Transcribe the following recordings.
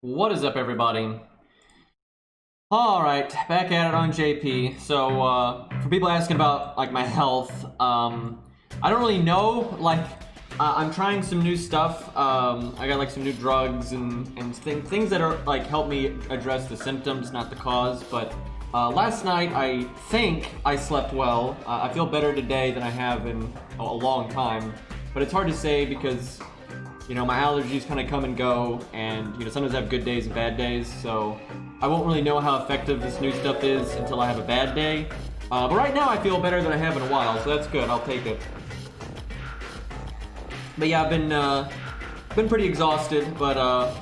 What is up, everybody? Alright, back at it on JP. So, for people asking about, like, my health, I don't really know, like, I'm trying some new stuff. I got, like, some new drugs and things that are, like, help me address the symptoms, not the cause, but, last night, I think I slept well. I feel better today than I have in a long time, but it's hard to say because you know, my allergies kind of come and go, and, you know, sometimes I have good days and bad days, so I won't really know how effective this new stuff is until I have a bad day. But right now I feel better than I have in a while, so that's good. I'll take it. But yeah, I've been pretty exhausted, but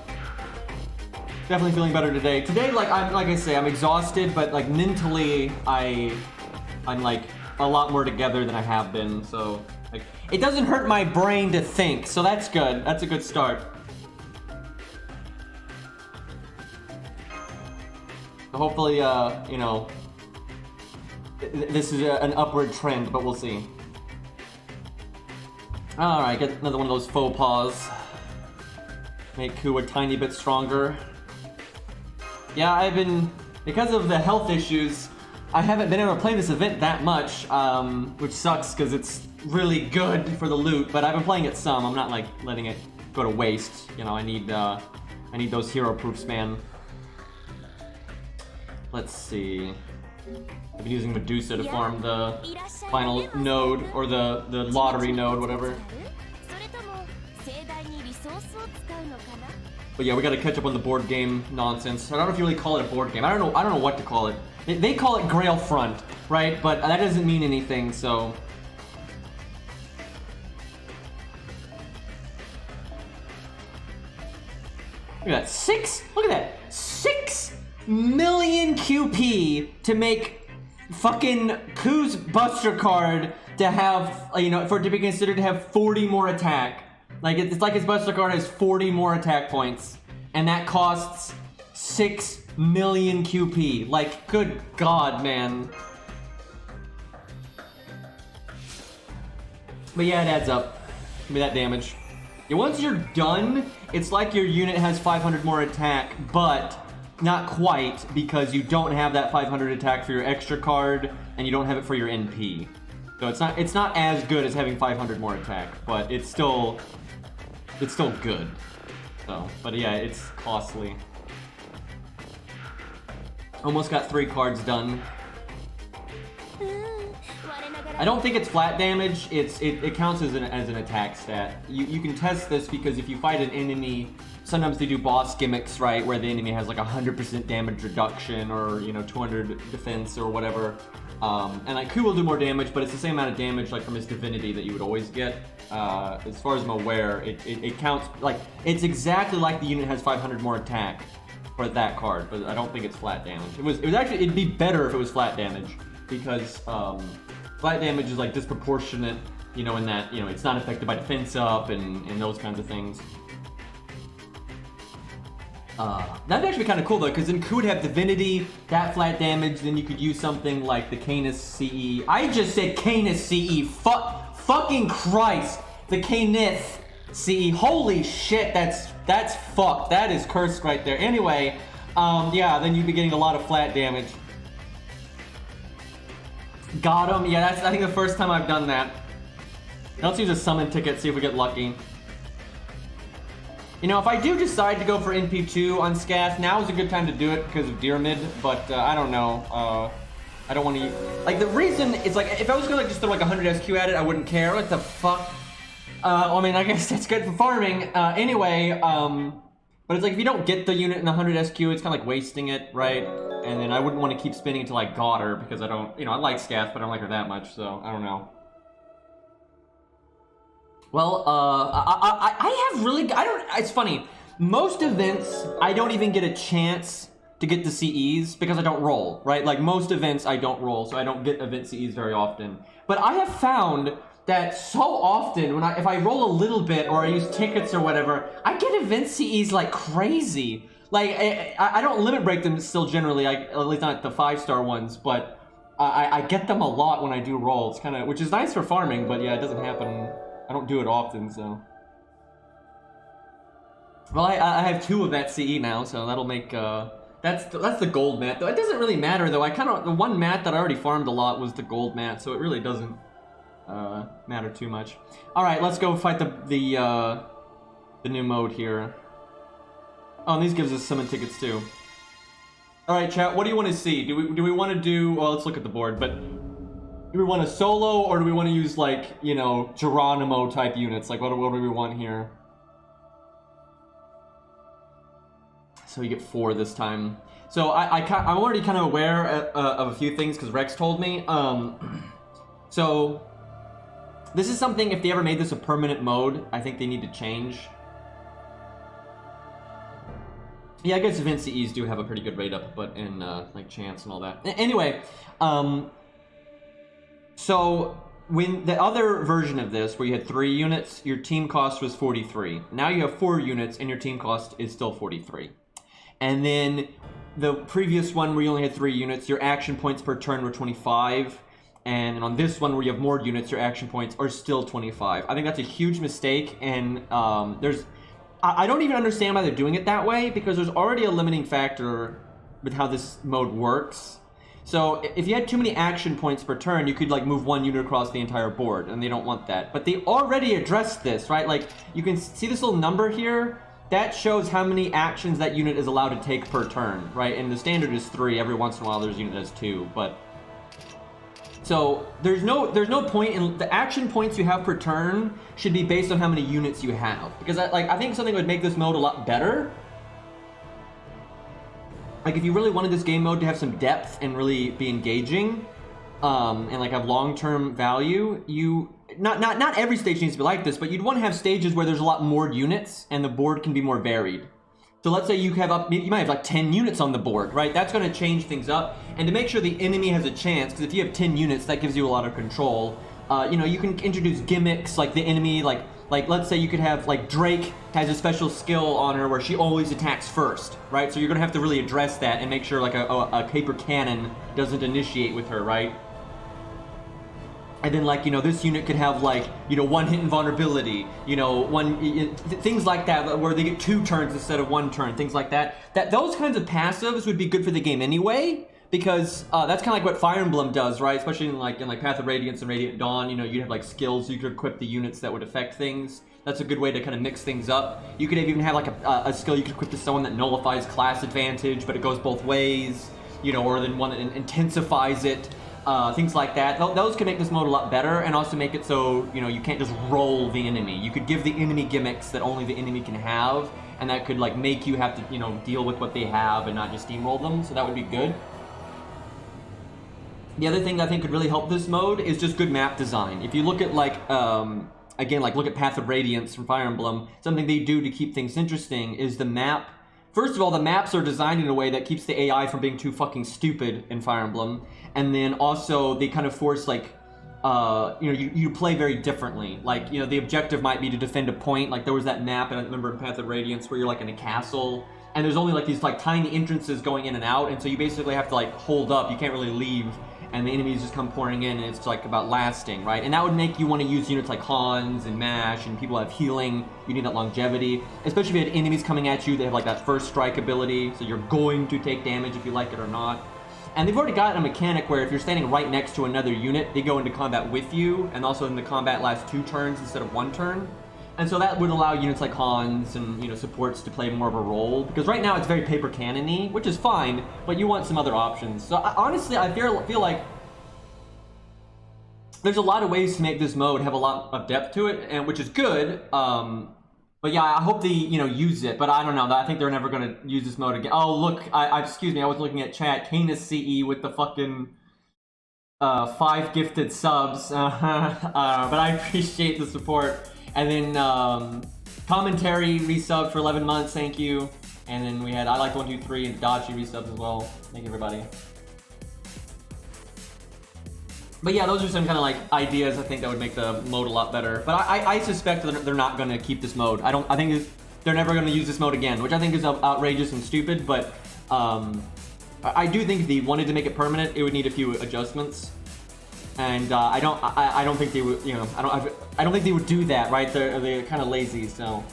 definitely feeling better today. Today, like I say, I'm exhausted, but like mentally, I'm like a lot more together than I have been, so like it doesn't hurt my brain to think, so that's good. That's a good start. So hopefully, you know, this is an upward trend, but we'll see. Alright, get another one of those faux pas. Make Ku a tiny bit stronger. Yeah, because of the health issues, I haven't been able to play this event that much, which sucks because it's really good for the loot, but I've been playing it some. I'm not like letting it go to waste. You know, I need those hero proofs, man. Let's see. I've been using Medusa to farm the final node, or the lottery node, whatever. But yeah, we gotta catch up on the board game nonsense. I don't know if you really call it a board game. I don't know what to call it. They call it Grail Front, right? But that doesn't mean anything, so. Look at that. Look at that. 6 million QP to make fucking Ku's Buster card to have, you know, for it to be considered to have 40 more attack. Like, it's like his Buster card has 40 more attack points. And that costs 6 million QP. Like, good God, man. But yeah, it adds up. Give me that damage. Yeah, once you're done, it's like your unit has 500 more attack, but not quite, because you don't have that 500 attack for your extra card, and you don't have it for your NP. So it's not as good as having 500 more attack, but it's still good. So, but yeah, it's costly. Almost got 3 cards done. I don't think it's flat damage. It counts as an attack stat. You can test this because if you fight an enemy, sometimes they do boss gimmicks, right, where the enemy has like 100% damage reduction, or, you know, 200 defense or whatever. And like Ku will do more damage, but it's the same amount of damage like from his divinity that you would always get. As far as I'm aware, it counts like it's exactly like the unit has 500 more attack for that card, but I don't think it's flat damage. It was actually, it'd be better if it was flat damage, because flat damage is like disproportionate, you know, in that, you know, it's not affected by defense up and those kinds of things. That'd actually be kind of cool though, because then Ku would have divinity, that flat damage, then you could use something like the Canis CE. I just said Canis CE. Fucking Christ, the Canis CE. Holy shit, that's fucked. That is cursed right there. Anyway, yeah, then you'd be getting a lot of flat damage. Got him. Yeah, that's I think the first time I've done that. Let's use a summon ticket, see if we get lucky. You know, if I do decide to go for NP2 on Scath, now is a good time to do it because of Dyrmid, but I don't know. I don't want to... Like, the reason is, like, if I was going to like, just throw, like, 100 SQ at it, I wouldn't care. What the fuck? I mean, I guess that's good for farming. Anyway, but it's like, if you don't get the unit in 100 SQ, it's kind of like wasting it, right? And then I wouldn't want to keep spinning until I got her, because I don't... You know, I like Scath, but I don't like her that much, so I don't know. Well, I have really... It's funny. Most events, I don't even get a chance to get the CEs because I don't roll, right? Like, most events, I don't roll, so I don't get event CEs very often. But I have found that so often, if I roll a little bit, or I use tickets or whatever, I get event CEs like crazy. Like, I don't limit break them still generally, at least not the 5-star ones, but I get them a lot when I do roll. It's kind of... Which is nice for farming, but yeah, it doesn't happen... I don't do it often, so... Well, I have 2 of that CE now, so that'll make that's the gold mat. Though it doesn't really matter though. The one mat that I already farmed a lot was the gold mat, so it really doesn't matter too much. All right, let's go fight the new mode here. Oh, and these gives us summon tickets too. All right, chat. What do you want to see? Do we want to do? Well, let's look at the board. But do we want a solo or do we want to use like Geronimo type units? Like what do we want here? So you get 4 this time. So I'm already kind of aware of a few things because Rex told me. So this is something, if they ever made this a permanent mode, I think they need to change. Yeah, I guess event CEs do have a pretty good rate up, but in like chance and all that. Anyway, so when the other version of this, where you had 3 units, your team cost was 43. Now you have 4 units, and your team cost is still 43. And then the previous one where you only had 3 units, your action points per turn were 25. And on this one where you have more units, your action points are still 25. I think that's a huge mistake, and I don't even understand why they're doing it that way, because there's already a limiting factor with how this mode works. So if you had too many action points per turn, you could like move 1 unit across the entire board, and they don't want that. But they already addressed this, right? Like you can see this little number here. That shows how many actions that unit is allowed to take per turn, right? And the standard is 3. Every once in a while, there's a unit that has 2, but so there's no point in the action points you have per turn should be based on how many units you have, because I think something would make this mode a lot better. Like if you really wanted this game mode to have some depth and really be engaging, and like have long-term value, not every stage needs to be like this, but you'd want to have stages where there's a lot more units and the board can be more varied. So let's say you might have like 10 units on the board, right? That's going to change things up, and to make sure the enemy has a chance, because if you have 10 units, that gives you a lot of control. You can introduce gimmicks like the enemy, like let's say you could have like Drake has a special skill on her where she always attacks first, right? So you're going to have to really address that and make sure like a paper cannon doesn't initiate with her, right? And then like, this unit could have like, 1 hit invulnerability, things like that, where they get 2 turns instead of 1 turn, things like that. Those kinds of passives would be good for the game anyway, because that's kind of like what Fire Emblem does, right? Especially in Path of Radiance and Radiant Dawn, you'd have like skills you could equip the units that would affect things. That's a good way to kind of mix things up. You could even have like a skill you could equip to someone that nullifies class advantage, but it goes both ways, or then one that intensifies it. Things like that. Those can make this mode a lot better, and also make it so you can't just roll the enemy. You could give the enemy gimmicks that only the enemy can have, and that could like make you have to deal with what they have and not just steamroll them. So that would be good. The other thing that I think could really help this mode is just good map design. If you look at like again, like look at Path of Radiance from Fire Emblem, something they do to keep things interesting is the map. First of all, the maps are designed in a way that keeps the AI from being too fucking stupid in Fire Emblem. And then also they kind of force like, you play very differently. Like, the objective might be to defend a point. Like there was that map, and I remember in Path of Radiance where you're like in a castle, and there's only like these like tiny entrances going in and out, and so you basically have to like hold up. You can't really leave, and the enemies just come pouring in, and it's like about lasting, right? And that would make you want to use units like Hans and Mash, and people have healing. You need that longevity, especially if you had enemies coming at you. They have like that first strike ability, so you're going to take damage if you like it or not. And they've already got a mechanic where if you're standing right next to another unit, they go into combat with you, and also in the combat lasts 2 turns instead of 1 turn. And so that would allow units like Hans and supports to play more of a role, because right now it's very paper cannon-y, which is fine, but you want some other options. So honestly, I feel like there's a lot of ways to make this mode have a lot of depth to it, and which is good. But yeah, I hope they use it, but I don't know. I think they're never gonna use this mode again. Oh look, excuse me, I was looking at chat. Canis CE with the fucking 5 gifted subs. But I appreciate the support. And then commentary resub for 11 months, thank you. And then we had I like 123 and Dachi resubs as well. Thank you everybody. But yeah, those are some kind of like ideas I think that would make the mode a lot better. But I suspect that they're not going to keep this mode. I think they're never going to use this mode again, which I think is outrageous and stupid. But I do think if they wanted to make it permanent, it would need a few adjustments. And I don't think they would. I don't think they would do that, right? They're kind of lazy, so.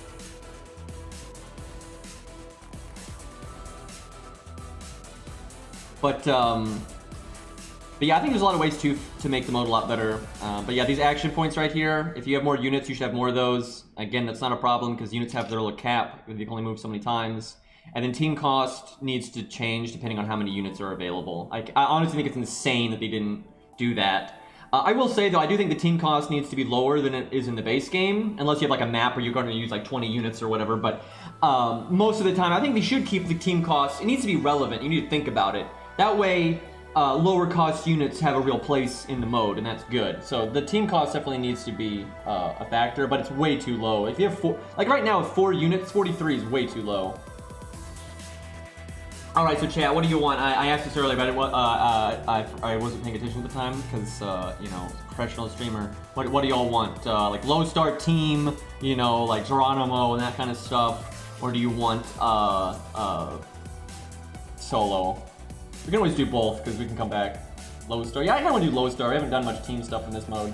But yeah, I think there's a lot of ways to make the mode a lot better. But yeah, these action points right here, if you have more units, you should have more of those. Again, that's not a problem because units have their little cap. You can only move so many times. And then team cost needs to change depending on how many units are available. I honestly think it's insane that they didn't do that. I will say, though, I do think the team cost needs to be lower than it is in the base game, unless you have like a map where you're going to use like 20 units or whatever. But most of the time, I think they should keep the team cost. It needs to be relevant. You need to think about it. That way, lower cost units have a real place in the mode, and that's good. So the team cost definitely needs to be a factor, but it's way too low. If you have like right now with 4 units, 43 is way too low. All right, so chat, what do you want? I asked this earlier, but I wasn't paying attention at the time because you know, professional streamer. What do y'all want? Like low start team, you know, like Geronimo and that kind of stuff, or do you want solo? We can always do both because we can come back. Low star, yeah, I kind of want to do low star. I haven't done much team stuff in this mode.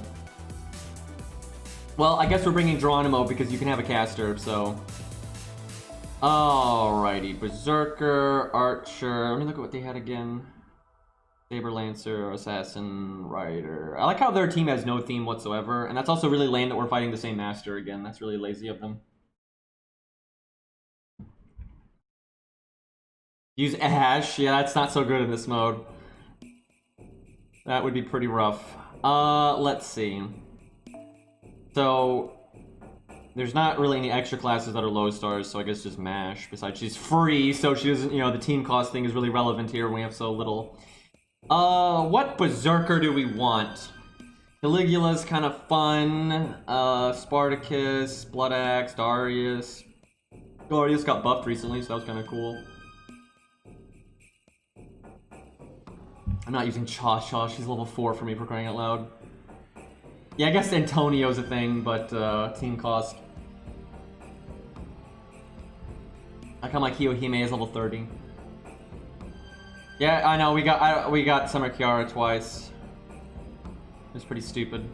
Well, I guess we're bringing Geronimo because you can have a caster, so. Alrighty, Berserker, Archer. Let me look at what they had again. Saber Lancer, Assassin, Rider. I like how their team has no theme whatsoever, and that's also really lame that we're fighting the same master again. That's really lazy of them. Use Ash. Yeah, that's not so good in this mode. That would be pretty rough. Let's see. So there's not really any extra classes that are low stars, so I guess just Mash. Besides, she's free, so she doesn't, you know, the team cost thing is really relevant here when we have so little. What Berserker do we want? Caligula's kind of fun. Spartacus, Blood Axe, Darius. Darius got buffed recently, so that was kind of cool. I'm not using Cha-Cha, she's level 4 for me for crying out loud. Yeah, I guess Antonio's a thing, but team cost. I come like Kiyohime is level 30. Yeah, I know, we got Summer Kiara twice. It's pretty stupid.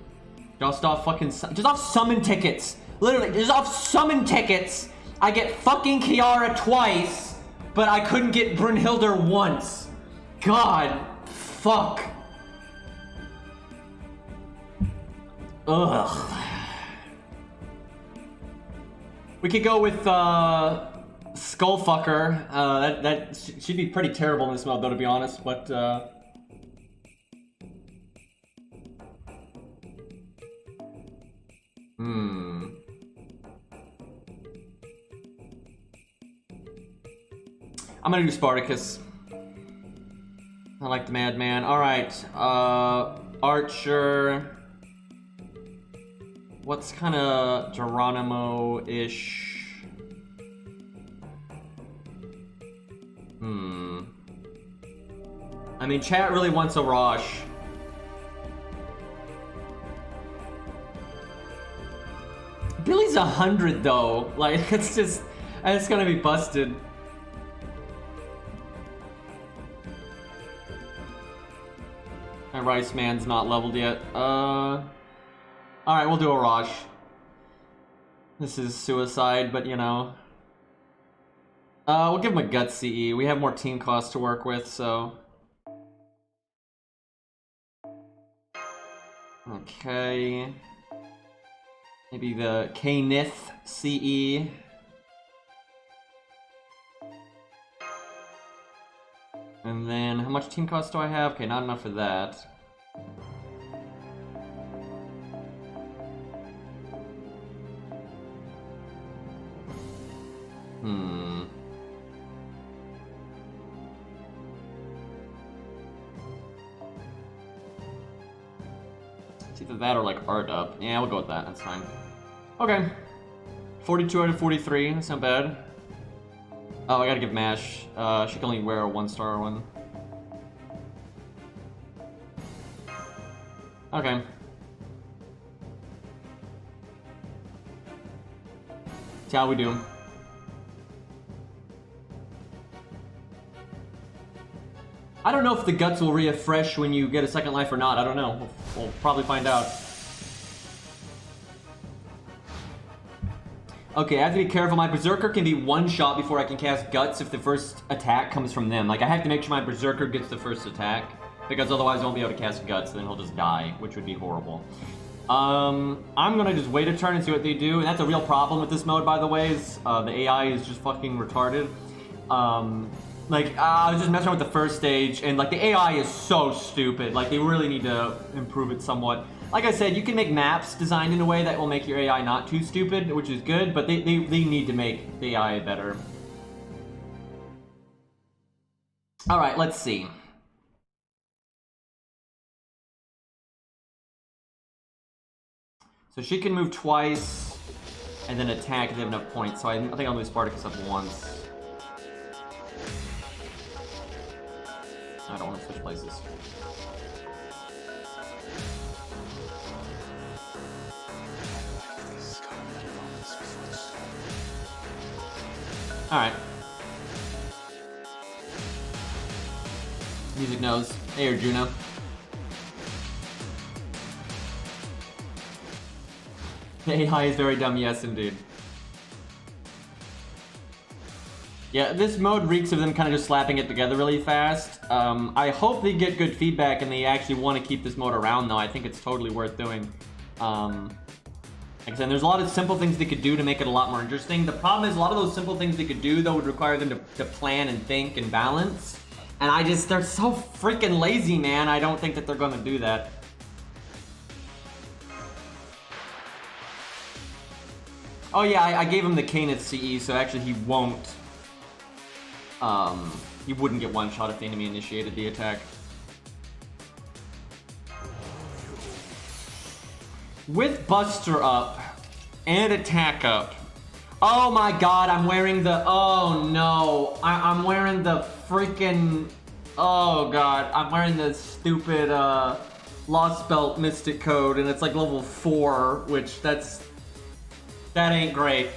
Just off summon tickets! Literally, just off summon tickets! I get fucking Kiara twice, but I couldn't get Brunhilde once. God, fuck. Ugh. We could go with Skullfucker. That she'd be pretty terrible in this mode, though, to be honest. But I'm gonna do Spartacus. I like the Madman. All right, Archer. What's kind of Geronimo-ish? I mean, chat really wants a Rosh. Billy's 100 though. Like, it's gonna be busted. My Rice Man's not leveled yet. Alright, we'll do a Rosh. This is suicide, but you know. We'll give him a Gut CE. We have more team cost to work with, so. Okay. Maybe the Knith CE. And then, how much team cost do I have? Okay, not enough for that. It's either that or like art up. Yeah, we'll go with that. That's fine. Okay. 42 out of 43. That's not bad. Oh, I gotta give Mash. She can only wear a 1-star one. Okay. See how we do. I don't know if the guts will refresh when you get a second life or not. I don't know. We'll probably find out. Okay, I have to be careful. My Berserker can be one shot before I can cast Guts if the first attack comes from them. Like, I have to make sure my Berserker gets the first attack, because otherwise I won't be able to cast Guts, and then he'll just die, which would be horrible. I'm gonna just wait a turn and see what they do, and that's a real problem with this mode, by the way, is the AI is just fucking retarded. I was just messing around with the first stage, and like the AI is so stupid. Like, they really need to improve it somewhat. Like I said, you can make maps designed in a way that will make your AI not too stupid, which is good, but they need to make the AI better. Alright, let's see. So she can move twice, and then attack if they have enough points, so I think I'll move Spartacus up once. I don't want to switch places. Alright. Music knows. Hey, Arjuna. The AI is very dumb, yes indeed. Yeah, this mode reeks of them kind of just slapping it together really fast. I hope they get good feedback and they actually want to keep this mode around, though. I think it's totally worth doing. Like I said, there's a lot of simple things they could do to make it a lot more interesting. The problem is a lot of those simple things they could do, though, would require them to plan and think and balance. And they're so freaking lazy, man. I don't think that they're going to do that. Oh yeah, I gave him the Caneth CE, so actually he won't. He wouldn't get one shot if the enemy initiated the attack. With Buster up and attack up. Oh my god, I'm wearing the... Oh no. I'm wearing the freaking... Oh god, I'm wearing the stupid Lost Belt Mystic Code, and it's like level 4, which that ain't great.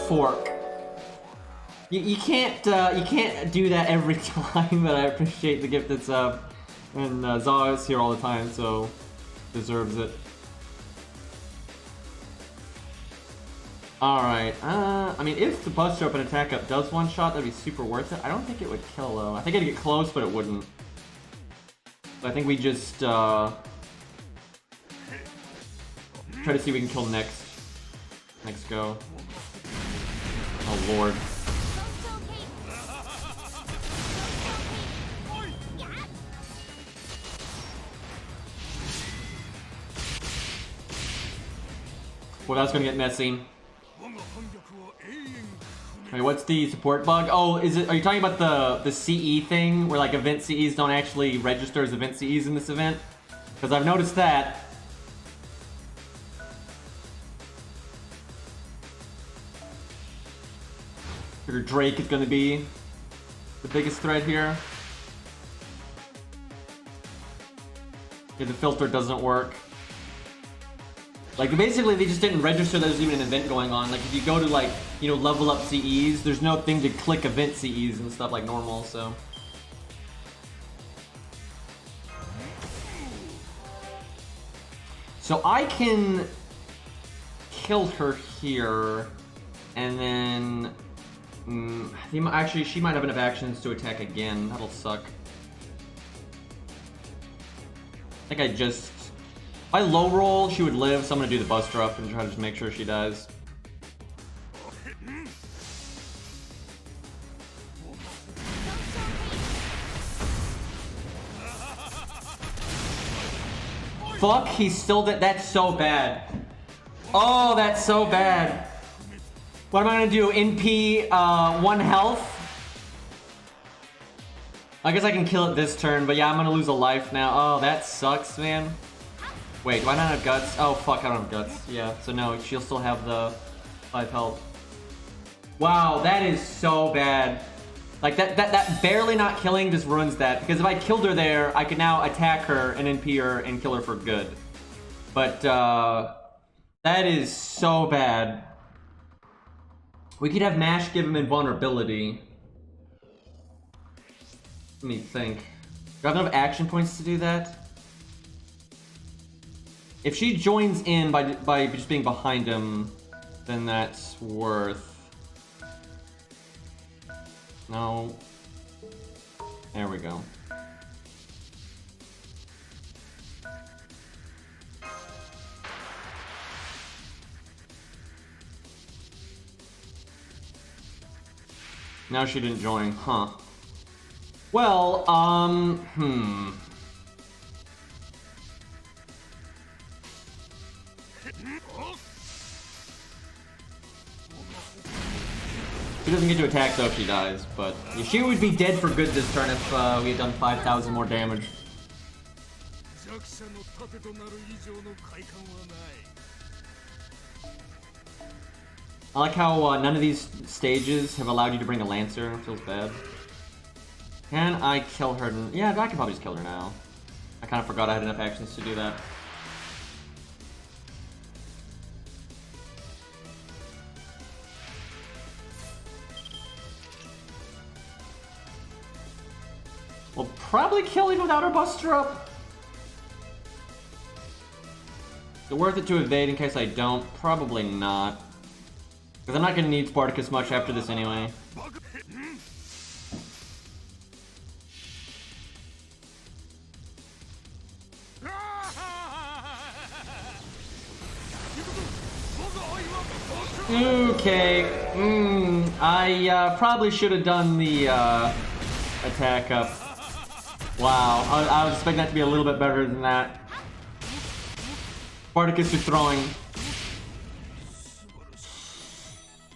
Fork. You can't do that every time, but I appreciate the gift that's up. And Zaw is here all the time, so deserves it. Alright, I mean, if the Buster up and attack up does one shot, that'd be super worth it. I don't think it would kill, though. I think it'd get close, but it wouldn't. So I think we just, try to see if we can kill next go. Oh, Lord. Well, that's gonna get messy. Wait, what's the support bug? Oh, are you talking about the CE thing, where like event CEs don't actually register as event CEs in this event? Because I've noticed that. Figure Drake is gonna be the biggest threat here. Okay, the filter doesn't work. Like, basically, they just didn't register there's even an event going on. Like, if you go to, like, you know, level up CEs, there's no thing to click event CEs and stuff like normal, so. So I can kill her here, and then... actually, she might have enough actions to attack again. That'll suck. I think I just... If I low roll, she would live, so I'm gonna do the Buster up and try to just make sure she dies. Fuck, he still did. That's so bad. Oh, that's so bad. What am I gonna do? NP 1 health? I guess I can kill it this turn, but yeah, I'm gonna lose a life now. Oh, that sucks, man. Wait, do I not have guts? Oh, fuck, I don't have guts. Yeah, so no, she'll still have the 5 health. Wow, that is so bad. Like, that barely not killing just ruins that. Because if I killed her there, I could now attack her and NP her and kill her for good. But, that is so bad. We could have Mash give him invulnerability. Let me think. Do I have enough action points to do that? If she joins in by just being behind him, then that's worth... No. There we go. Now she didn't join, huh? Well, She doesn't get to attack though if she dies, but she would be dead for good this turn if we had done 5,000 more damage. I like how none of these stages have allowed you to bring a Lancer. It feels bad. Can I kill her? Yeah, I can probably just kill her now. I kind of forgot I had enough actions to do that. We'll probably kill even without our Buster up. Is it worth it to evade in case I don't? Probably not. Because I'm not going to need Spartacus much after this anyway. Okay. I probably should have done the attack up. Wow, I was expecting that to be a little bit better than that. Spartacus is throwing.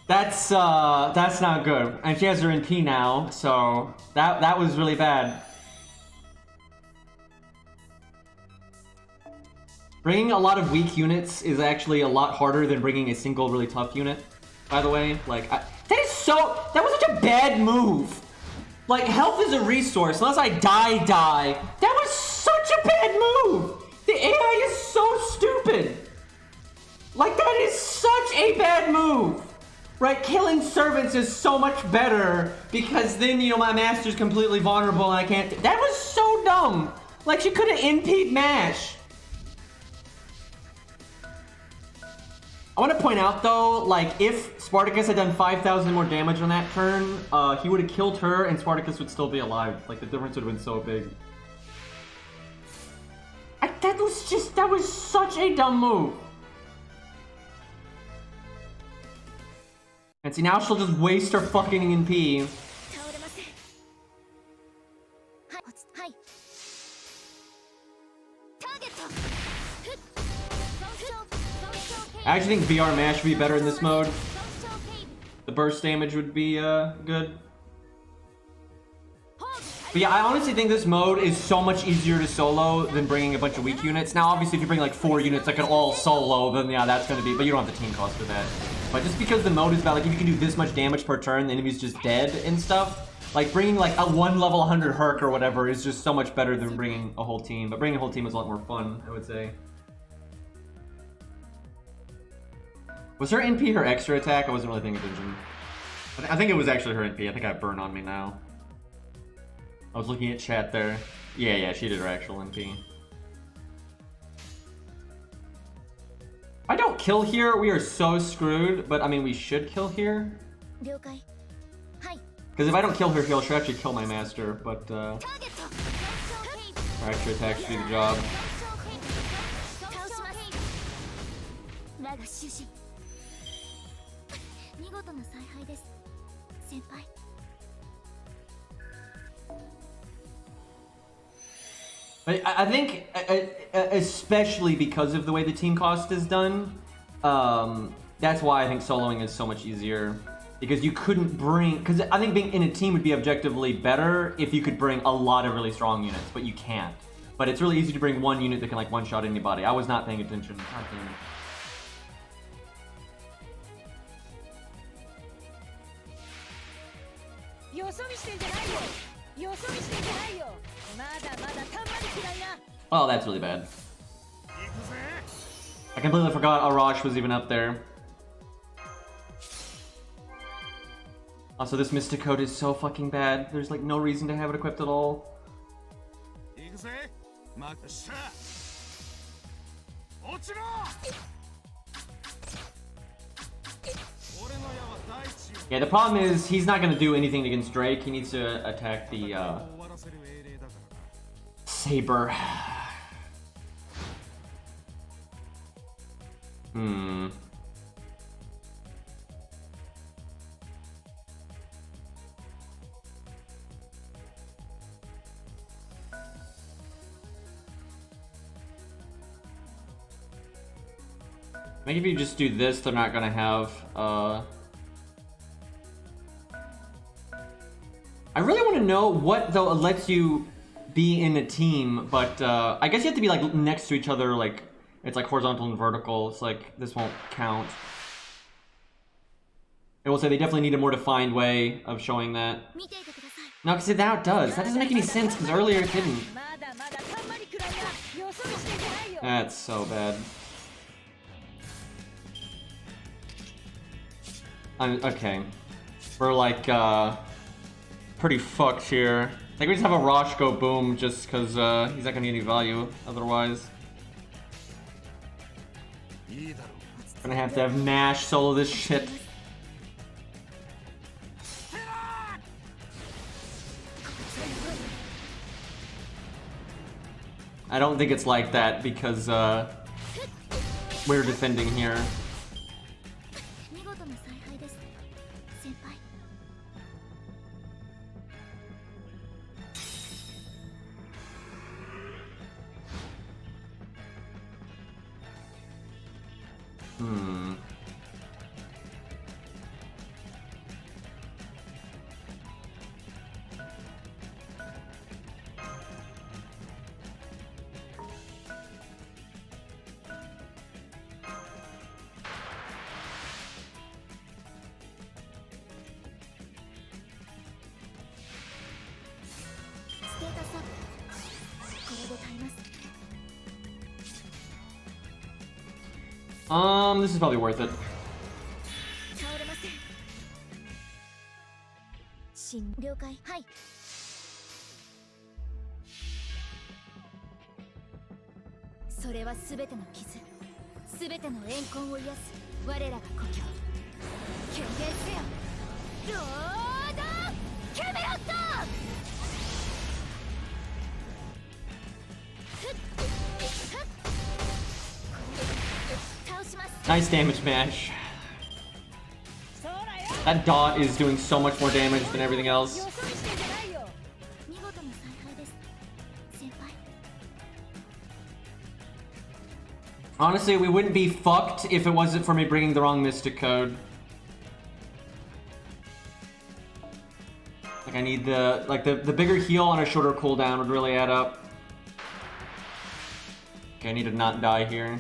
That's not good. And she has her NP now, so that was really bad. Bringing a lot of weak units is actually a lot harder than bringing a single really tough unit. By the way, like that was such a bad move. Like, health is a resource. Unless I die. That was such a bad move. The AI is so stupid. Like, that is such a bad move. Right? Killing servants is so much better because then, you know, my master's completely vulnerable and I can't... That was so dumb. Like, she could have NP'd MASH. I want to point out, though, like, if Spartacus had done 5,000 more damage on that turn, he would have killed her and Spartacus would still be alive. Like, the difference would have been so big. That was such a dumb move. And see, now she'll just waste her fucking NP. I actually think VR MASH would be better in this mode. The burst damage would be good. But yeah, I honestly think this mode is so much easier to solo than bringing a bunch of weak units. Now, obviously, if you bring like 4 units that can all solo, then yeah, that's gonna be... But you don't have the team cost for that. But just because the mode is about, like, if you can do this much damage per turn, the enemy's just dead and stuff. Like, bringing like a 1 level 100 Herc or whatever is just so much better than bringing a whole team. But bringing a whole team is a lot more fun, I would say. Was her NP her extra attack? I wasn't really paying attention. I think it was actually her NP. I think I have burn on me now. I was looking at chat there. Yeah, she did her actual NP. If I don't kill here, we are so screwed. But I mean, we should kill here. Because if I don't kill her, she'll actually kill my master. But her extra attack should do the job. I think, especially because of the way the team cost is done, that's why I think soloing is so much easier. Because you couldn't bring... Because I think being in a team would be objectively better if you could bring a lot of really strong units, but you can't. But it's really easy to bring one unit that can, like, one-shot anybody. I was not paying attention. God damn it. Oh, that's really bad. I completely forgot Arash was even up there. Also, this Mystic Code is so fucking bad. There's like no reason to have it equipped at all. Yeah, the problem is he's not gonna do anything against Drake. He needs to attack the Saber. Maybe if you just do this, they're not gonna have, I really want to know what, though, lets you be in a team, but, I guess you have to be, like, next to each other, like, it's, like, horizontal and vertical. It's, like, this won't count. I will say they definitely need a more defined way of showing that. No, because now it does. That doesn't make any sense, because earlier it didn't. That's so bad. Okay. We're like, pretty fucked here. I think we just have a Rosh go boom just because he's not gonna get any value otherwise. Gonna have to have Nash solo this shit. I don't think it's like that because we're defending here. This is probably worth it. Nice damage mash. That dot is doing so much more damage than everything else. Honestly, we wouldn't be fucked if it wasn't for me bringing the wrong Mystic Code. Like I need the bigger heal on a shorter cooldown would really add up. Okay, I need to not die here.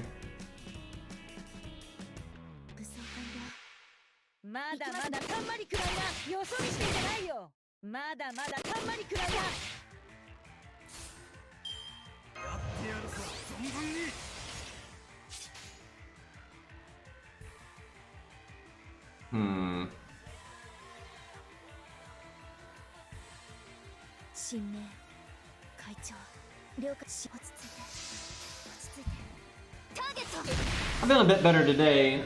I'm feeling a bit better today.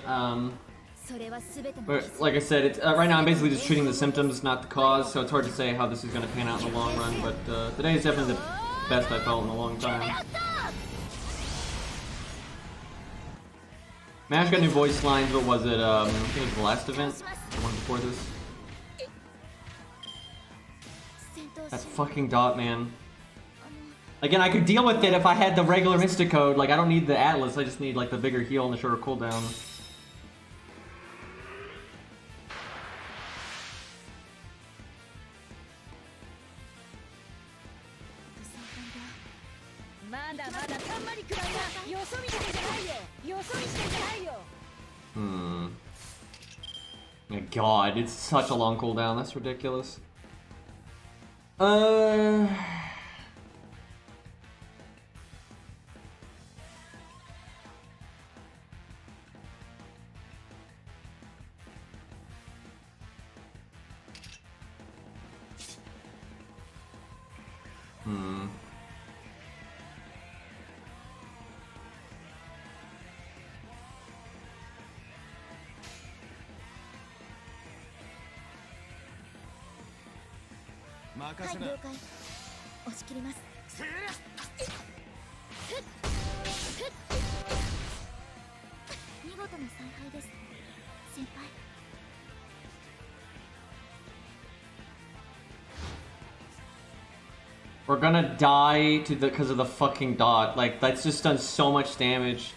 But like I said, it's, right now I'm basically just treating the symptoms, not the cause, so it's hard to say how this is going to pan out in the long run, but today is definitely the best I've felt in a long time. Mash got new voice lines. What was it? I think it was the last event? The one before this? That fucking dot, man. Again, I could deal with it if I had the regular Mystic Code. Like, I don't need the Atlas, I just need, like, the bigger heal and the shorter cooldown. My god, it's such a long cooldown, that's ridiculous. We're gonna die to the because of the fucking dot. Like, that's just done so much damage.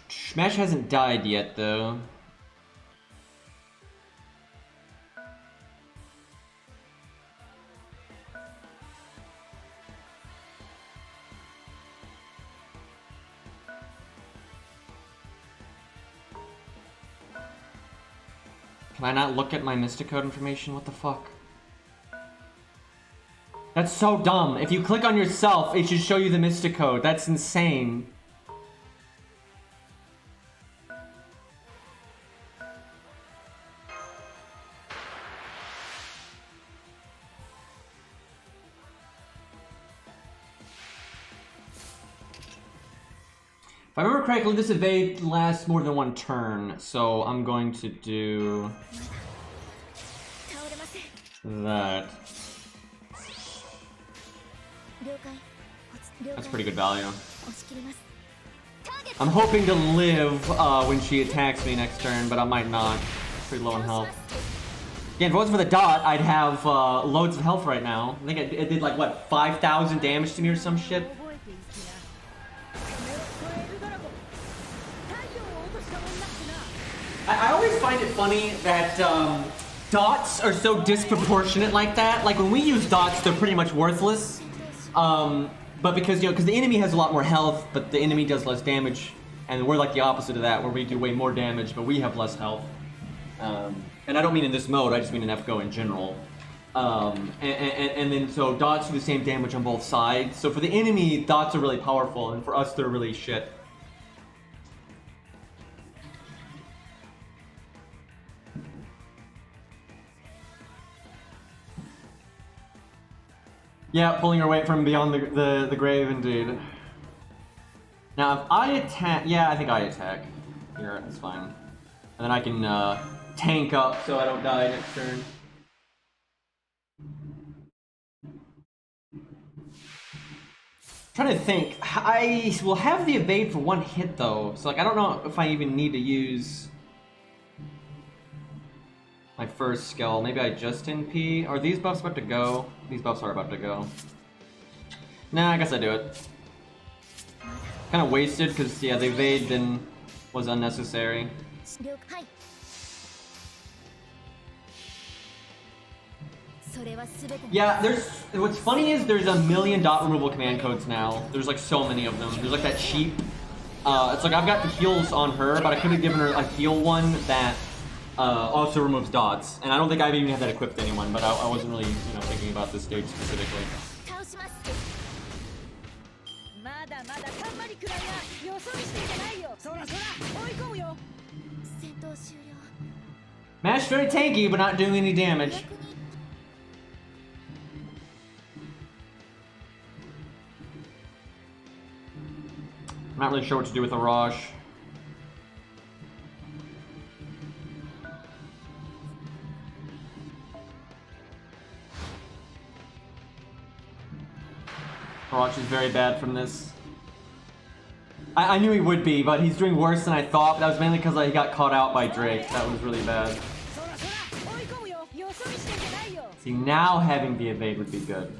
Smash hasn't died yet, though. Can I not look at my Mysticode information? What the fuck? That's so dumb. If you click on yourself, it should show you the Mysticode. That's insane. If I remember correctly, this evade lasts more than one turn, so I'm going to do that. That's pretty good value. I'm hoping to live when she attacks me next turn, but I might not. Pretty low on health. Again, if it wasn't for the dot, I'd have loads of health right now. I think it did like, what, 5,000 damage to me or some shit? I always find it funny that dots are so disproportionate like that. Like, when we use dots, they're pretty much worthless. But because, because the enemy has a lot more health, but the enemy does less damage. And we're like the opposite of that, where we do way more damage, but we have less health. And I don't mean in this mode, I just mean in FGO in general. And then, so dots do the same damage on both sides. So for the enemy, dots are really powerful, and for us, they're really shit. Yeah, pulling her weight from beyond the grave, indeed. Now, if I attack... Yeah, I think I attack. Here, that's fine. And then I can tank up so I don't die next turn. Trying to think. I will have the evade for one hit, though. So, like, I don't know if I even need to use my first skill. Maybe I just NP. Are these buffs about to go? These buffs are about to go. Nah, I guess I do it. Kind of wasted because, yeah, the evade then was unnecessary. Yeah, what's funny is there's a million dot removal command codes now. There's like so many of them. There's like that cheap. It's like I've got the heals on her, but I could have given her a heal one that also removes dots, and I don't think I've even had that equipped to anyone, but I wasn't really, thinking about this stage specifically. Mash very tanky, but not doing any damage. I'm not really sure what to do with Arash. Arash is very bad from this. I knew he would be, but he's doing worse than I thought. That was mainly because he got caught out by Drake. That was really bad. See, now having the evade would be good.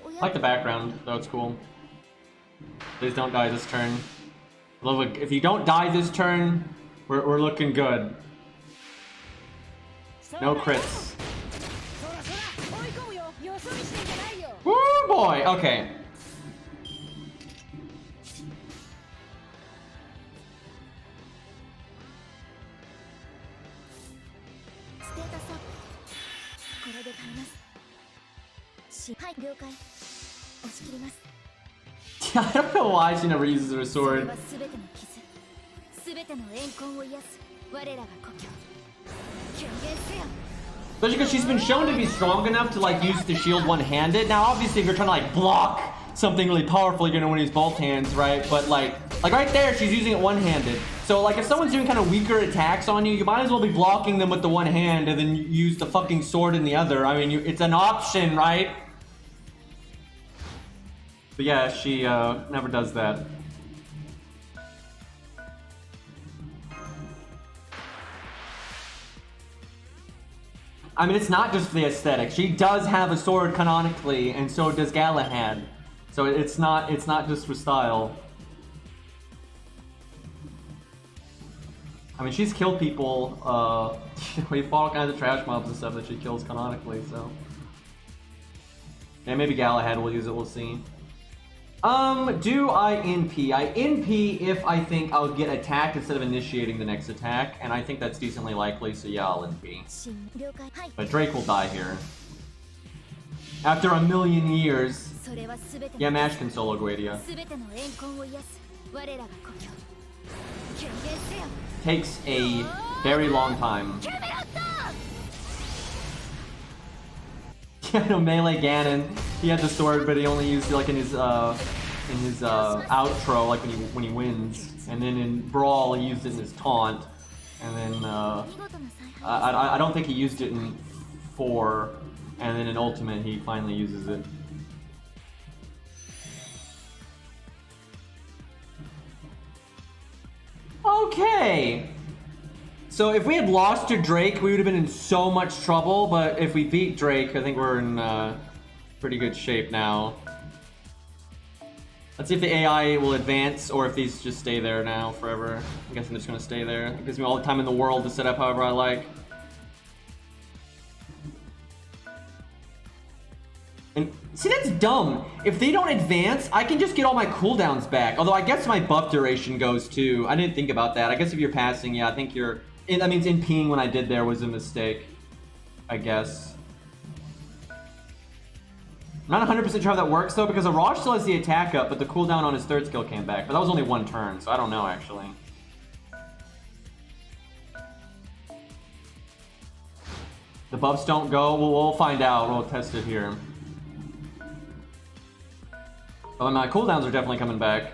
I like the background, though it's cool. Please don't die this turn. Look, if you don't die this turn, we're looking good. No crits. Woo boy! Okay. I don't know why she never uses her sword. Especially because she's been shown to be strong enough to like use the shield one-handed. Now obviously if you're trying to like block something really powerful, you're gonna want to use both hands, right? But like right there, she's using it one-handed. So like if someone's doing kind of weaker attacks on you, you might as well be blocking them with the one hand and then use the fucking sword in the other. I mean, it's an option, right? But yeah, she never does that. I mean, it's not just the aesthetic. She does have a sword canonically, and so does Galahad. So it's not just for style. I mean, she's killed people. We fought all kinds of trash mobs and stuff that she kills canonically. So yeah, maybe Galahad will use it. We'll see. Do I NP? I NP if I think I'll get attacked instead of initiating the next attack, and I think that's decently likely, so yeah, I'll NP. But Drake will die here. After a million years. Yeah, Mash can solo Guadia. Takes a very long time. No, melee Ganon. He had the sword, but he only used it like in his outro, like when he wins. And then in Brawl, he used it in his taunt. And then I don't think he used it in 4. And then in Ultimate, he finally uses it. Okay. So if we had lost to Drake, we would have been in so much trouble, but if we beat Drake, I think we're in pretty good shape now. Let's see if the AI will advance, or if these just stay there now forever. I'm guessing they're just gonna stay there. It gives me all the time in the world to set up however I like. And see, that's dumb. If they don't advance, I can just get all my cooldowns back. Although I guess my buff duration goes too. I didn't think about that. I guess if you're passing, yeah, I think you're... That means NPing when I did there was a mistake, I guess. I'm not 100% sure how that works though, because Arash still has the attack up, but the cooldown on his third skill came back. But that was only 1 turn, so I don't know actually. The buffs don't go? We'll find out. We'll test it here. Oh, my cooldowns are definitely coming back.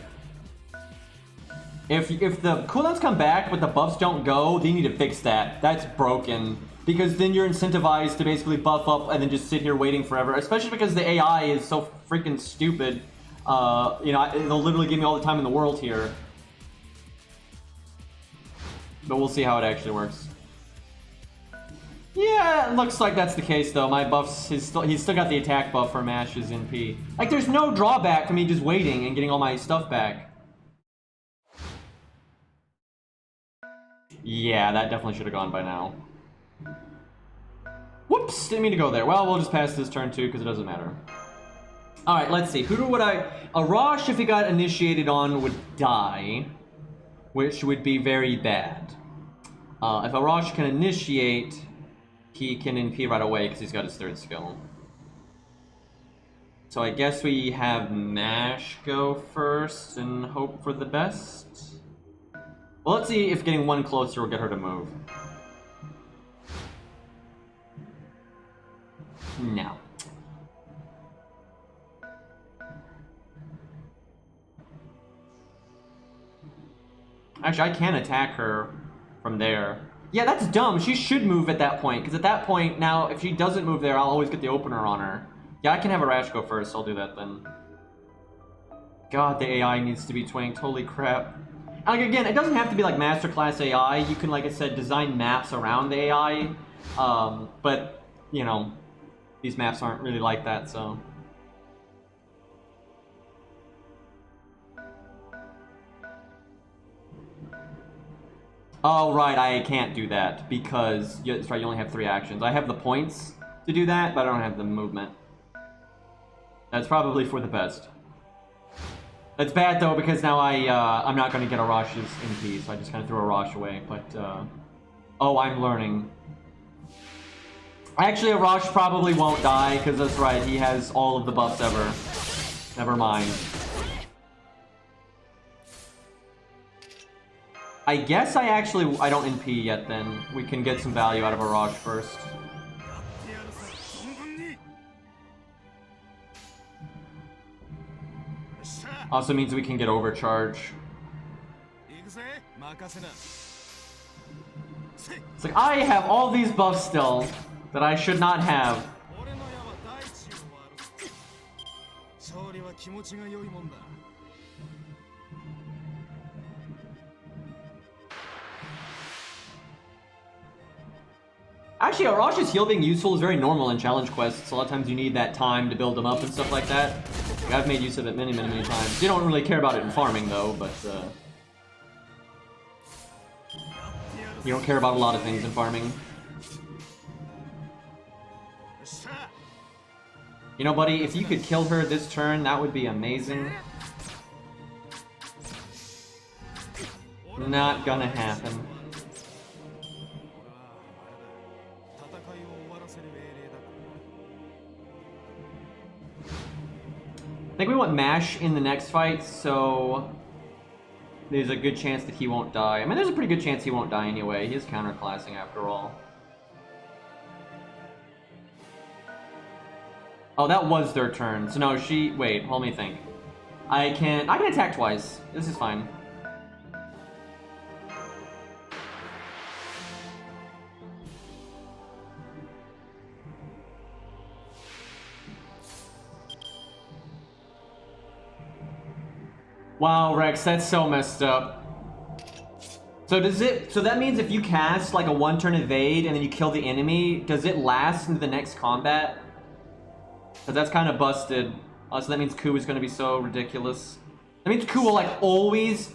If the cooldowns come back but the buffs don't go, then you need to fix that. That's broken. Because then you're incentivized to basically buff up and then just sit here waiting forever. Especially because the AI is so freaking stupid. You know, they'll literally give me all the time in the world here. But we'll see how it actually works. Yeah, it looks like that's the case though. My buffs, he's still got the attack buff for Mash's NP. Like, there's no drawback to me just waiting and getting all my stuff back. Yeah, that definitely should have gone by now. Whoops, didn't mean to go there. Well, we'll just pass this turn too, because it doesn't matter. Alright, let's see. Who would I... Arash, if he got initiated on, would die, which would be very bad. If Arash can initiate, he can NP right away, because he's got his third skill. So I guess we have Mash go first and hope for the best. Well, let's see if getting 1 closer will get her to move. No. Actually, I can attack her from there. Yeah, that's dumb. She should move at that point, because at that point, now, if she doesn't move there, I'll always get the opener on her. Yeah, I can have Arash go first. I'll do that then. God, the AI needs to be twanked. Holy crap. Like, again, it doesn't have to be like masterclass AI. You can, like I said, design maps around the AI. But, you know, these maps aren't really like that, so. Oh, right, I can't do that because, that's right, you only have 3 actions. I have the points to do that, but I don't have the movement. That's probably for the best. That's bad though, because now I'm not going to get Arash's NP, so I just kind of threw Arash away, but, oh, I'm learning. Actually, Arash probably won't die, because that's right, he has all of the buffs ever. Never mind. I guess I don't NP yet then. We can get some value out of Arash first. Also means we can get overcharge. It's like, I have all these buffs still that I should not have. Actually, Arash's heal being useful is very normal in challenge quests. A lot of times you need that time to build them up and stuff like that. Like, I've made use of it many times. You don't really care about it in farming though, but you don't care about a lot of things in farming. You know, buddy, if you could kill her this turn, that would be amazing. Not gonna happen. I think we want Mash in the next fight, so there's a good chance that he won't die. I mean, there's a pretty good chance he won't die anyway. He is counterclassing after all. Oh, that was their turn. So no, wait, let me think. I can attack twice. This is fine. Wow, Rex, that's so messed up. So that means if you cast like a one-turn evade and then you kill the enemy, does it last into the next combat? Because that's kind of busted. So that means Ku is going to be so ridiculous. That means Ku will like always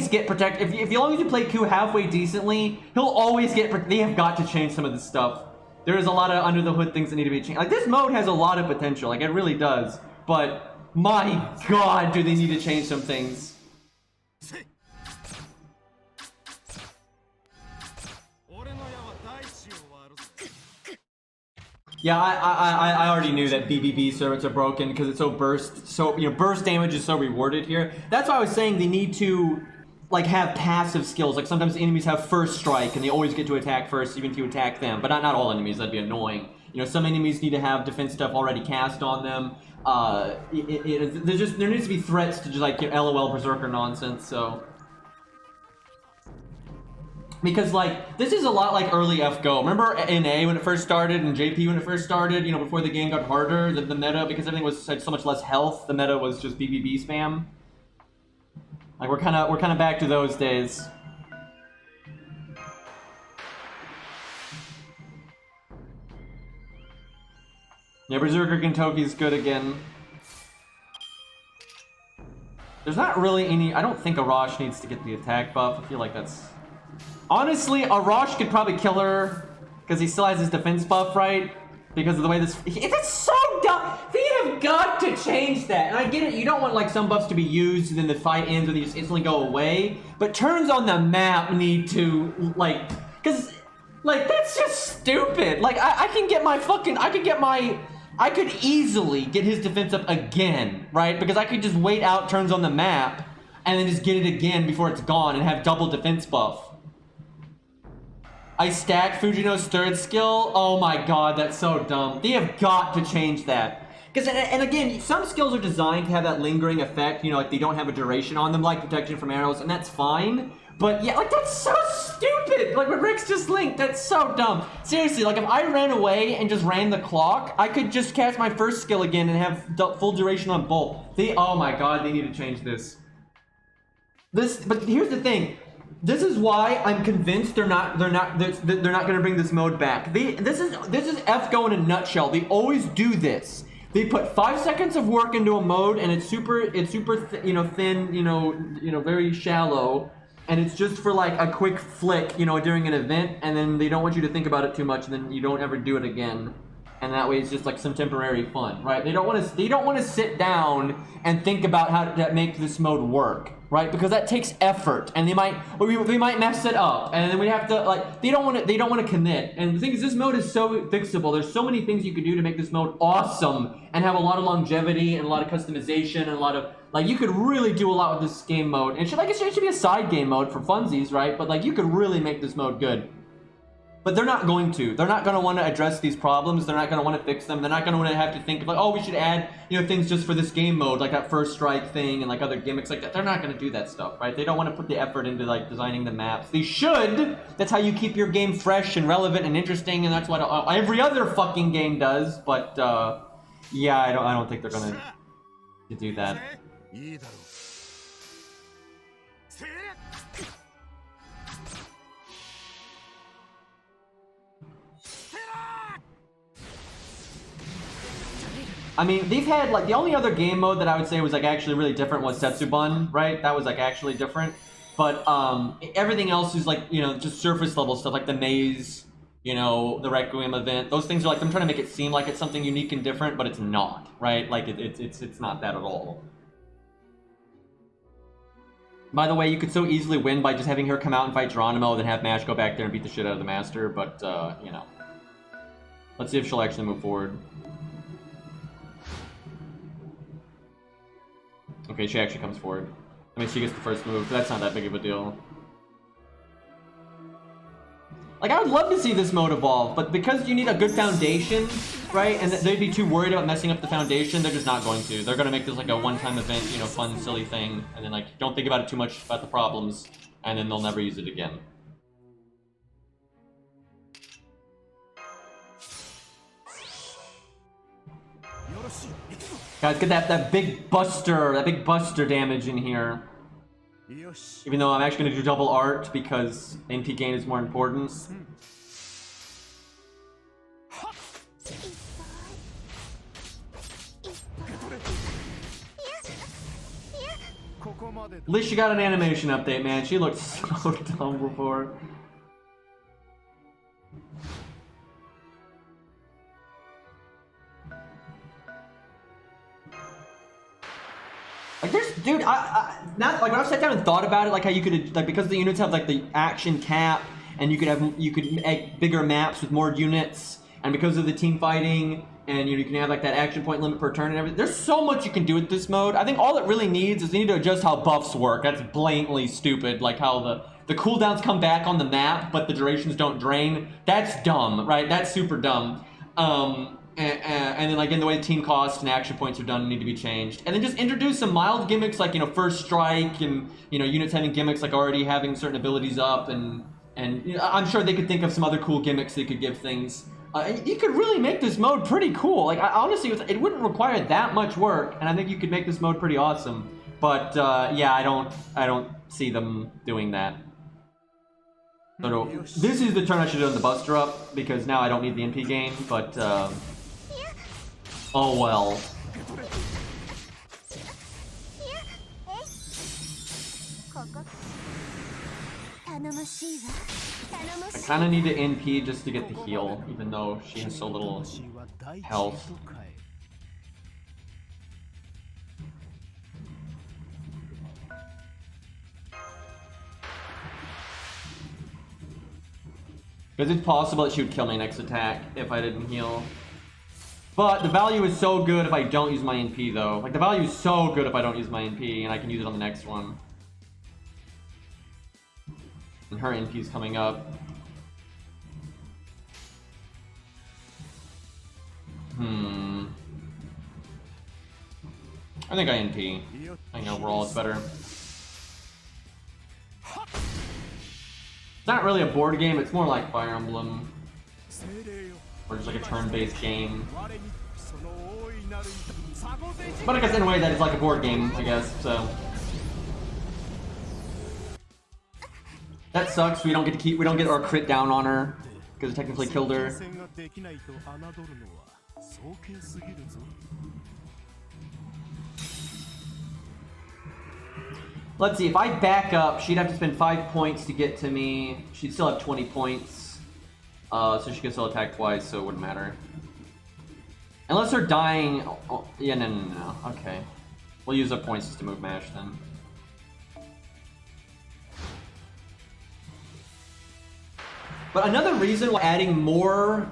get protected. If as long as you play Ku halfway decently, he'll always get. They have got to change some of this stuff. There is a lot of under the hood things that need to be changed. Like, this mode has a lot of potential. Like, it really does. But my God, do they need to change some things? Yeah, I already knew that BBB servants are broken because it's so burst. So, you know, burst damage is so rewarded here. That's why I was saying they need to, like, have passive skills. Like, sometimes enemies have first strike and they always get to attack first, even if you attack them. But not all enemies, that'd be annoying. You know, some enemies need to have defense stuff already cast on them. There needs to be threats to just, like, you know, LOL Berserker nonsense, so. Because, like, this is a lot like early FGO. Remember NA when it first started and JP when it first started, you know, before the game got harder, the meta, because everything was had so much less health, the meta was just BBB spam. Like, we're kind of back to those days. Yeah, Berserker Kentucky's good again. There's not really any. I don't think Arash needs to get the attack buff. I feel like that's. Honestly, Arash could probably kill her because he still has his defense buff, right? Because of the way this. That's so dumb. They have got to change that. And I get it. You don't want like some buffs to be used and then the fight ends and they just instantly go away. But turns on the map need to like, because like that's just stupid. Like I could easily get his defense up again, right? Because I could just wait out turns on the map and then just get it again before it's gone and have double defense buff. I stack Fujino's third skill. Oh my God, that's so dumb. They have got to change that. Because, and again, some skills are designed to have that lingering effect, you know, like they don't have a duration on them, like protection from arrows, and that's fine. But yeah, like that's so stupid. Like what Rick's just linked, that's so dumb. Seriously, like if I ran away and just ran the clock, I could just cast my first skill again and have full duration on both. Oh my God, they need to change this. But here's the thing. This is why I'm convinced they're not going to bring this mode back. This is FGO in a nutshell. They always do this. They put 5 seconds of work into a mode, and it's super thin, very shallow, and it's just for like a quick flick, during an event, and then they don't want you to think about it too much, and then you don't ever do it again. And that way, it's just like some temporary fun, right? They don't want to sit down and think about how to make this mode work. right? Because that takes effort, and they might mess it up, and then we have to like they don't want to commit. And the thing is, this mode is so fixable. There's so many things you could do to make this mode awesome and have a lot of longevity and a lot of customization and a lot of like you could really do a lot with this game mode. And it should be a side game mode for funsies, right? But like you could really make this mode good. But they're not going to. They're not going to want to address these problems. They're not going to want to fix them. They're not going to want to have to think of like, oh, we should add, you know, things just for this game mode, like that first strike thing and like other gimmicks like that. They're not going to do that stuff, right? They don't want to put the effort into like designing the maps. They should. That's how you keep your game fresh and relevant and interesting, and that's what every other fucking game does. But yeah, I don't think they're going to do that. I mean, they've had, like, the only other game mode that I would say was, like, actually really different was Setsubun, right? That was, like, actually different. But, everything else is, like, you know, just surface level stuff, like the maze, you know, the Requiem event. Those things are, like, I'm trying to make it seem like it's something unique and different, but it's not, right? Like, it's not that at all. By the way, you could so easily win by just having her come out and fight Geronimo, then have Mash go back there and beat the shit out of the Master, but, you know. Let's see if she'll actually move forward. Okay, she actually comes forward. I mean, she gets the first move, but that's not that big of a deal. Like, I would love to see this mode evolve, but because you need a good foundation, right, and they'd be too worried about messing up the foundation, they're just not going to. They're going to make this like a one-time event, you know, fun, silly thing, and then, like, don't think about it too much about the problems, and then they'll never use it again. Guys, get that big buster damage in here. Even though I'm actually going to do double art because NP gain is more important. At least she got an animation update, man. She looked so dumb before. Like there's, dude, not like when I've sat down and thought about it, like how you could, like because the units have like the action cap, and you could make bigger maps with more units, and because of the team fighting, and you can have like that action point limit per turn and everything. There's so much you can do with this mode. I think all it really needs is they need to adjust how buffs work. That's blatantly stupid, like how the cooldowns come back on the map, but the durations don't drain. That's dumb, right? That's super dumb. And then like in the way team costs and action points are done need to be changed. And then just introduce some mild gimmicks like, you know, first strike and, you know, units having gimmicks like already having certain abilities up and you know, I'm sure they could think of some other cool gimmicks they could give things. You could really make this mode pretty cool. Like honestly, it wouldn't require that much work, and I think you could make this mode pretty awesome. But yeah, I don't see them doing that. So this is the turn I should have done the Buster up because now I don't need the NP gain, but oh well. I kind of need to NP just to get the heal, even though she has so little health. Because it's possible that she would kill my next attack if I didn't heal. But the value is so good if I don't use my NP, though. Like, the value is so good if I don't use my NP, and I can use it on the next one. And her NP is coming up. I think I NP. I think overall it's better. It's not really a board game, it's more like Fire Emblem. Or just like a turn-based game. But I guess in a way that it's like a board game, I guess, so. That sucks, we don't get our crit down on her. Because it technically killed her. Let's see, if I back up, she'd have to spend 5 points to get to me. She'd still have 20 points. So she can still attack twice, so it wouldn't matter. Unless they're dying... Oh, yeah, no. Okay. We'll use up points just to move Mash, then. But another reason why adding more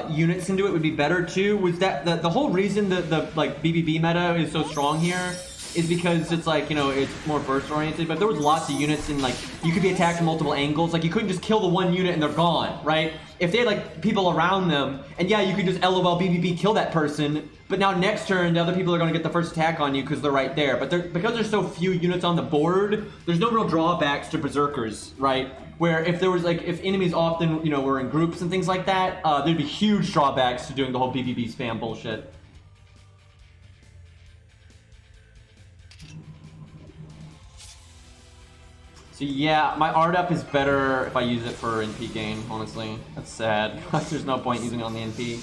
units into it would be better too was that the whole reason the like BBB meta is so strong here is because it's like, you know, it's more burst oriented, but there was lots of units and like you could be attacked from multiple angles. Like you couldn't just kill the one unit and they're gone, right? If they had like people around them, and yeah, you could just LOL BBB kill that person, but now next turn the other people are going to get the first attack on you because they're right there. But because there's so few units on the board, there's no real drawbacks to berserkers, right? Where if there was like, if enemies often, you know, were in groups and things like that, there'd be huge drawbacks to doing the whole BBB spam bullshit. So yeah, my art up is better if I use it for NP gain, honestly. That's sad. There's no point using it on the NP.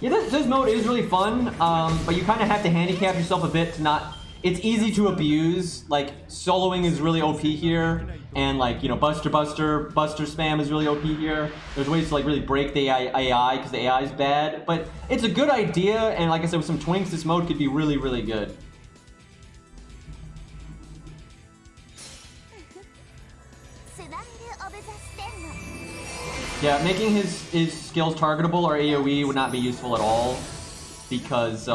Yeah, this mode is really fun, but you kind of have to handicap yourself a bit to not... It's easy to abuse. Like, soloing is really OP here, and like, you know, Buster spam is really OP here. There's ways to like really break the AI because the AI is bad, but it's a good idea, and like I said, with some twinks, this mode could be really, really good. Yeah, making his skills targetable or AoE would not be useful at all, because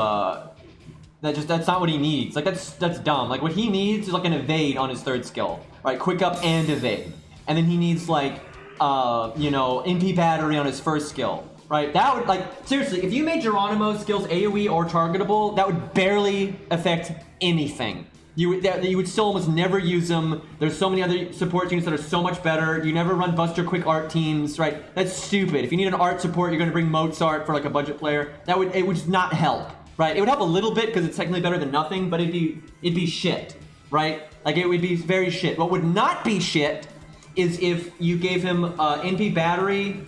that's not what he needs. Like that's dumb. Like what he needs is like an evade on his third skill, right? Quick up and evade, and then he needs like you know, NP battery on his first skill, right? That would, like, seriously, if you made Geronimo's skills AoE or targetable, that would barely affect anything. You would still almost never use them. There's so many other support units that are so much better. You never run Buster quick art teams, right? That's stupid. If you need an art support, you're going to bring Mozart for like a budget player. It would just not help, right? It would help a little bit because it's technically better than nothing, but it'd be shit, right? Like it would be very shit. What would not be shit is if you gave him NP battery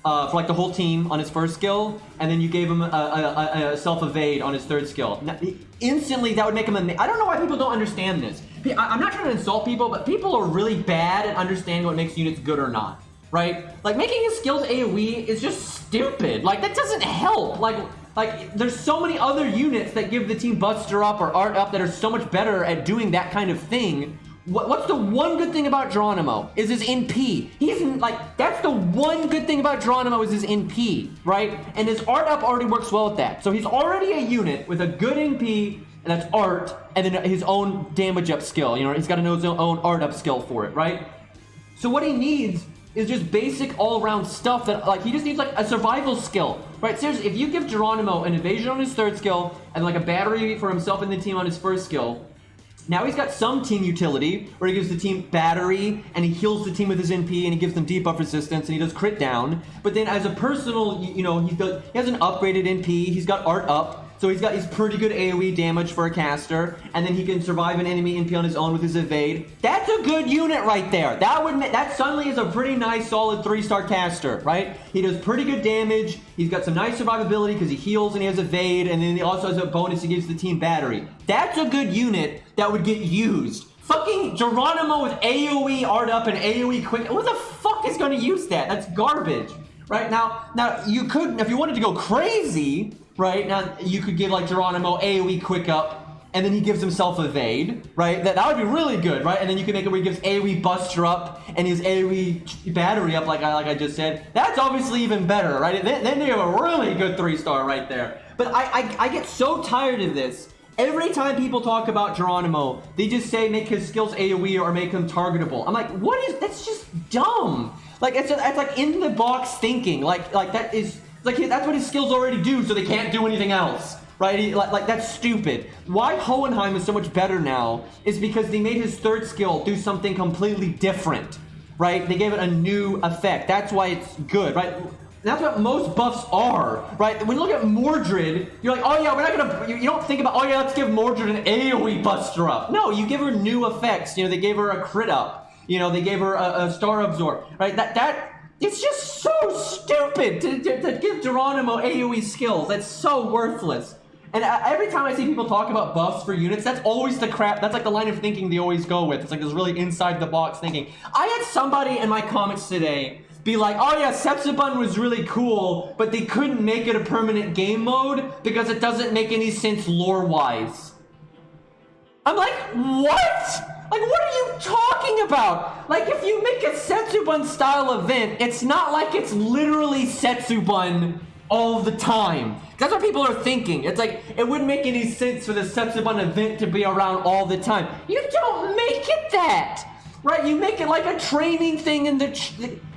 for like the whole team on his first skill, and then you gave him a self-evade on his third skill. Now, instantly, that would make him I don't know why people don't understand this. I'm not trying to insult people, but people are really bad at understanding what makes units good or not, right? Like, making his skills AoE is just stupid. Like, that doesn't help. Like, there's so many other units that give the team Buster up or Art up that are so much better at doing that kind of thing. What's the one good thing about Geronimo? Is his NP. He's like, that's the one good thing about Geronimo is his NP, right? And his art up already works well with that. So he's already a unit with a good NP, and that's art, and then his own damage up skill. You know, he's got to know his own art up skill for it, right? So what he needs is just basic all-around stuff that, like, he just needs like a survival skill, right? Seriously, if you give Geronimo an evasion on his third skill and like a battery for himself and the team on his first skill, now he's got some team utility where he gives the team battery and he heals the team with his NP and he gives them debuff resistance and he does crit down. But then as a personal, you know, he has an upgraded NP, he's got art up, so he's pretty good AoE damage for a caster, and then he can survive an enemy NP on his own with his evade. That's a good unit right there. That suddenly is a pretty nice solid 3-star caster, right? He does pretty good damage, he's got some nice survivability because he heals and he has evade, and then he also has a bonus he gives the team battery. That's a good unit that would get used. Fucking Geronimo with AoE art up and AoE quick. Who the fuck is going to use that? That's garbage. Right now you could, if you wanted to go crazy, right, now you could give like Geronimo AoE quick up, and then he gives himself evade, right? That would be really good, right? And then you can make it where he gives AoE Buster up and his AoE battery up, like I just said. That's obviously even better, right? Then you have a really good 3-star right there. But I get so tired of this. Every time people talk about Geronimo, they just say make his skills AoE or make him targetable. I'm like, that's just dumb. Like, it's like in the box thinking. Like that is, like, that's what his skills already do, so they can't do anything else, right? Like that's stupid. Why Hohenheim is so much better now is because they made his third skill do something completely different, right? They gave it a new effect. That's why it's good, right? That's what most buffs are, right? When you look at Mordred, you're like, oh yeah, we're not gonna, you don't think about, oh yeah, let's give Mordred an AoE Buster up. No, you give her new effects. You know, they gave her a crit up. You know, they gave her a star absorb, right? It's just so stupid to give Geronimo AoE skills. That's so worthless. And every time I see people talk about buffs for units, that's always the crap. That's like the line of thinking they always go with. It's like this really inside the box thinking. I had somebody in my comments today be like, oh yeah, Sepsibun was really cool, but they couldn't make it a permanent game mode because it doesn't make any sense lore-wise. I'm like, what? Like, what are you talking about? Like, if you make a Setsubun style event, it's not like it's literally Setsubun all the time. That's what people are thinking. It's like, it wouldn't make any sense for the Setsubun event to be around all the time. You don't make it that! Right, you make it like a training thing in the...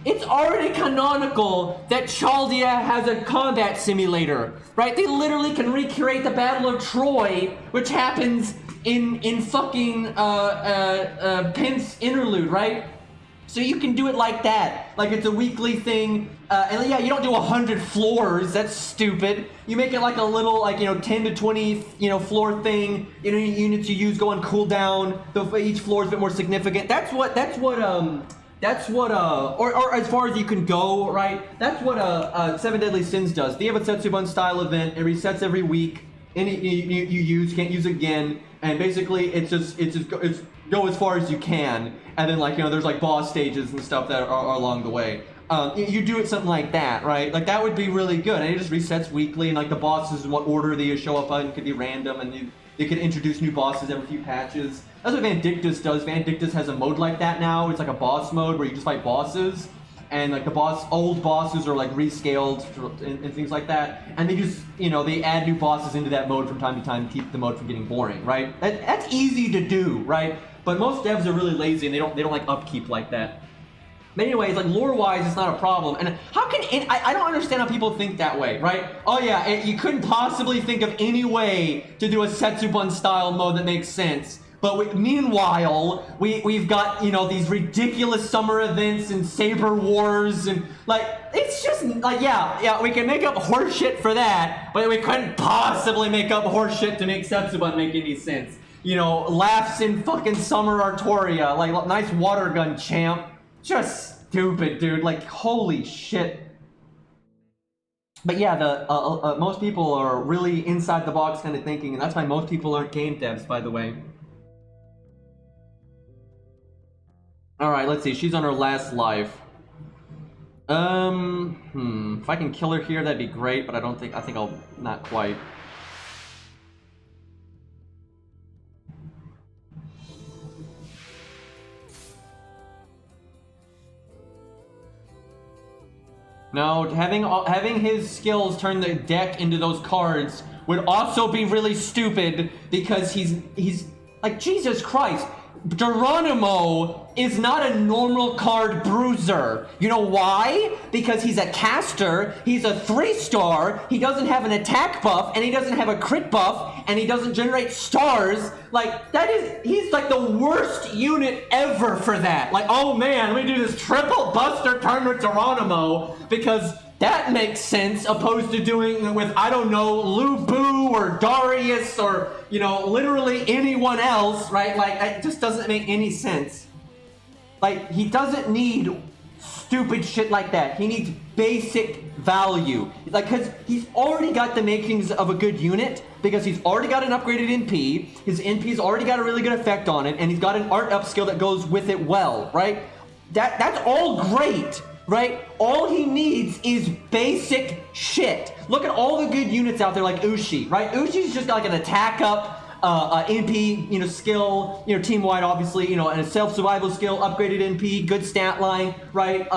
It's already canonical that Chaldia has a combat simulator, right? They literally can recreate the Battle of Troy, which happens in fucking Pence Interlude, right? So you can do it like that. Like it's a weekly thing. And yeah, you don't do 100 floors. That's stupid. You make it like a little, like, 10 to 20, floor thing. Units you use go on cooldown. So each floor is a bit more significant. Or as far as you can go, right? That's what Seven Deadly Sins does. They have a Setsubun style event. It resets every week. Any you can't use again. And basically, it's go as far as you can. And then there's like boss stages and stuff that are along the way. You do it something like that, right? Like that would be really good. And it just resets weekly, and like the bosses in what order they show up on could be random, and they could introduce new bosses every few patches. That's what Vandictus does. Vandictus has a mode like that now. It's like a boss mode where you just fight bosses, and like old bosses are like rescaled and things like that. And they just, they add new bosses into that mode from time to time to keep the mode from getting boring, right? That's easy to do, right? But most devs are really lazy and they don't like upkeep like that. But anyways, like lore-wise, it's not a problem. And how can I don't understand how people think that way, right? Oh yeah, you couldn't possibly think of any way to do a Setsubun style mode that makes sense. But meanwhile, we've got these ridiculous summer events and Saber Wars and like it's just like yeah we can make up horseshit for that, but we couldn't possibly make up horseshit to make Setsubun make any sense. Laughs in fucking Summer Artoria, like nice water gun champ. Just stupid, dude. Like, holy shit. But yeah, most people are really inside the box kind of thinking, and that's why most people aren't game devs, by the way. All right, let's see. She's on her last life. If I can kill her here, that'd be great, but I think I'll not quite. No, having his skills turn the deck into those cards would also be really stupid because he's like, Jesus Christ, Geronimo is not a normal card bruiser. You know why? Because he's a caster, he's a 3-star, he doesn't have an attack buff, and he doesn't have a crit buff, and he doesn't generate stars. Like, he's like the worst unit ever for that. Like, oh man, let me do this triple buster turn with Geronimo, because that makes sense, opposed to doing it with, I don't know, Lubu or Darius or, literally anyone else, right? Like, it just doesn't make any sense. Like, he doesn't need stupid shit like that. He needs basic value. Like, because he's already got the makings of a good unit, because he's already got an upgraded NP, his NP's already got a really good effect on it, and he's got an art upskill that goes with it well, right? That's all great. Right? All he needs is basic shit. Look at all the good units out there like Ushi, right? Ushi's just got like an attack up, NP, skill, team-wide obviously, and a self-survival skill, upgraded NP, good stat line, right?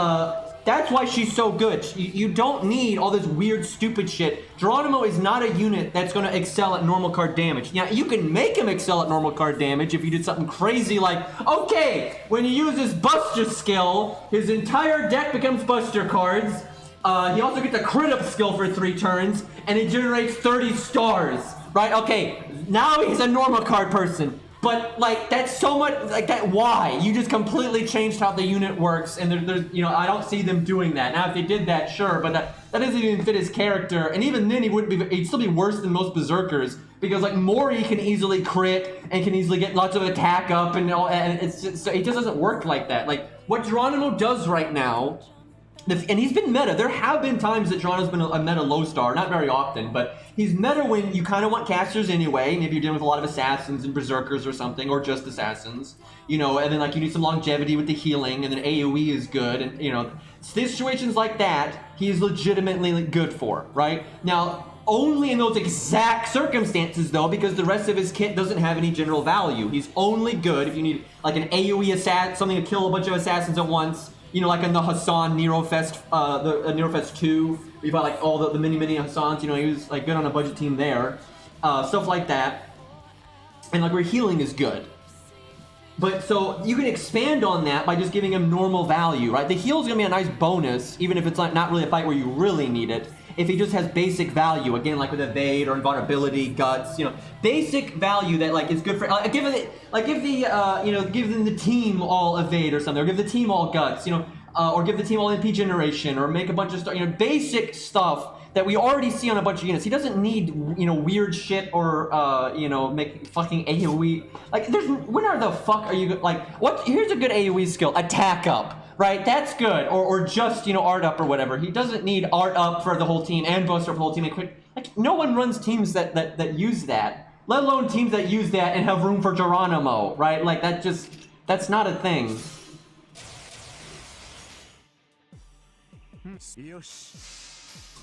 That's why she's so good. You don't need all this weird, stupid shit. Geronimo is not a unit that's going to excel at normal card damage. Now, you can make him excel at normal card damage if you did something crazy like, okay, when you use his Buster skill, his entire deck becomes Buster cards. He also gets a crit up skill for 3 turns, and he generates 30 stars, right? Okay, now he's a normal card person. But, like, that's so much, like, that, why? You just completely changed how the unit works, and there's, I don't see them doing that. Now, if they did that, sure, but that doesn't even fit his character, and even then, he'd still be worse than most Berserkers, because, like, Mori can easily crit, and can easily get lots of attack up, and it just doesn't work like that. Like, what Geronimo does right now, and he's been meta. There have been times that Geronimo's been a meta low star, not very often, but he's meta when you kind of want casters anyway. Maybe you're dealing with a lot of assassins and berserkers or something, or just assassins, and then like you need some longevity with the healing, and then AoE is good, and situations like that he's legitimately good for, right? Now, only in those exact circumstances though, because the rest of his kit doesn't have any general value. He's only good if you need like an AoE assassin, something to kill a bunch of assassins at once. You know, like in the Hassan Nero Fest, the Nero Fest 2, we've got like all the mini Hassans. You know, he was like good on a budget team there, stuff like that. And like where healing is good. But so you can expand on that by just giving him normal value, right? The heal's gonna be a nice bonus, even if it's like not really a fight where you really need it. If he just has basic value, again, like with evade or invulnerability, guts, you know, basic value that like is good for, give them the team all evade or something, or give the team all guts, you know, or give the team all MP generation, or make a bunch of stuff, you know, basic stuff that we already see on a bunch of units. He doesn't need, you know, weird shit or, you know, make fucking AoE. Like, when are the fuck are you, like, what, here's a good AoE skill, attack up, right? That's good. Or just, you know, art up or whatever. He doesn't need art up for the whole team and boost up for the whole team. Like, no one runs teams that use that, let alone teams that use that and have room for Geronimo, right? Like, that's not a thing.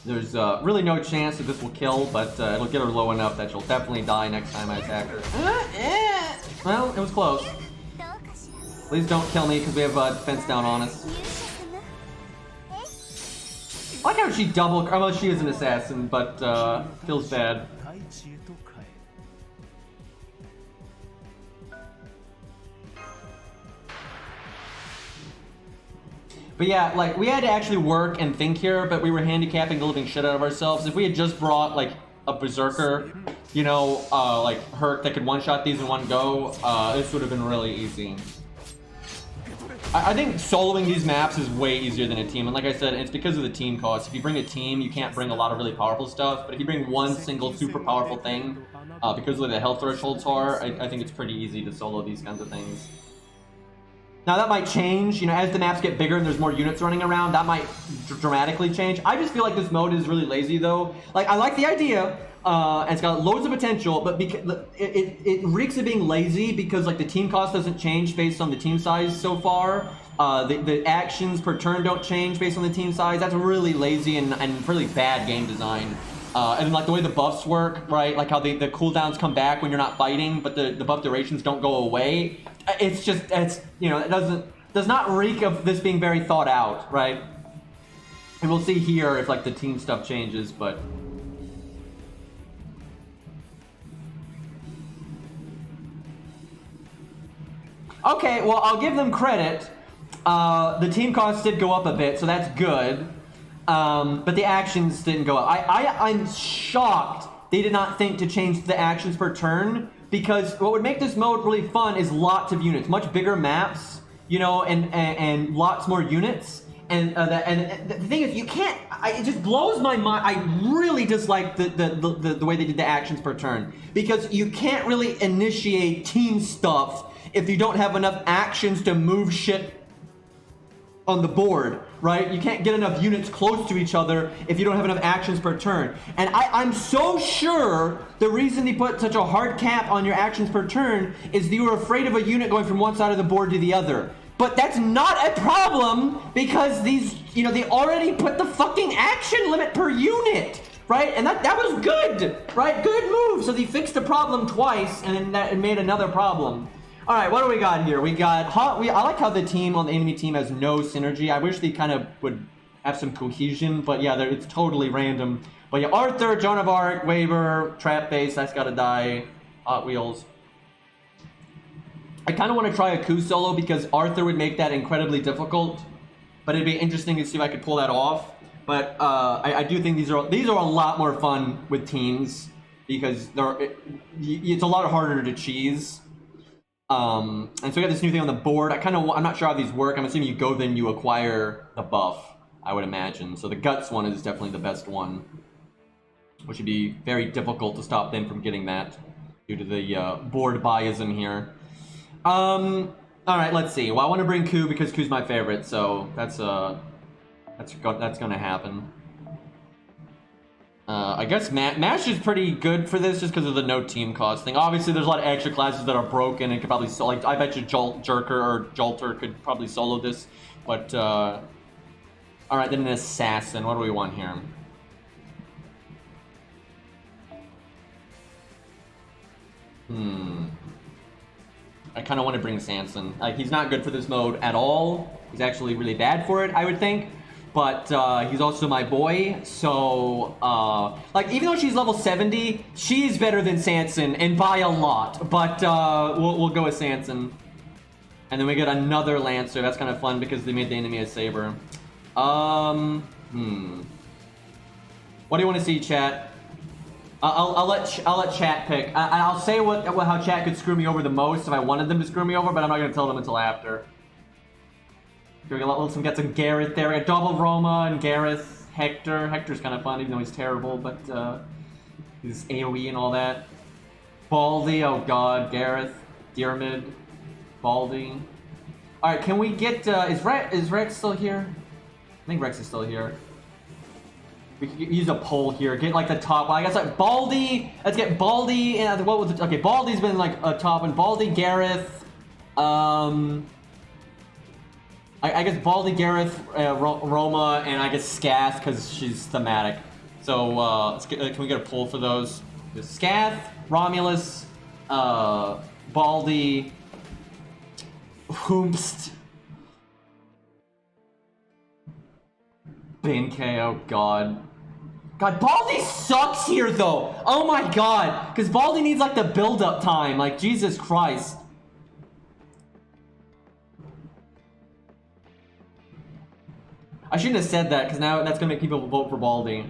There's really no chance that this will kill, but it'll get her low enough that she'll definitely die next time I attack her. Well, it was close. Please don't kill me because we have defense down on us. I like how she well, she is an assassin, but feels bad. But yeah, like, we had to actually work and think here, but we were handicapping the living shit out of ourselves. If we had just brought, like, a Berserker, you know, like, Herc that could one-shot these in one go, this would have been really easy. I think soloing these maps is way easier than a team, and like I said, it's because of the team cost. If you bring a team, you can't bring a lot of really powerful stuff, but if you bring one single super powerful thing, because of the way the health thresholds are, I think it's pretty easy to solo these kinds of things. Now that might change, you know, as the maps get bigger and there's more units running around, that might dramatically change. I just feel like this mode is really lazy though. Like, I like the idea, and it's got loads of potential, but it reeks of being lazy because like the team cost doesn't change based on the team size so far. The actions per turn don't change based on the team size. That's really lazy and really bad game design. And like the way the buffs work, right? Like how the cooldowns come back when you're not fighting, but the buff durations don't go away. It's you know, it does not reek of this being very thought out, right? And we'll see here if like the team stuff changes, but okay, well, I'll give them credit. The team costs did go up a bit, so that's good. But the actions didn't go up. I'm shocked they did not think to change the actions per turn, because what would make this mode really fun is lots of units, much bigger maps, you know, and lots more units. And the thing is, you can't. It just blows my mind. I really dislike the way they did the actions per turn, because you can't really initiate team stuff if you don't have enough actions to move shit on the board, right? You can't get enough units close to each other if you don't have enough actions per turn. And I'm so sure the reason they put such a hard cap on your actions per turn is that you were afraid of a unit going from one side of the board to the other. But that's not a problem, because these, you know, they already put the fucking action limit per unit, right? And that was good, right? Good move. So they fixed the problem twice, and then that made another problem. All right, what do we got here? We got I like how the team on the enemy team has no synergy. I wish they kind of would have some cohesion, but yeah, it's totally random. But yeah, Arthur, Joan of Arc, Waver, Trap Base, that's gotta die. Hot Wheels. I kind of want to try a coup solo because Arthur would make that incredibly difficult, but it'd be interesting to see if I could pull that off. But I do think these are a lot more fun with teams, because it's a lot harder to cheese. And so we got this new thing on the board. I'm not sure how these work. I'm assuming you go, then you acquire the buff, I would imagine. So the guts one is definitely the best one, which would be very difficult to stop them from getting that due to the board biasm here. All right, let's see. Well, I want to bring Coup because Cou's my favorite, so that's gonna happen. I guess Mash is pretty good for this just because of the no team cost thing. Obviously, there's a lot of extra classes that are broken and could probably like, I bet you Jerker or Jolter could probably solo this, but all right, then an assassin. What do we want here? I kind of want to bring Sanson. Like, he's not good for this mode at all. He's actually really bad for it, I would think. But he's also my boy, so like, even though she's level 70, she's better than Sanson, and by a lot. But we'll go with Sanson. And then we get another Lancer. That's kind of fun because they made the enemy a Saber. What do you want to see, chat? I'll let chat pick. I'll say how chat could screw me over the most if I wanted them to screw me over, but I'm not gonna tell them until after. We get some Gareth there. We got double Roma and Gareth. Hector. Hector's kind of fun, even though he's terrible, but he's AoE and all that. Baldy. Oh god, Gareth. Diarmid. Baldy. All right, can we get? Is Rex still here? I think Rex is still here. We can use a poll here. Get like the top. Well, I guess like Baldy. Let's get Baldy. And what was it? Okay, Baldy's been like a top one. Baldy, Gareth. I guess Baldy, Gareth, Roma, and I guess Scath because she's thematic. So let's get. Can we get a poll for those? Scath, Romulus, Baldy, Hoomst, Benkei. Oh god. God, Baldy sucks here though. Oh my god, because Baldy needs like the build-up time. Like Jesus Christ. I shouldn't have said that because now that's gonna make people vote for Baldy.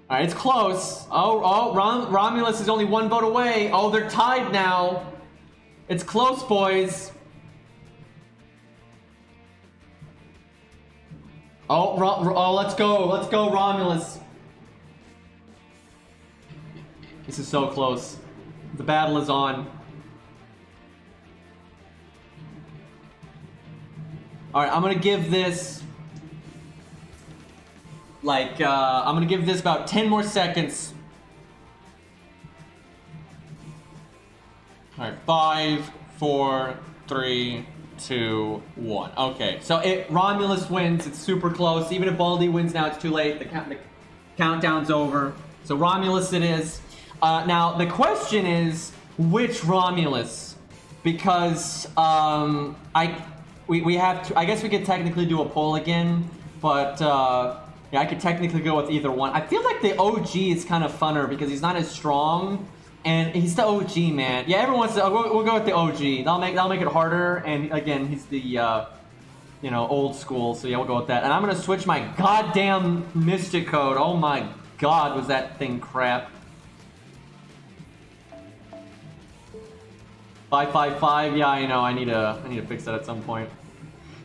All right, it's close. Romulus is only one vote away. Oh, they're tied now. It's close, boys. Oh, let's go, Romulus. This is so close. The battle is on. All right, I'm gonna give this like I'm gonna give this about 10 more seconds. All right, 5, 4, 3, 2, 1. Okay, so Romulus wins. It's super close. Even if Baldy wins now, it's too late. The countdown's over. So Romulus it is. Now the question is which Romulus, because we have to. I guess we could technically do a poll again, but yeah, I could technically go with either one. I feel like the OG is kind of funner because he's not as strong. And he's the OG, man. Yeah, everyone wants to. We'll go with the OG. That'll make it harder. And again, he's the you know, old school. So yeah, we'll go with that. And I'm gonna switch my goddamn Mystic code. Oh my god, was that thing crap? 555. Yeah, I know. I need to fix that at some point.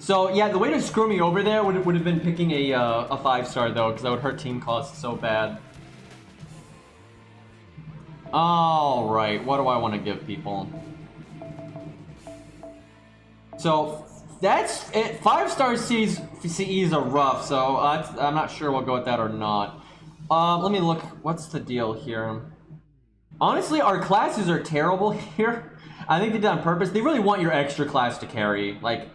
So yeah, the way to screw me over there would have been picking a 5-star though, because that would hurt team costs so bad. All right, what do I want to give people? So that's it. 5-star CEs are rough, so I'm not sure we'll go with that or not. Let me look. What's the deal here? Honestly, our classes are terrible here. I think they did on purpose. They really want your extra class to carry, like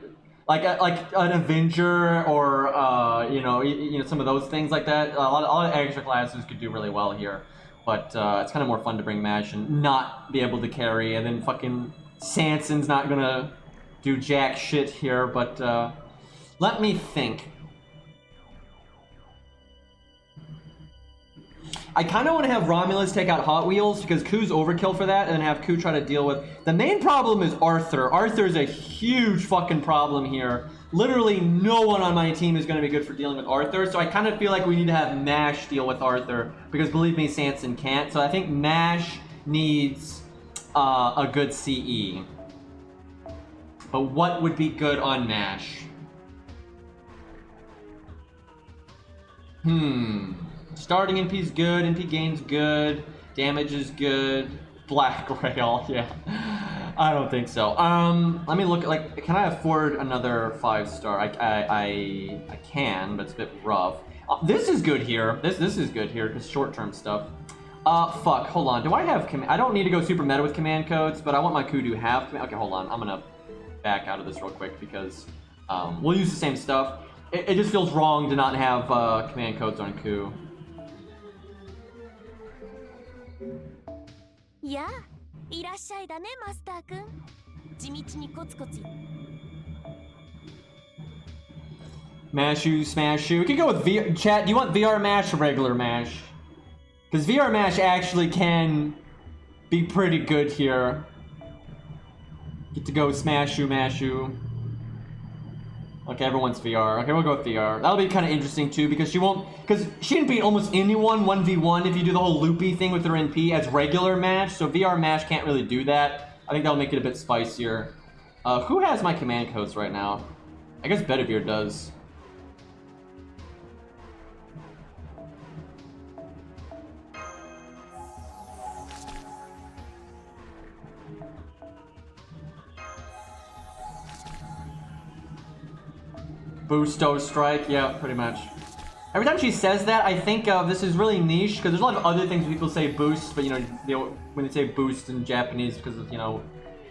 an Avenger or you know some of those things like that. A lot of extra classes could do really well here. But it's kind of more fun to bring Mash and not be able to carry, and then fucking Sanson's not gonna do jack shit here, but let me think. I kind of want to have Romulus take out Hot Wheels because Ku's overkill for that, and then have Ku try to deal with... The main problem is Arthur. Arthur is a huge fucking problem here. Literally no one on my team is going to be good for dealing with Arthur, so I kind of feel like we need to have Mash deal with Arthur, because believe me, Sanson can't. So I think Mash needs a good CE. But what would be good on Mash? Starting NP is good, NP gain's good, damage is good, Black Rail, yeah. I don't think so. Let me look, like, can I afford another 5-star? I can, but it's a bit rough. This is good here. This is good here, because short-term stuff. Fuck, hold on. Do I have I don't need to go super meta with command codes, but I want my Ku to have okay, hold on. I'm gonna back out of this real quick, because we'll use the same stuff. It just feels wrong to not have command codes on Ku. やあ、いらっしゃいだね、マスターくん。地道にコツコツ。Mashu, Smashu. We could go with VR. Chat, do you want VR Mash or regular Mash? Because VR Mash actually can be pretty good here. Get to go Smashu, Mashu. Okay, everyone's VR. Okay, we'll go with VR. That'll be kind of interesting too, because she can beat almost anyone 1v1 if you do the whole loopy thing with her NP as regular Mash, so VR Mash can't really do that. I think that'll make it a bit spicier. Who has my command codes right now? I guess Bedivere does. Boosto strike, yeah, pretty much. Every time she says that, I think this is really niche, because there's a lot of other things people say boost, but when they say boost in Japanese, because of, the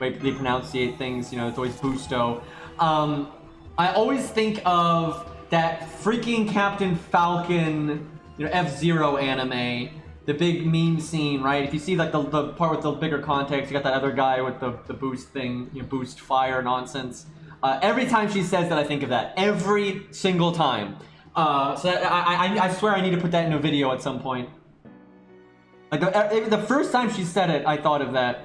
way they pronunciate things, it's always Boosto. I always think of that freaking Captain Falcon, F-Zero anime, the big meme scene, right? If you see like the part with the bigger context, you got that other guy with the boost thing, boost fire nonsense. Every time she says that, I think of that. Every single time. So I swear I need to put that in a video at some point. Like the first time she said it, I thought of that.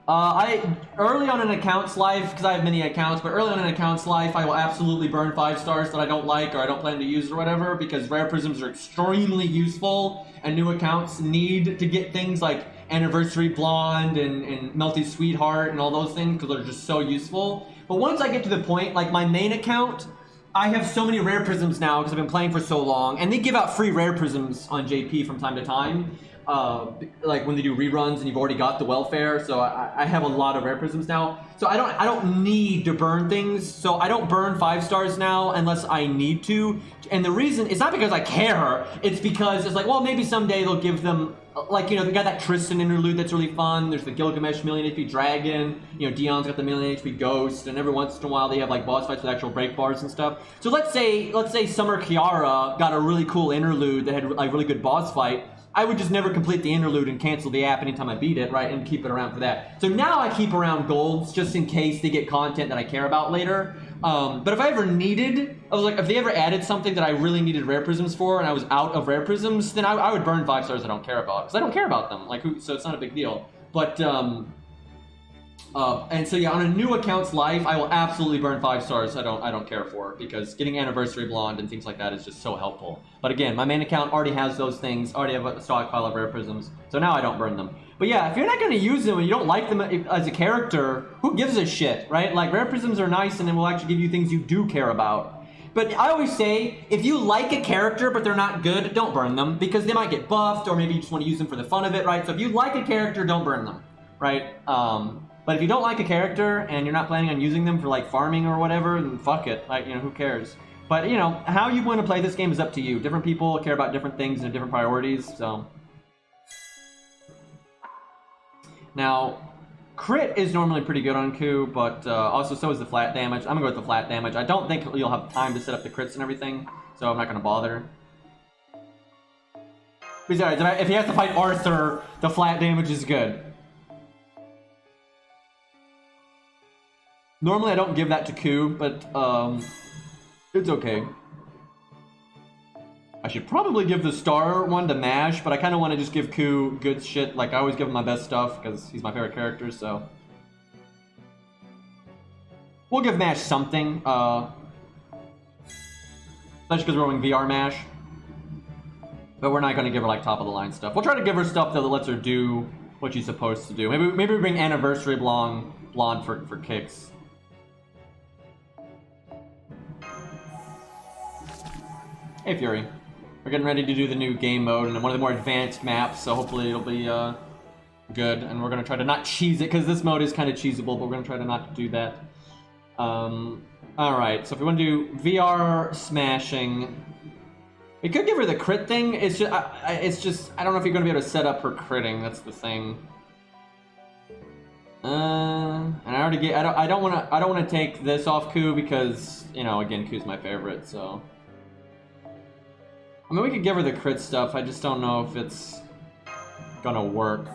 Early on in an account's life, because I have many accounts, but early on in an account's life, I will absolutely burn 5 stars that I don't like or I don't plan to use or whatever, because rare prisms are extremely useful, and new accounts need to get things like Anniversary Blonde and Melty Sweetheart and all those things, because they're just so useful. But once I get to the point, like my main account, I have so many rare prisms now because I've been playing for so long, and they give out free rare prisms on JP from time to time. Like when they do reruns and you've already got the welfare, so I have a lot of rare prisms now. So I don't need to burn things, so I don't burn 5 stars now unless I need to. And the reason, it's not because I care, it's because it's like, well, maybe someday they'll give them, like, they got that Tristan interlude that's really fun, there's the Gilgamesh million HP dragon, Dion's got the million HP ghost, and every once in a while they have like boss fights with actual break bars and stuff. So let's say Summer Kiara got a really cool interlude that had a really good boss fight. I would just never complete the interlude and cancel the app anytime I beat it, right, and keep it around for that. So now I keep around golds just in case they get content that I care about later. But if I ever needed, I was like, if they ever added something that I really needed rare prisms for and I was out of rare prisms, then I would burn 5 stars I don't care about, because I don't care about them, so it's not a big deal. But, and so yeah, on a new account's life, I will absolutely burn 5 stars I don't care for, because getting Anniversary Blonde and things like that is just so helpful. But again, my main account already has those things, already have a stockpile of rare prisms, so now I don't burn them. But yeah, if you're not going to use them and you don't like them as a character, who gives a shit, right? Like, rare prisms are nice and it will actually give you things you do care about. But I always say, if you like a character but they're not good, don't burn them, because they might get buffed, or maybe you just want to use them for the fun of it, right? So if you like a character, don't burn them, right? But if you don't like a character and you're not planning on using them for like farming or whatever, then fuck it. Like, who cares? But how you want to play this game is up to you. Different people care about different things and have different priorities, so. Now, crit is normally pretty good on Ku, but also so is the flat damage. I'm gonna go with the flat damage. I don't think you'll have time to set up the crits and everything, so I'm not gonna bother. Besides, if he has to fight Arthur, the flat damage is good. Normally I don't give that to Ku, but it's okay. I should probably give the star one to Mash, but I kind of want to just give Ku good shit. Like, I always give him my best stuff because he's my favorite character, so. We'll give Mash something, especially because we're going VR Mash. But we're not going to give her like top of the line stuff. We'll try to give her stuff that lets her do what she's supposed to do. Maybe we bring Anniversary Blonde for kicks. Hey Fury. We're getting ready to do the new game mode and one of the more advanced maps, so hopefully it'll be good. And we're going to try to not cheese it, because this mode is kind of cheesable, but we're going to try to not do that. Alright, so if we want to do VR smashing, we could give her the crit thing. It's just I don't know if you're going to be able to set up her critting, that's the thing. And I don't want to take this off Ku because, again, Ku's my favorite, so. I mean, we could give her the crit stuff, I just don't know if it's gonna work.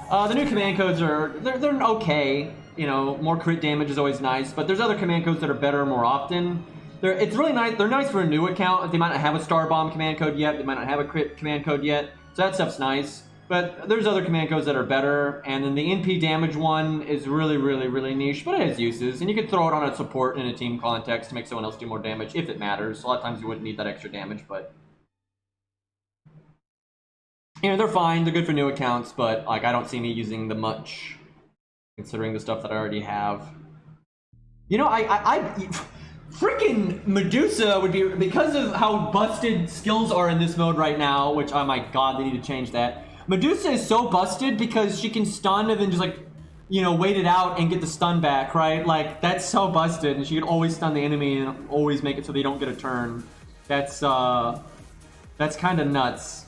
The new command codes they're okay. You know, more crit damage is always nice, but there's other command codes that are better more often. It's really nice. They're nice for a new account. They might not have a Star Bomb command code yet. They might not have a crit command code yet. So that stuff's nice. But there's other command codes that are better. And then the NP damage one is really, really, really niche, but it has uses. And you can throw it on a support in a team context to make someone else do more damage if it matters. A lot of times you wouldn't need that extra damage, but you know, they're fine. They're good for new accounts, but like I don't see me using them much, considering the stuff that I already have. You know, freaking Medusa would be, because of how busted skills are in this mode right now, which, oh my god, they need to change that. Medusa is so busted because she can stun and then just like, you know, wait it out and get the stun back, right? Like, that's so busted, and she can always stun the enemy and always make it so they don't get a turn. That's kind of nuts.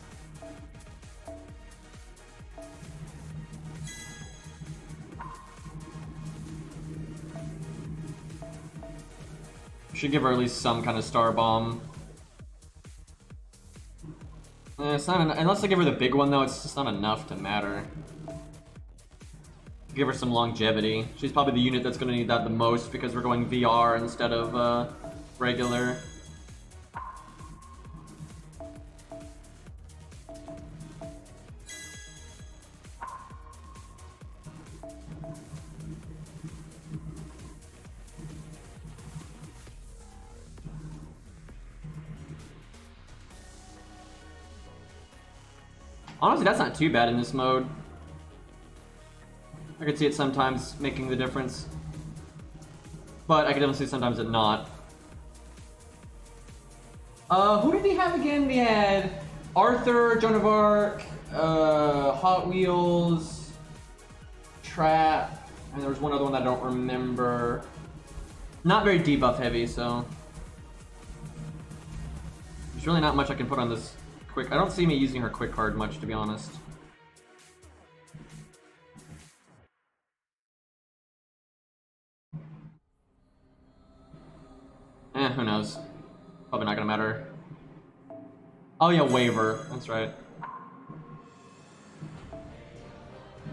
Should give her at least some kind of Star Bomb. It's not unless I give her the big one though. It's just not enough to matter. Give her some longevity. She's probably the unit that's going to need that the most because we're going VR instead of regular. Honestly, that's not too bad in this mode. I could see it sometimes making the difference. But I could definitely see sometimes it not. Who did we have again? We had Arthur, Joan of Arc, Hot Wheels, Trap, and there was one other one that I don't remember. Not very debuff heavy, so there's really not much I can put on this quick. I don't see me using her quick card much, to be honest. Who knows? Probably not gonna matter. Oh yeah, waiver. That's right.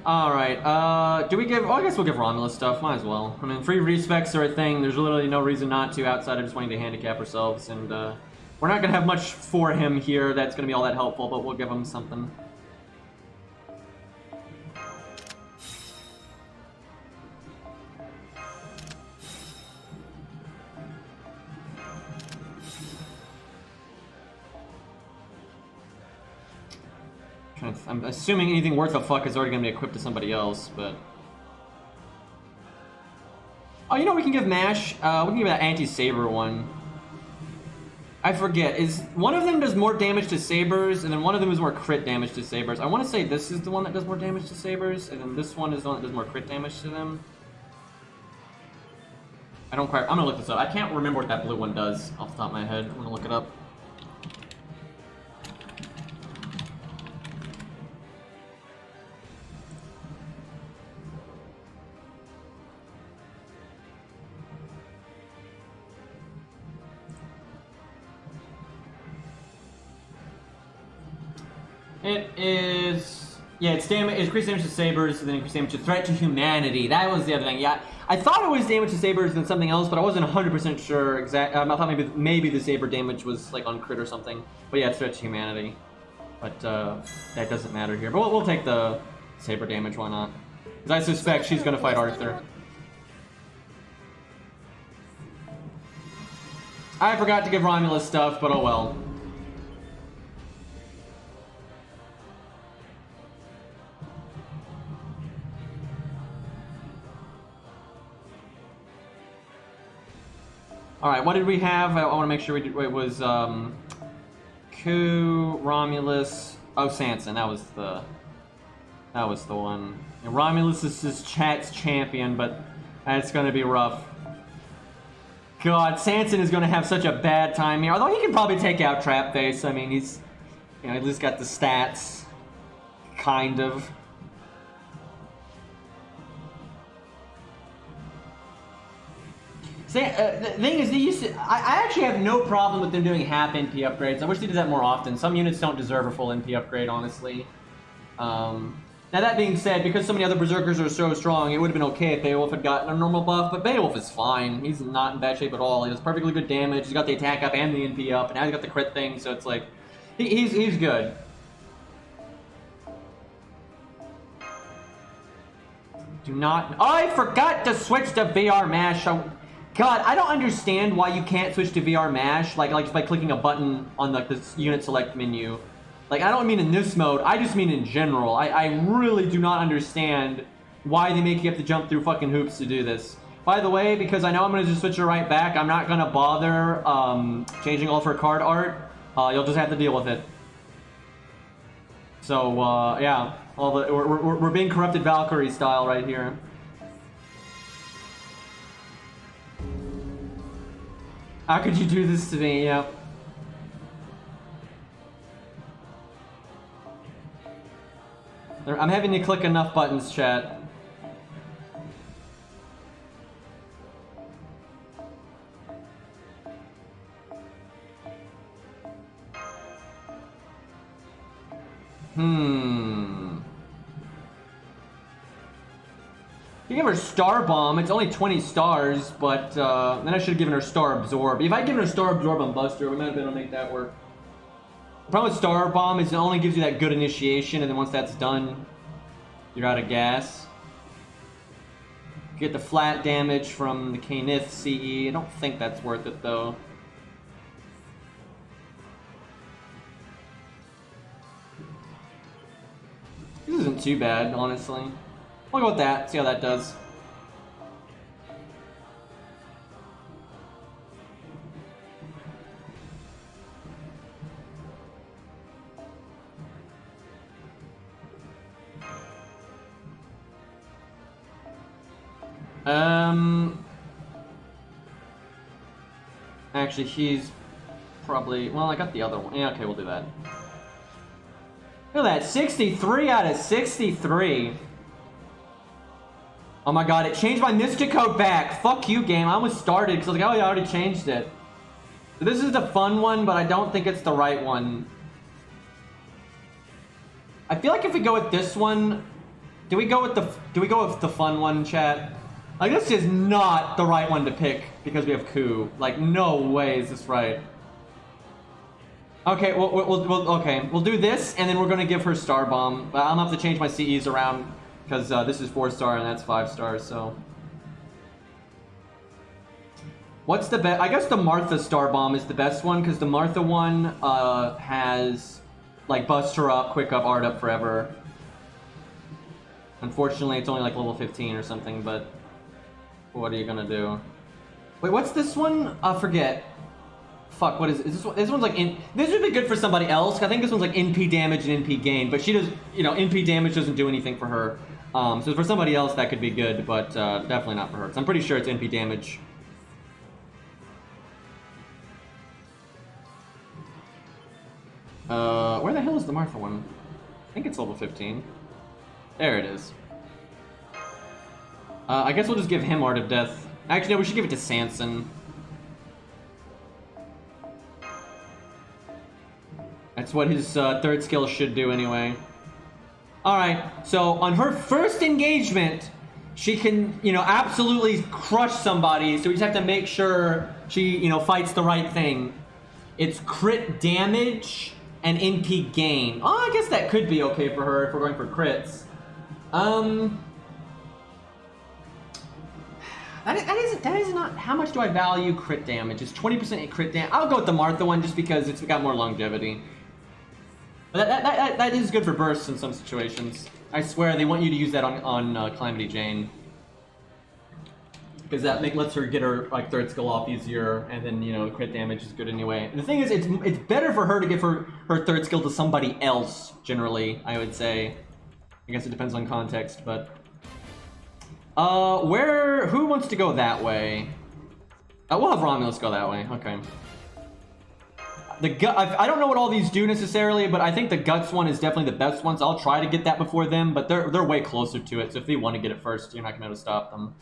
Alright, do we give... Oh, I guess we'll give Romulus stuff. Might as well. I mean, free respecs are a thing. There's literally no reason not to outside of just wanting to handicap ourselves. And, we're not gonna have much for him here that's gonna be all that helpful, but we'll give him something. I'm assuming anything worth a fuck is already gonna be equipped to somebody else, but... Oh, you know we can give Mash? We can give that anti-saber one. I forget. Is one of them does more damage to sabers, and then one of them is more crit damage to sabers. I want to say this is the one that does more damage to sabers, and then this one is the one that does more crit damage to them. I don't quite... I'm gonna look this up. I can't remember what that blue one does off the top of my head. I'm gonna look it up. It is... Yeah, it's damage. It increased damage to sabers, and then increased damage to threat to humanity. That was the other thing. Yeah, I thought it was damage to sabers and something else, but I wasn't 100% sure exact. I thought maybe the saber damage was like on crit or something. But yeah, it's threat to humanity. But that doesn't matter here. But we'll take the saber damage. Why not? Because I suspect she's gonna fight Arthur. I forgot to give Romulus stuff, but oh well. Alright, what did we have? I want to make sure we did, it was, Ku, Romulus, oh, Sanson, that was the one. And Romulus is his chat's champion, but that's gonna be rough. God, Sanson is gonna have such a bad time here, although he can probably take out Trap Face. I mean, he's, you know, at least got the stats, kind of. The thing is, they used to. I actually have no problem with them doing half NP upgrades. I wish they did that more often. Some units don't deserve a full NP upgrade, honestly. Now that being said, because so many other Berserkers are so strong, it would have been okay if Beowulf had gotten a normal buff, but Beowulf is fine. He's not in bad shape at all. He does perfectly good damage. He's got the attack up and the NP up, and now he's got the crit thing, so it's like, he's good. Do not... Oh, I forgot to switch to VR MASH. God, I don't understand why you can't switch to VR MASH, like just by clicking a button on like this unit select menu. Like, I don't mean in this mode, I just mean in general. I really do not understand why they make you have to jump through fucking hoops to do this. By the way, because I know I'm going to just switch it right back, I'm not going to bother changing all of her card art. You'll just have to deal with it. So, yeah. We're being corrupted Valkyrie style right here. How could you do this to me? Yeah. I'm having to click enough buttons, chat. You give her Star Bomb, it's only 20 stars, but then I should have given her Star Absorb. If I'd given her Star Absorb on Buster, we might have been able to make that work. The problem with Star Bomb is it only gives you that good initiation, and then once that's done, you're out of gas. You get the flat damage from the Kanith CE. I don't think that's worth it, though. This isn't too bad, honestly. We'll go with that, see how that does. Actually, he's probably... Well, I got the other one. Yeah, okay, we'll do that. Look at that, 63 out of 63. Oh my god, it changed my Mystic code back. Fuck you, game. I almost started because I was like, oh yeah, I already changed it. So this is the fun one, but I don't think it's the right one. I feel like if we go with this one, do we go with the fun one, chat? Like, this is not the right one to pick because we have Ku. Like, no way is this right. Okay, we'll do this, and then we're gonna give her Star Bomb. But I'm gonna have to change my CEs around because this is 4-star and that's 5 stars. So, what's the best? I guess the Martha Star Bomb is the best one because the Martha one has like bust her up, quick up, art up forever. Unfortunately, it's only like level 15 or something, but what are you gonna do? Wait, what's this one? I forget. Fuck, what is it? Is this one? This one's like this would be good for somebody else. I think this one's like NP damage and NP gain, but she does, you know, NP damage doesn't do anything for her. So for somebody else that could be good, but definitely not for her. 'Cause I'm pretty sure it's NP damage. Where the hell is the Martha one? I think it's level 15. There it is. I guess we'll just give him Art of Death. Actually, no, we should give it to Sanson. That's what his third skill should do anyway. Alright, so on her first engagement, she can, you know, absolutely crush somebody, so we just have to make sure she, you know, fights the right thing. It's crit damage and NP gain. Oh, I guess that could be okay for her if we're going for crits. That is not... How much do I value crit damage? It's 20% crit damage. I'll go with the Martha one just because it's got more longevity. But that is good for bursts in some situations. I swear they want you to use that on Calamity Jane. Because that lets her get her like third skill off easier, and then, you know, crit damage is good anyway. And the thing is, it's better for her to give her third skill to somebody else, generally, I would say. I guess it depends on context, but... who wants to go that way? We'll have Romulus go that way, okay. I don't know what all these do necessarily, but I think the Guts one is definitely the best one, so I'll try to get that before them, but they're way closer to it, so if they want to get it first, you're not going to be able to stop them.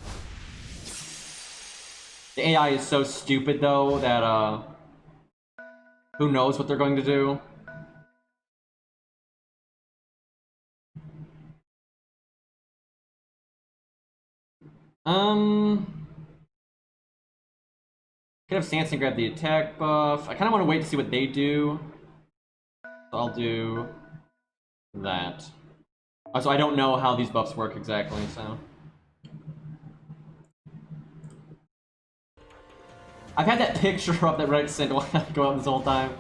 The AI is so stupid though that who knows what they're going to do. Could have Sanson grab the attack buff. I kind of want to wait to see what they do. So I'll do that. Also, I don't know how these buffs work exactly, so. I've had that picture up that Reddit sent go up this whole time.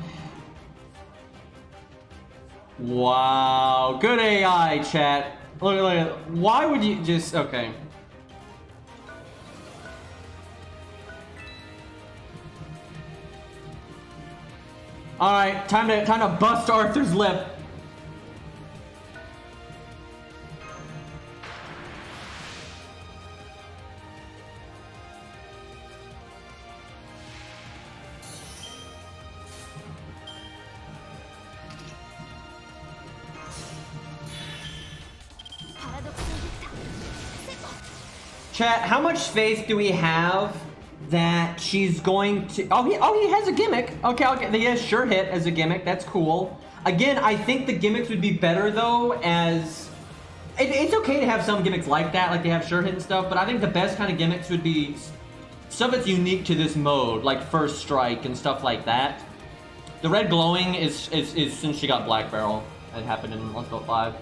Wow, good AI, chat. Look, why would you just, okay. All right, time to bust Arthur's lip. Chat, how much faith do we have that she's going to... Oh, he has a gimmick. Okay, he has sure hit as a gimmick. That's cool. Again, I think the gimmicks would be better, though, as... It's okay to have some gimmicks like that, like they have sure hit and stuff, but I think the best kind of gimmicks would be stuff that's unique to this mode, like first strike and stuff like that. The red glowing is since she got Black Barrel. It happened in Let's Go 5.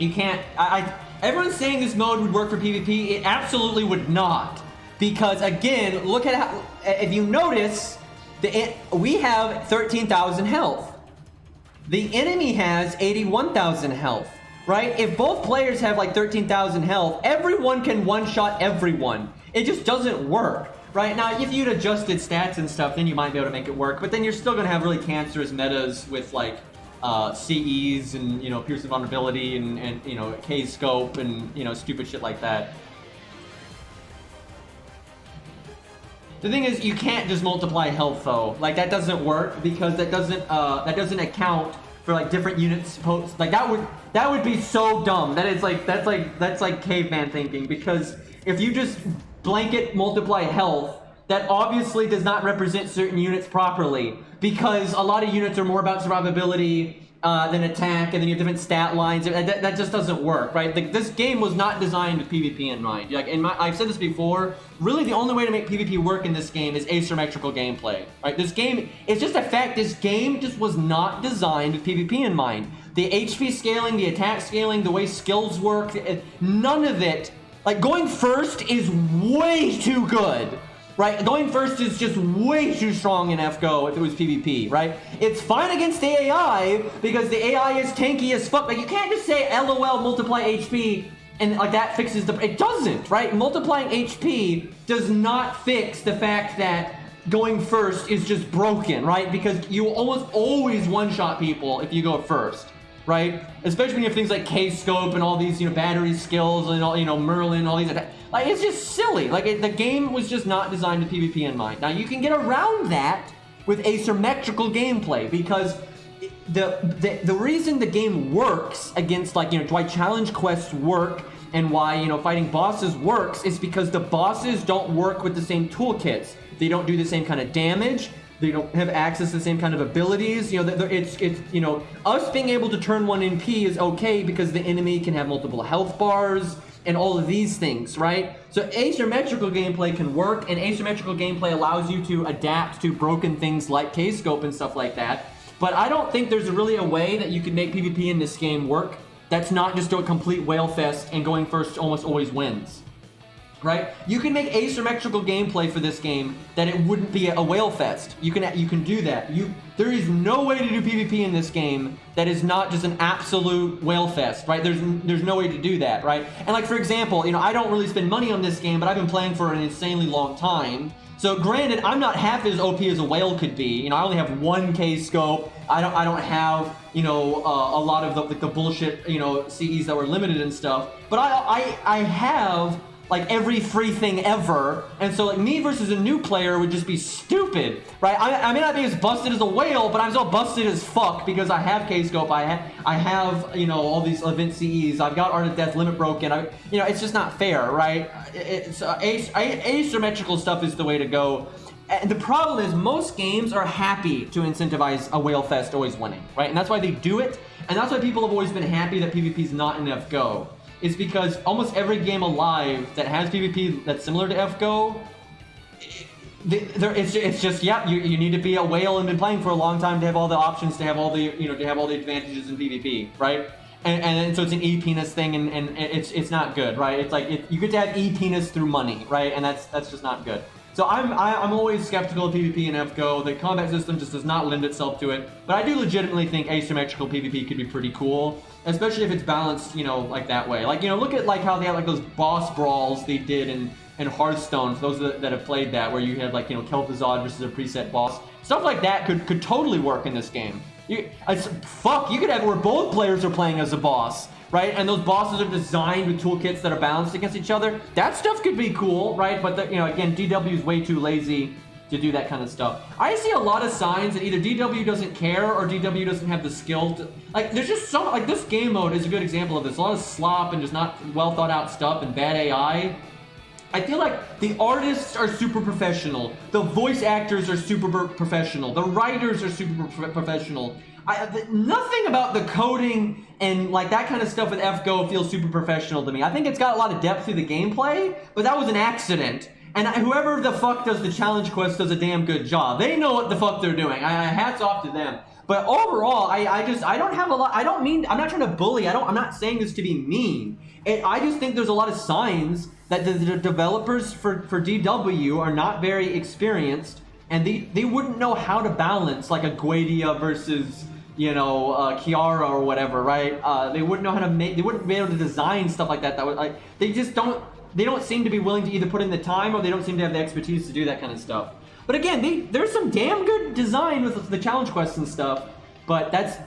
You can't... Everyone's saying this mode would work for PvP. It absolutely would not. Because, again, look at how... If you notice, we have 13,000 health. The enemy has 81,000 health, right? If both players have, like, 13,000 health, everyone can one-shot everyone. It just doesn't work, right? Now, if you'd adjusted stats and stuff, then you might be able to make it work. But then you're still going to have really cancerous metas with, like... CEs and, you know, piercing vulnerability and you know, K-scope and, you know, stupid shit like that. The thing is, you can't just multiply health though. Like, that doesn't work because that doesn't account for like different units. Like that would be so dumb. That is like that's like caveman thinking, because if you just blanket multiply health, that obviously does not represent certain units properly, because a lot of units are more about survivability than attack, and then you have different stat lines. That just doesn't work, right? This game was not designed with PvP in mind. Like I've said this before, really the only way to make PvP work in this game is asymmetrical gameplay, right? This game, it's just a fact, this game just was not designed with PvP in mind. The HP scaling, the attack scaling, the way skills work, none of it, like going first is way too good. Right, going first is just way too strong in FGO if it was PvP, right? It's fine against the AI because the AI is tanky as fuck. Like, you can't just say LOL multiply HP and like that fixes the... It doesn't, right? Multiplying HP does not fix the fact that going first is just broken, right? Because you almost always one-shot people if you go first, right? Especially when you have things like K-scope and all these, you know, battery skills and all, you know, Merlin, all these attacks. Like, it's just silly. Like, the game was just not designed with PvP in mind. Now, you can get around that with asymmetrical gameplay, because the reason the game works against, like, you know, why challenge quests work and why, you know, fighting bosses works is because the bosses don't work with the same toolkits. They don't do the same kind of damage. They don't have access to the same kind of abilities. You know, it's you know, us being able to turn one in P is okay because the enemy can have multiple health bars and all of these things, right? So asymmetrical gameplay can work, and asymmetrical gameplay allows you to adapt to broken things like K-scope and stuff like that. But I don't think there's really a way that you can make PvP in this game work that's not just a complete whale fest and going first almost always wins. Right? You can make asymmetrical gameplay for this game that it wouldn't be a whale fest. You can do that. There is no way to do PvP in this game that is not just an absolute whale fest, right? There's no way to do that, right? And like, for example, you know, I don't really spend money on this game, but I've been playing for an insanely long time. So granted, I'm not half as OP as a whale could be. You know, I only have 1 K-scope. I don't have, you know, a lot of the bullshit, you know, CEs that were limited and stuff. But I have like every free thing ever, and so like me versus a new player would just be stupid, right? I may not be as busted as a whale, but I'm still busted as fuck because I have K-Scope, I have, you know, all these event CEs, I've got Art of Death limit broken, you know, it's just not fair, right? It's asymmetrical stuff is the way to go. And the problem is most games are happy to incentivize a whale fest always winning, right? And that's why they do it, and that's why people have always been happy that PvP is not in FGO. Is because almost every game alive that has PvP that's similar to FGO, it's just, yeah, you need to be a whale and been playing for a long time to have all the options, to have all the, you know, to have all the advantages in PvP, right? And so it's an e-penis thing, and it's not good, right? It's like you get to have e-penis through money, right? And that's just not good. So I'm always skeptical of PvP and FGO. The combat system just does not lend itself to it. But I do legitimately think asymmetrical PvP could be pretty cool, especially if it's balanced, you know, like that way. Like, you know, look at like how they had like those boss brawls they did in Hearthstone, for those that have played that, where you had like, you know, Kel'Thuzad versus a preset boss. Stuff like that could totally work in this game. You could have it where both players are playing as a boss, right? And those bosses are designed with toolkits that are balanced against each other. That stuff could be cool, right? But you know, again, DW is way too lazy to do that kind of stuff. I see a lot of signs that either DW doesn't care or DW doesn't have the skill to, like, there's just some, like, this game mode is a good example of this. A lot of slop and just not well thought out stuff and bad AI. I feel like the artists are super professional, the voice actors are super professional, the writers are super professional. Nothing about the coding and like that kind of stuff with FGO feels super professional to me. I think it's got a lot of depth through the gameplay, but that was an accident. And whoever the fuck does the challenge quest does a damn good job. They know what the fuck they're doing. Hats off to them. But overall, I don't have a lot. I'm not trying to bully. I'm not saying this to be mean. I just think there's a lot of signs that the developers for DW are not very experienced, and they wouldn't know how to balance like a Guedia versus, you know, Kiara or whatever, right? They wouldn't know how to make. They wouldn't be able to design stuff like that. That would, like, they just don't. They don't seem to be willing to either put in the time, or they don't seem to have the expertise to do that kind of stuff. But again, there's some damn good design with the challenge quests and stuff. But that's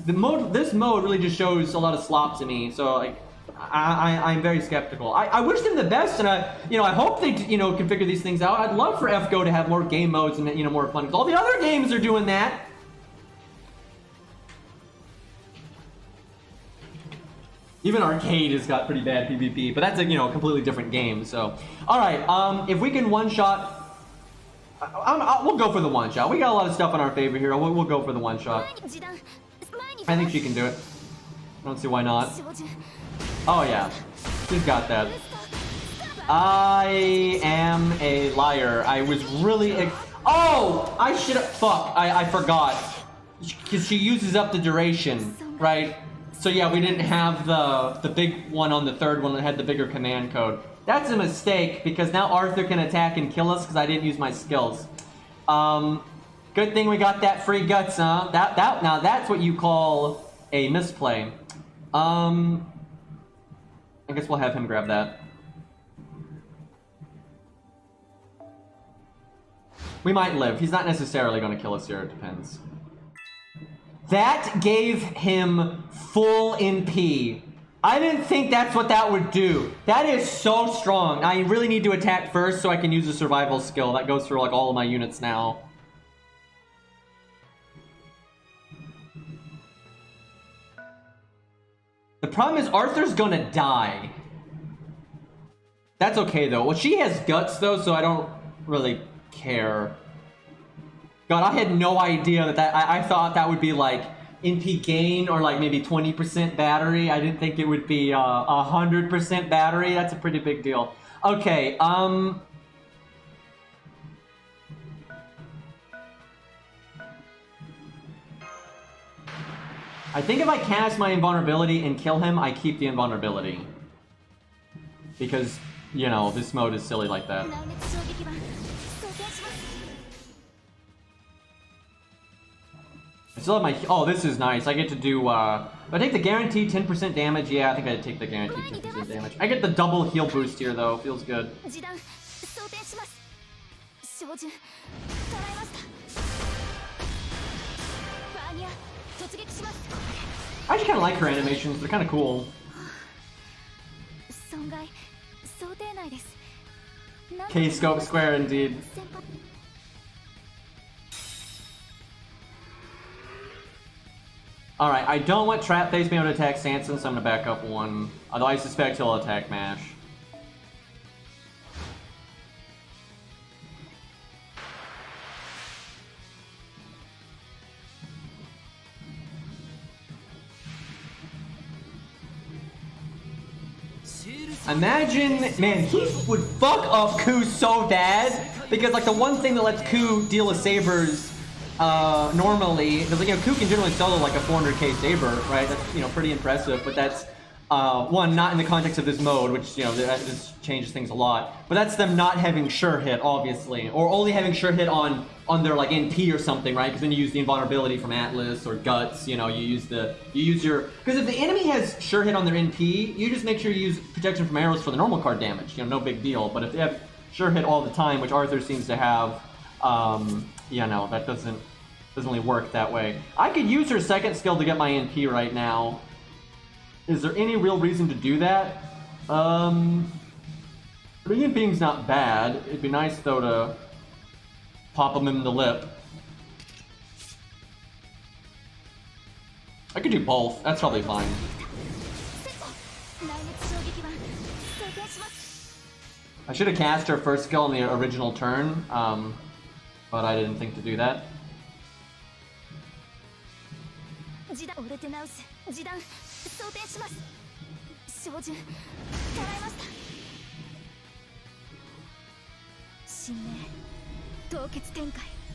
this mode really just shows a lot of slop to me. So like, I'm very skeptical. I wish them the best, and I hope they, you know, can figure these things out. I'd love for FGO to have more game modes and, you know, more fun, because all the other games are doing that. Even Arcade has got pretty bad PvP, but that's a, you know, completely different game. So, all right, if we can one shot. We'll go for the one shot. We got a lot of stuff in our favor here. We'll go for the one shot. I think she can do it. I don't see why not. Oh yeah, she's got that. I am a liar. I was really. Oh, I should have. Fuck, I forgot. Because she uses up the duration, right? So yeah, we didn't have the big one on the third one that had the bigger command code. That's a mistake, because now Arthur can attack and kill us because I didn't use my skills. Good thing we got that free guts, huh? Now that's what you call a misplay. I guess we'll have him grab that. We might live. He's not necessarily going to kill us here. It depends. That gave him full NP. I didn't think that's what that would do. That is so strong. I really need to attack first so I can use a survival skill. That goes for like all of my units now. The problem is Arthur's gonna die. That's okay though. Well, she has guts though, so I don't really care. God, I had no idea that I thought that would be like NP gain or like maybe 20% battery. I didn't think it would be 100% battery. That's a pretty big deal. Okay, I think if I cast my invulnerability and kill him, I keep the invulnerability. Because, you know, this mode is silly like that. I still have my... Oh, this is nice. I get to do... do I take the guaranteed 10% damage? Yeah, I think I take the guaranteed 10% damage. I get the double heal boost here, though. Feels good. I actually kind of like her animations. They're kind of cool. ないです。 K-scope square indeed. Alright, I don't want Trap Face being able to attack Sanson, so I'm gonna back up one. Although I suspect he'll attack Mash. Imagine, man, he would fuck up Ku so bad, because like the one thing that lets Ku deal with sabers normally, because like, you know, Ku can generally solo like a 400k saber, right? That's, you know, pretty impressive, but that's one, not in the context of this mode, which, you know, that just changes things a lot. But that's them not having sure hit, obviously, or only having sure hit on their like NP or something, right? Because then you use the invulnerability from Atlas or Guts. You know, you use your, because if the enemy has sure hit on their NP, you just make sure you use protection from arrows for the normal card damage. You know, no big deal. But if they have sure hit all the time, which Arthur seems to have, you know, that doesn't really work that way. I could use her second skill to get my NP right now. Is there any real reason to do that? Radiant Beam's not bad. It'd be nice though to pop him in the lip. I could do both. That's probably fine. I should have cast her first skill on the original turn, but I didn't think to do that.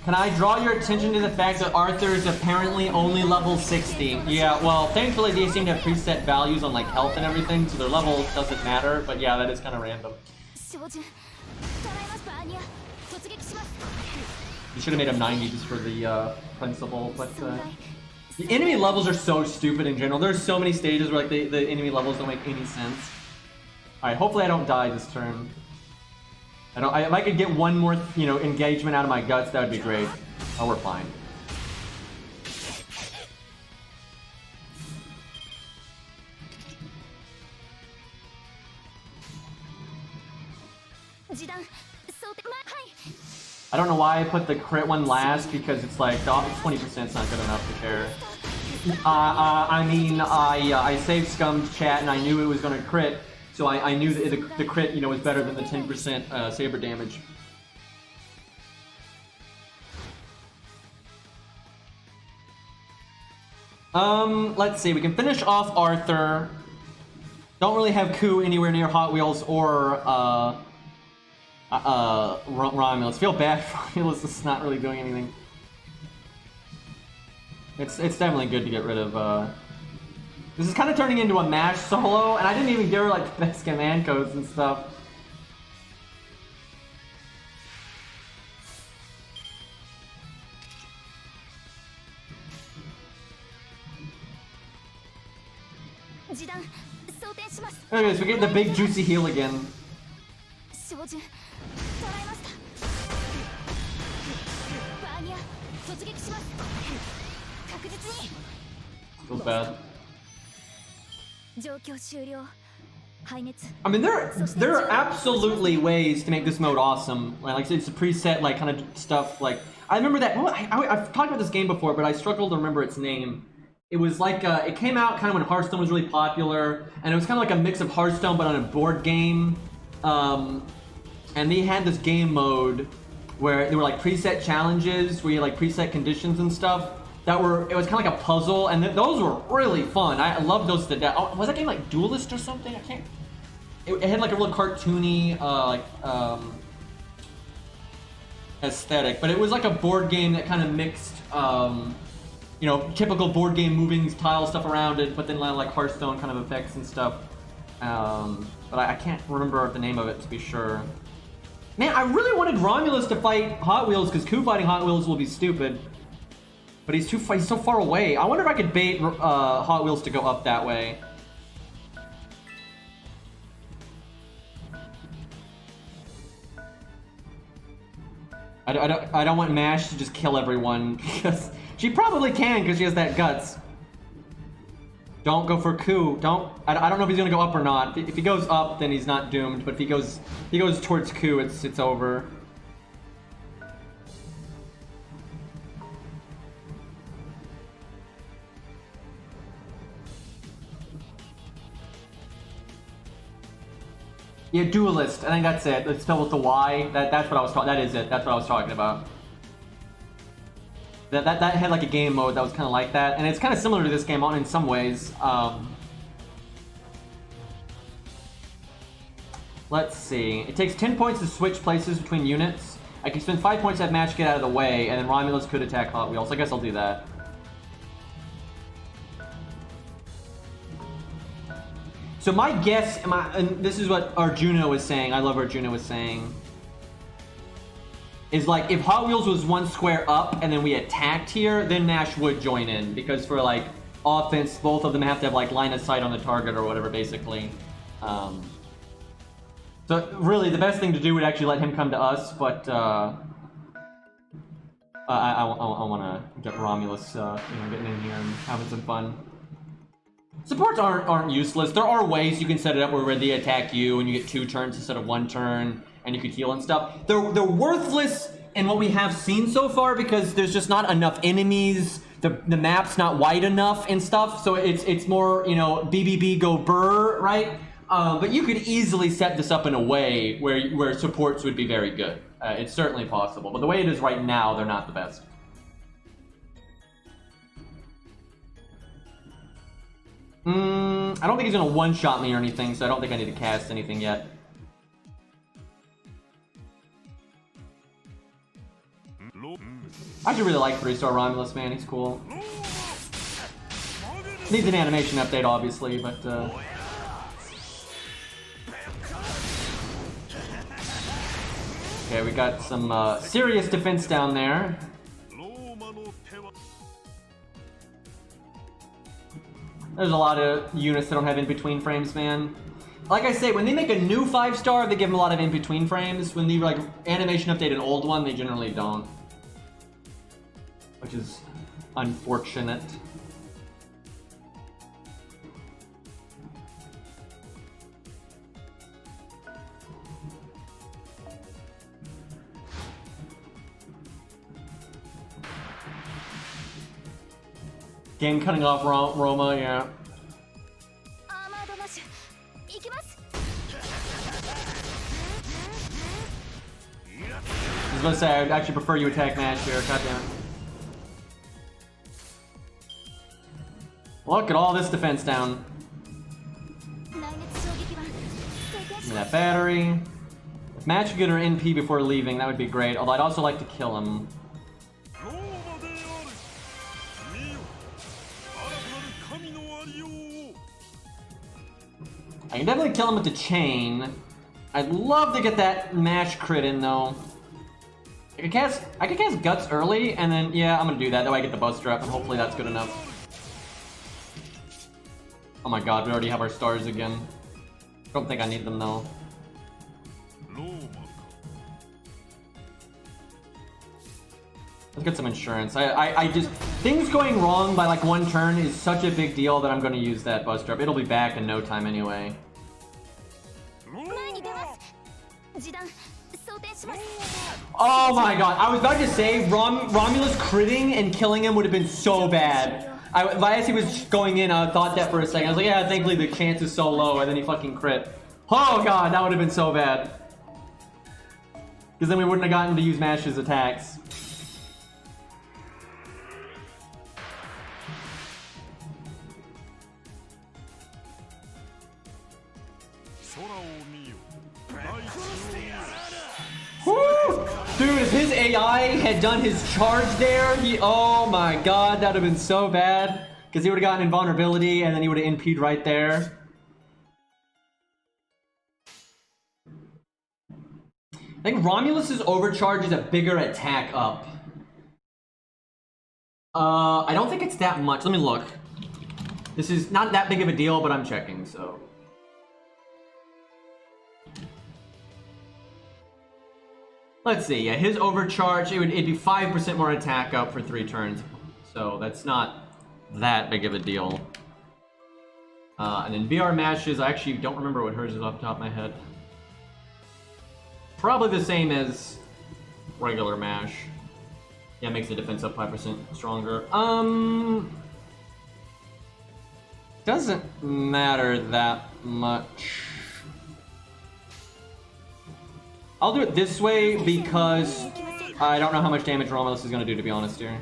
Can I draw your attention to the fact that Arthur is apparently only level 60? Yeah, well, thankfully they seem to have preset values on like health and everything, so their level doesn't matter, but yeah, that is kind of random. You should have made him 90 just for the principle, but the enemy levels are so stupid in general. There's so many stages where like the enemy levels don't make any sense. Alright, hopefully I don't die this turn. If I could get one more, you know, engagement out of my Guts, that would be great. Oh, we're fine. I don't know why I put the crit one last, because it's like, 20% is not good enough to care. I mean, I saved Scum's chat and I knew it was going to crit, so I knew that the crit, you know, was better than the 10% saber damage. Let's see, we can finish off Arthur. Don't really have Ku anywhere near Hot Wheels or Romulus. Feel bad for Romulus, is not really doing anything. It's definitely good to get rid of, this is kind of turning into a Mash solo, and I didn't even give her like the best command codes and stuff. Okay, so we get the big juicy heal again. Feels bad. I mean, there are absolutely ways to make this mode awesome. Like it's a preset, like kind of stuff. Like I remember that. Well, I've talked about this game before, but I struggle to remember its name. It was like it came out kind of when Hearthstone was really popular, and it was kind of like a mix of Hearthstone but on a board game. And they had this game mode where there were like preset challenges where you had like preset conditions and stuff. It was kind of like a puzzle, and those were really fun. I loved those to death. Oh, was that game like Duelist or something? I can't. It had like a real cartoony aesthetic, but it was like a board game that kind of mixed, you know, typical board game moving tile stuff around it, but then like Hearthstone kind of effects and stuff. But I can't remember the name of it to be sure. Man, I really wanted Romulus to fight Hot Wheels because Ku fighting Hot Wheels will be stupid. But he's so far away. I wonder if I could bait Hot Wheels to go up that way. I don't want Mash to just kill everyone because she probably can because she has that Guts. Don't go for coup. Don't. I don't know if he's gonna go up or not. If he goes up, then he's not doomed. But if he goes towards coup, it's over. Yeah, duelist. I think that's it. It's spelled with the Y. That's what I was talking. That is it. That's what I was talking about. That had like a game mode that was kind of like that, and it's kind of similar to this game in some ways. Let's see. It takes 10 points to switch places between units. I can spend 5 points to have match get out of the way, and then Romulus could attack Hot Wheels. I guess I'll do that. So my guess, and this is what Arjuna was saying. I love Arjuna was saying. Is like if Hot Wheels was one square up and then we attacked here, then Nash would join in because for like offense, both of them have to have like line of sight on the target or whatever, basically. So really, the best thing to do would actually let him come to us, but I want to get Romulus, getting in here and having some fun. Supports aren't useless. There are ways you can set it up where they attack you and you get 2 turns instead of 1 turn. And you could heal and stuff. They're worthless in what we have seen so far because there's just not enough enemies. The map's not wide enough and stuff. So it's more, BBB go burr, right? But you could easily set this up in a way where supports would be very good. It's certainly possible. But the way it is right now, they're not the best. I don't think he's gonna one-shot me or anything, so I don't think I need to cast anything yet. I actually really like 3-star Romulus, man. He's cool. Needs an animation update, obviously, but okay, we got some serious defense down there. There's a lot of units that don't have in-between frames, man. Like I say, when they make a new 5-star, they give them a lot of in-between frames. When they like animation update an old one, they generally don't. Which is unfortunate. Game cutting off Roma, yeah. I was gonna say, I'd actually prefer you attack Nash here, goddamn. Look at all this defense down. Give me that battery. If Match could get her NP before leaving, that would be great. Although I'd also like to kill him. I can definitely kill him with the chain. I'd love to get that Mash crit in though. I could cast Guts early, and then yeah, I'm gonna do that. That way I get the buzz strap, and hopefully that's good enough. Oh my god, we already have our stars again. Don't think I need them though. Let's get some insurance. I just... Things going wrong by like 1 turn is such a big deal that I'm gonna use that buzz trap. It'll be back in no time anyway. Oh my god, I was about to say Romulus critting and killing him would have been so bad. As he was going in, I thought that for a second. I was like, yeah, thankfully the chance is so low, and then he fucking crit. Oh god, that would have been so bad. Because then we wouldn't have gotten to use Mash's attacks. Woo! Dude, if his AI had done his charge there, oh my god, that would have been so bad. Because he would have gotten invulnerability and then he would have NP'd right there. I think Romulus's overcharge is a bigger attack up. I don't think it's that much. Let me look. This is not that big of a deal, but I'm checking, so. Let's see, yeah, his overcharge, it'd be 5% more attack up for 3 turns. So that's not that big of a deal. And then VR mashes, I actually don't remember what hers is off the top of my head. Probably the same as regular mash. Yeah, makes the defense up 5% stronger. Doesn't matter that much. I'll do it this way because I don't know how much damage Romulus is going to do, to be honest here.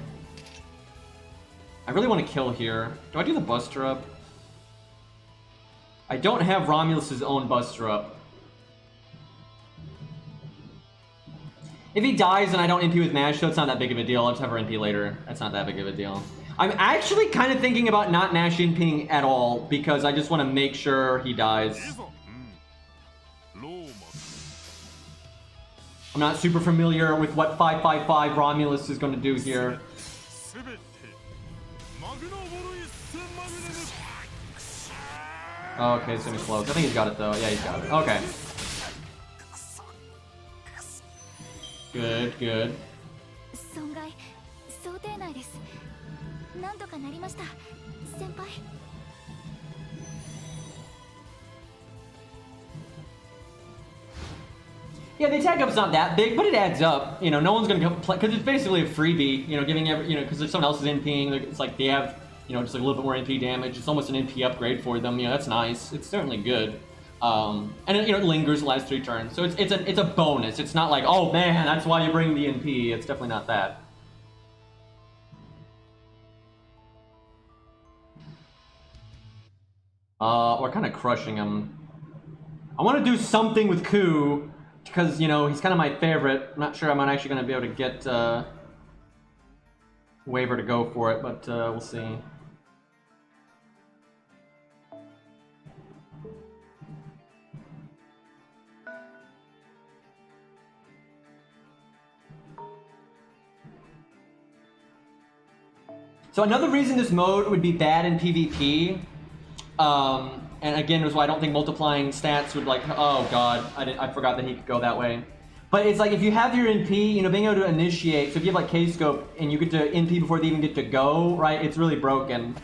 I really want to kill here. Do I do the Buster Up? I don't have Romulus's own Buster Up. If he dies and I don't NP with Mash, though, it's not that big of a deal. I'll just have her NP later. That's not that big of a deal. I'm actually kind of thinking about not Mash NPing at all because I just want to make sure he dies. I'm not super familiar with what 555 Romulus is going to do here. Oh, okay, it's gonna be close. I think he's got it though. Yeah, he's got it. Okay. Good, good. Yeah, the attack up's not that big, but it adds up. You know, no one's gonna go play because it's basically a freebie. You know, giving every because if someone else is NPing, it's like they have just like a little bit more NP damage. It's almost an NP upgrade for them. You know, that's nice. It's certainly good. And it lingers the last 3 turns, so it's a bonus. It's not like, oh man, that's why you bring the NP. It's definitely not that. We're kind of crushing him. I want to do something with Ku because he's kind of my favorite. I'm not sure I'm not actually going to be able to get Waver to go for it, but we'll see. So another reason this mode would be bad in PvP, and again, was why I don't think multiplying stats would oh god, I forgot that he could go that way. But it's like if you have your NP, being able to initiate, so if you have like K-Scope and you get to NP before they even get to go, right, it's really broken.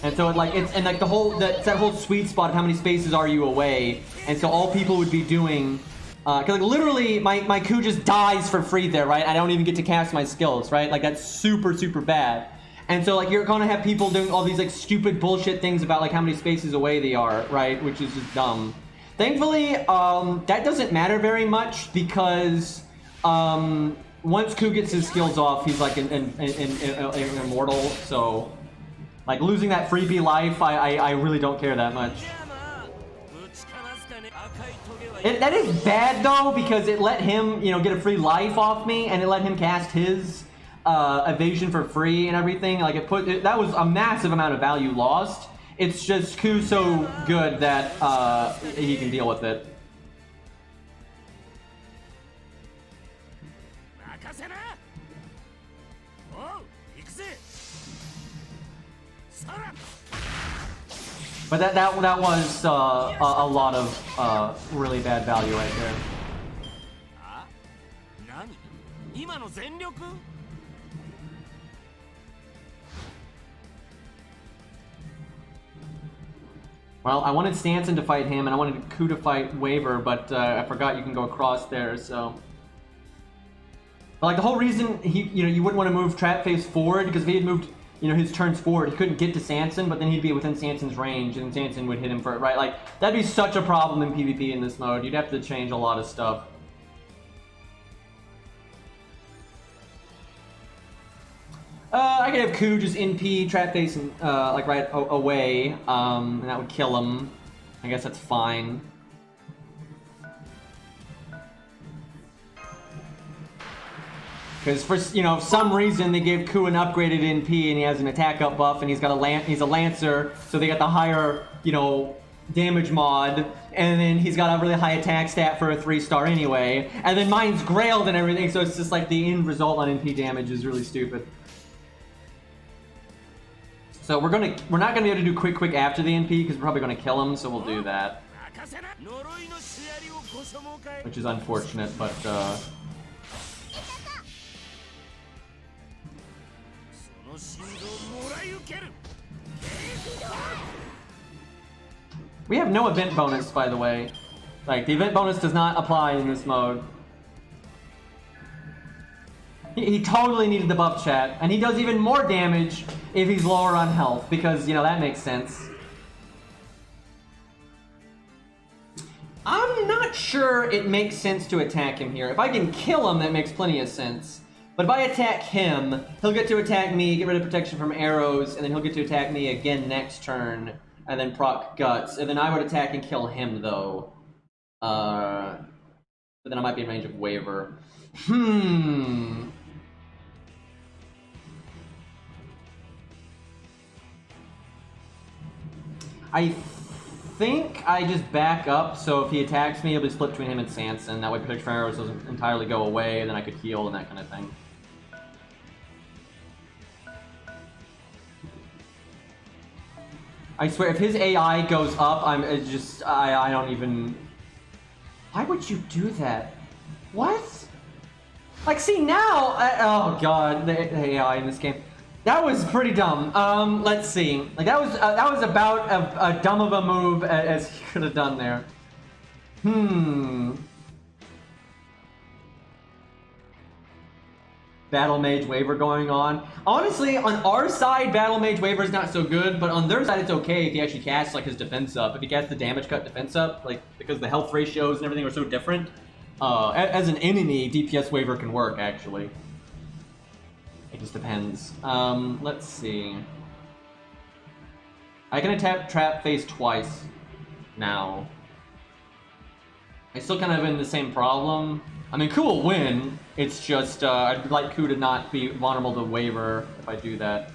And so the whole, it's that whole sweet spot of how many spaces are you away, and so all people would be doing, because literally my Ku just dies for free there, right? I don't even get to cast my skills, right? Like that's super, super bad. And so you're gonna have people doing all these stupid bullshit things about how many spaces away they are, right? Which is just dumb. Thankfully, that doesn't matter very much because once Ku gets his skills off, he's an immortal. So losing that freebie life, I really don't care that much. That is bad though because it let him get a free life off me, and it let him cast his evasion for free and everything. That was a massive amount of value lost. It's just Ku's so good that he can deal with it. But that was a lot of really bad value right there. Well, I wanted Stanson to fight him, and I wanted Ku to fight Waver, but I forgot you can go across there, so... But the whole reason you wouldn't want to move Trap Face forward, because if he had moved his turns forward, he couldn't get to Sanson, but then he'd be within Sanson's range, and Sanson would hit him for it, right? That'd be such a problem in PvP in this mode. You'd have to change a lot of stuff. I could have Ku just NP Trap Face and right away, and that would kill him. I guess that's fine. Because for some reason they gave Ku an upgraded NP and he has an attack up buff and he's a Lancer, so they got the higher damage mod, and then he's got a really high attack stat for a 3-star anyway, and then mine's Grailed and everything, so it's just the end result on NP damage is really stupid. So we're not gonna be able to do quick after the NP because we're probably gonna kill him, so we'll do that. Which is unfortunate, but We have no event bonus, by the way. Like, the event bonus does not apply in this mode. He totally needed the buff, chat. And he does even more damage if he's lower on health, because, you know, that makes sense. I'm not sure it makes sense to attack him here. If I can kill him, that makes plenty of sense. But if I attack him, he'll get to attack me, get rid of protection from arrows, and then he'll get to attack me again next turn, and then proc guts. And then I would attack and kill him, though. But then I might be in range of Waver. I think I just back up, so if he attacks me, it'll be split between him and Sanson. That way protection from arrows doesn't entirely go away, and then I could heal and that kind of thing. I swear, if his AI goes up, I don't even... Why would you do that? What? Like, see, now... oh, God, the AI in this game. That was pretty dumb. Let's see. Like, that was about a dumb of a move as he could have done there. Battle Mage Waver going on. Honestly, on our side, Battle Mage Waver is not so good, but on their side, it's okay if he actually casts, like, his defense up. If he casts the damage cut defense up, like, because the health ratios and everything are so different. As an enemy, DPS Waver can work, actually. It just depends. Let's see. I can attack Trap Face twice now. I still kind of in the same problem. I mean, Ku will win. It's just, I'd like Ku to not be vulnerable to Waver if I do that.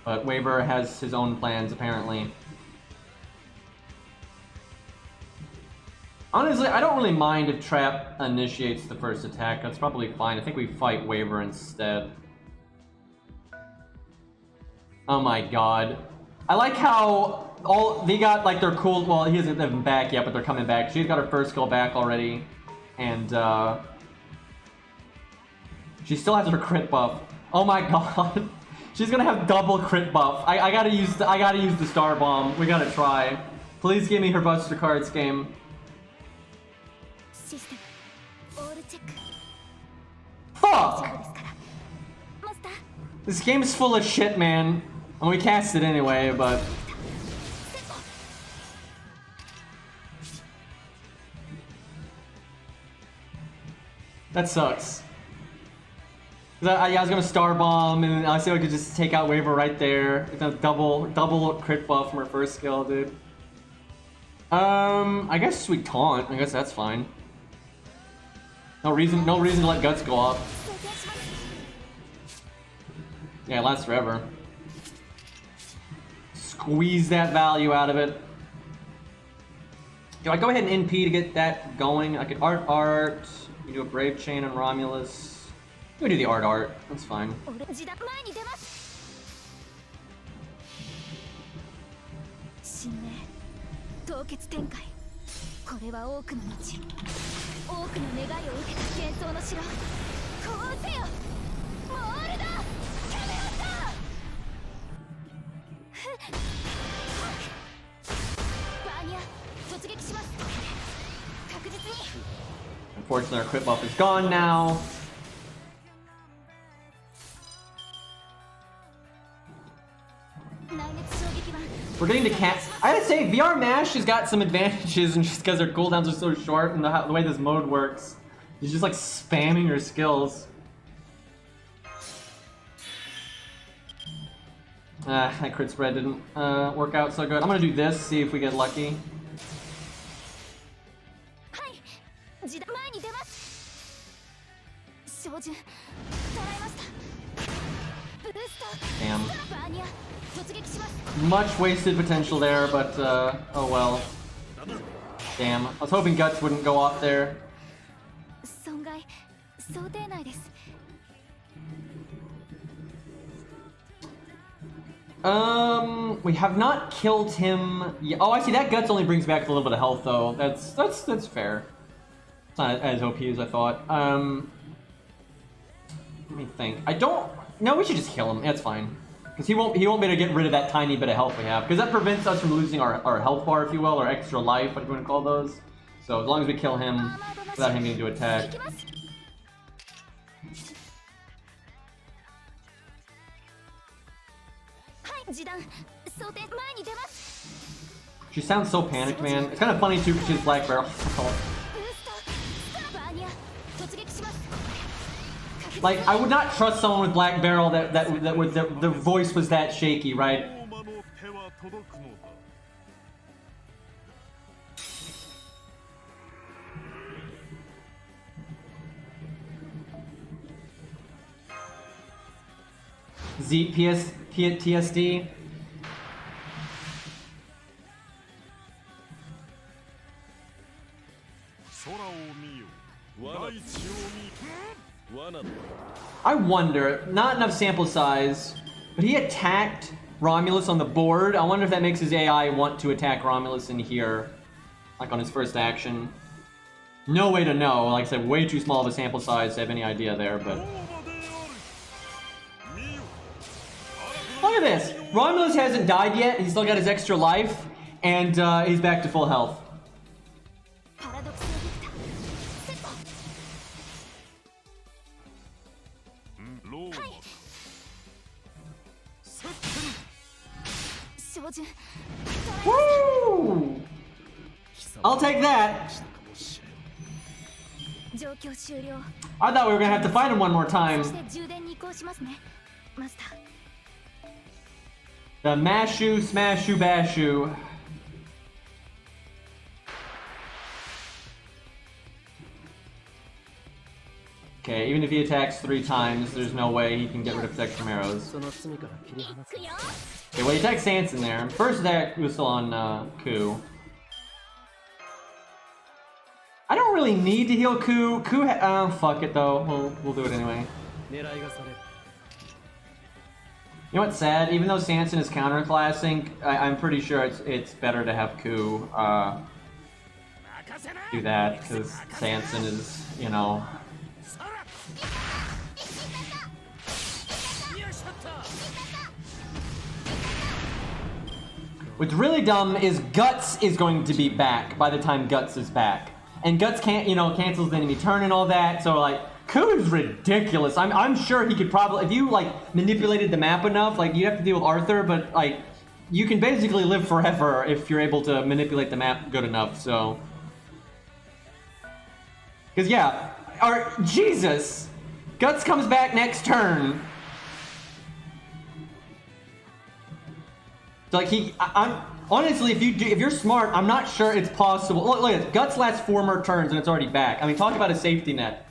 But Waver has his own plans, apparently. Honestly, I don't really mind if Trap initiates the first attack. That's probably fine. I think we fight Waver instead. Oh my god. I like how they got like their cool, well, he hasn't been back yet, but they're coming back. She's got her first skill back already. And she still has her crit buff. Oh my god. She's gonna have double crit buff. I gotta use the Star Bomb. We gotta try. Please give me her Buster Cards game. Fuck! This game is full of shit, man. And we cast it anyway, but... That sucks. I was gonna Star Bomb, and I said I could just take out Waver right there. It's a double crit buff from her first skill, dude. I guess we taunt. I guess that's fine. No reason to let Guts go off. Yeah, it lasts forever. Squeeze that value out of it. Do I go ahead and NP to get that going? I could art. We do a Brave Chain on Romulus. We do the art. That's fine. Unfortunately, our crit buff is gone now. We're getting to cast. I gotta say, VR Mash has got some advantages, and just because their cooldowns are so short, and the way this mode works, you're just like spamming your skills. That crit spread didn't work out so good. I'm gonna do this, see if we get lucky. Damn. Much wasted potential there, but oh well. Damn. I was hoping Guts wouldn't go off there. We have not killed him yet. Oh, I see. That Guts only brings back a little bit of health, though. That's fair. It's not as OP as I thought. Let me think. No, we should just kill him. That's fine. Because he won't be able to get rid of that tiny bit of health we have. Because that prevents us from losing our health bar, if you will, or extra life, what do you want to call those. So as long as we kill him without him getting to attack. She sounds so panicked, man. It's kind of funny too because she's Black Barrel. Like, I would not trust someone with Black Barrel that the voice was that shaky, right? TSD. I wonder, not enough sample size, but he attacked Romulus on the board. I wonder if that makes his AI want to attack Romulus in here, like on his first action. No way to know. Like I said, way too small of a sample size to have any idea there, but... Look at this! Romulus hasn't died yet, he's still got his extra life, and he's back to full health. Woo! I'll take that. I thought we were gonna have to fight him one more time. The Mashu, Smashu, Bashu. Okay, even if he attacks 3 times, there's no way he can get rid of protection arrows. Okay, well, he attacked Sanson there. First attack was still on Ku. I don't really need to heal Ku. Fuck it though. We'll do it anyway. You know what's sad? Even though Sanson is counterclassing, I'm pretty sure it's better to have Ku do that, because Sanson is, you know... What's really dumb is Guts is going to be back by the time Guts is back. And Guts can't, cancels the enemy turn and all that, so like, Ku is ridiculous. I'm sure he could probably, if you like manipulated the map enough, like you'd have to deal with Arthur, but like, you can basically live forever if you're able to manipulate the map good enough, so. Cause yeah, Jesus! Guts comes back next turn. So like I'm honestly, if you're smart, I'm not sure it's possible. Look at this. Guts lasts 4 more turns and it's already back. I mean, talk about a safety net.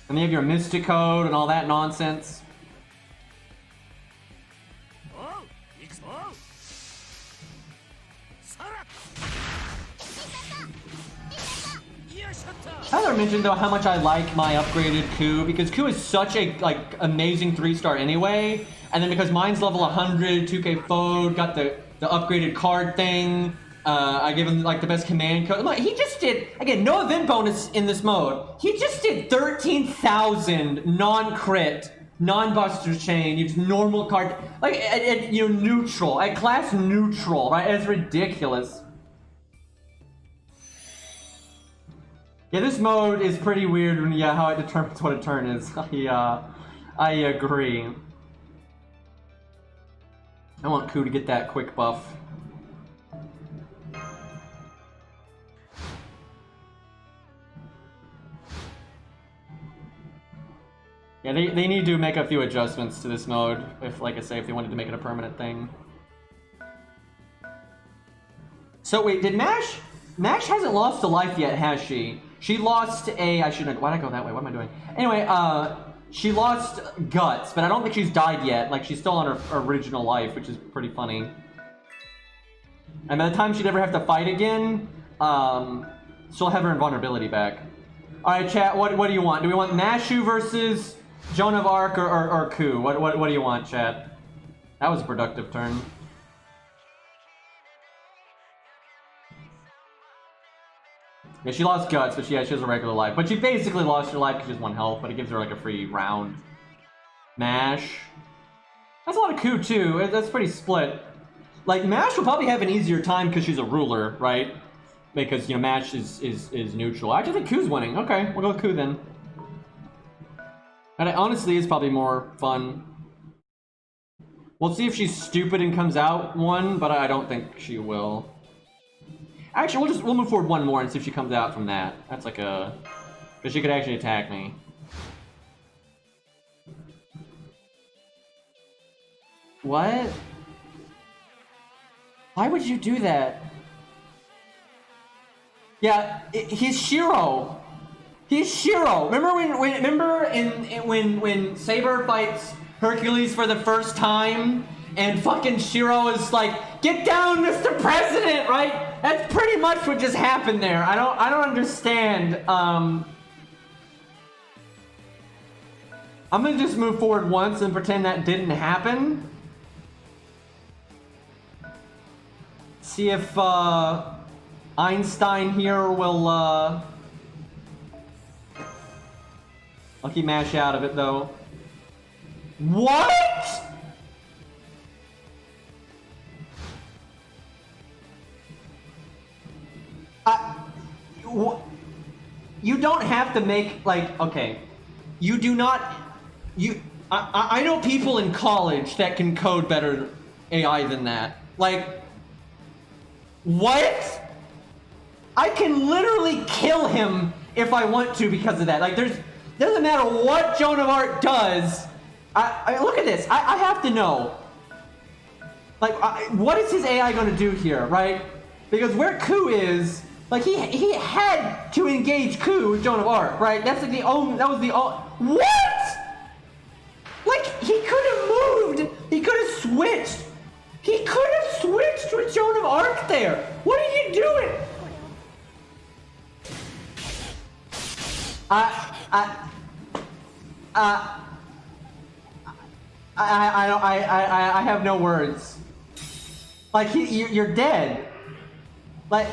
And then you have your Mystic Code and all that nonsense. I never mentioned though how much I like my upgraded Ku, because Ku is such a amazing 3-star anyway, and then because mine's level 100, 2k Fode, got the upgraded card thing, I gave him like the best command code. Look, he just did, again, no event bonus in this mode, he just did 13,000 non-crit, non-buster chain, just normal card, like at neutral, at class neutral, right? It's ridiculous. Yeah, this mode is pretty weird when, how it determines what a turn is. I agree. I want Ku to get that quick buff. Yeah, they need to make a few adjustments to this mode, if, like I say, if they wanted to make it a permanent thing. So wait, did Mash hasn't lost a life yet, has she? She lost I shouldn't, why'd I go that way? What am I doing? Anyway, she lost Guts, but I don't think she's died yet. Like, she's still on her original life, which is pretty funny. And by the time she'd ever have to fight again, she'll have her invulnerability back. Alright, chat, what do you want? Do we want Mashu versus Joan of Arc or Ku? What do you want, chat? That was a productive turn. Yeah, she lost guts, but she has a regular life. But she basically lost her life because she has 1 health, but it gives her like a free round. Mash. That's a lot of coup too. That's pretty split. Like Mash will probably have an easier time because she's a ruler, right? Because you know Mash is neutral. I actually think Ku's winning. Okay, we'll go with Ku then. And it honestly is probably more fun. We'll see if she's stupid and comes out 1, but I don't think she will. Actually, we'll move forward 1 more and see if she comes out from that. That's like a... Because she could actually attack me. What? Why would you do that? Yeah, he's Shiro. He's Shiro. Remember when Saber fights Hercules for the first time, and fucking Shiro is like, "Get down, Mr. President!" Right? That's pretty much what just happened there. I don't understand. I'm gonna just move forward once and pretend that didn't happen. See if Einstein here will I'll keep Mash out of it though. What? You don't have to make like, okay, you do not, I know people in college that can code better AI than that. Like, what? I can literally kill him if I want to because of that. Like, doesn't matter what Joan of Arc does. I look at this. I have to know. Like, what is his AI going to do here, right? Because where Ku is, like, he had to engage Ku with Joan of Arc, right? That's like that was the what? Like, he could have moved. He could have switched. He could have switched with Joan of Arc there. What are you doing? I have no words. Like, you're dead. Like,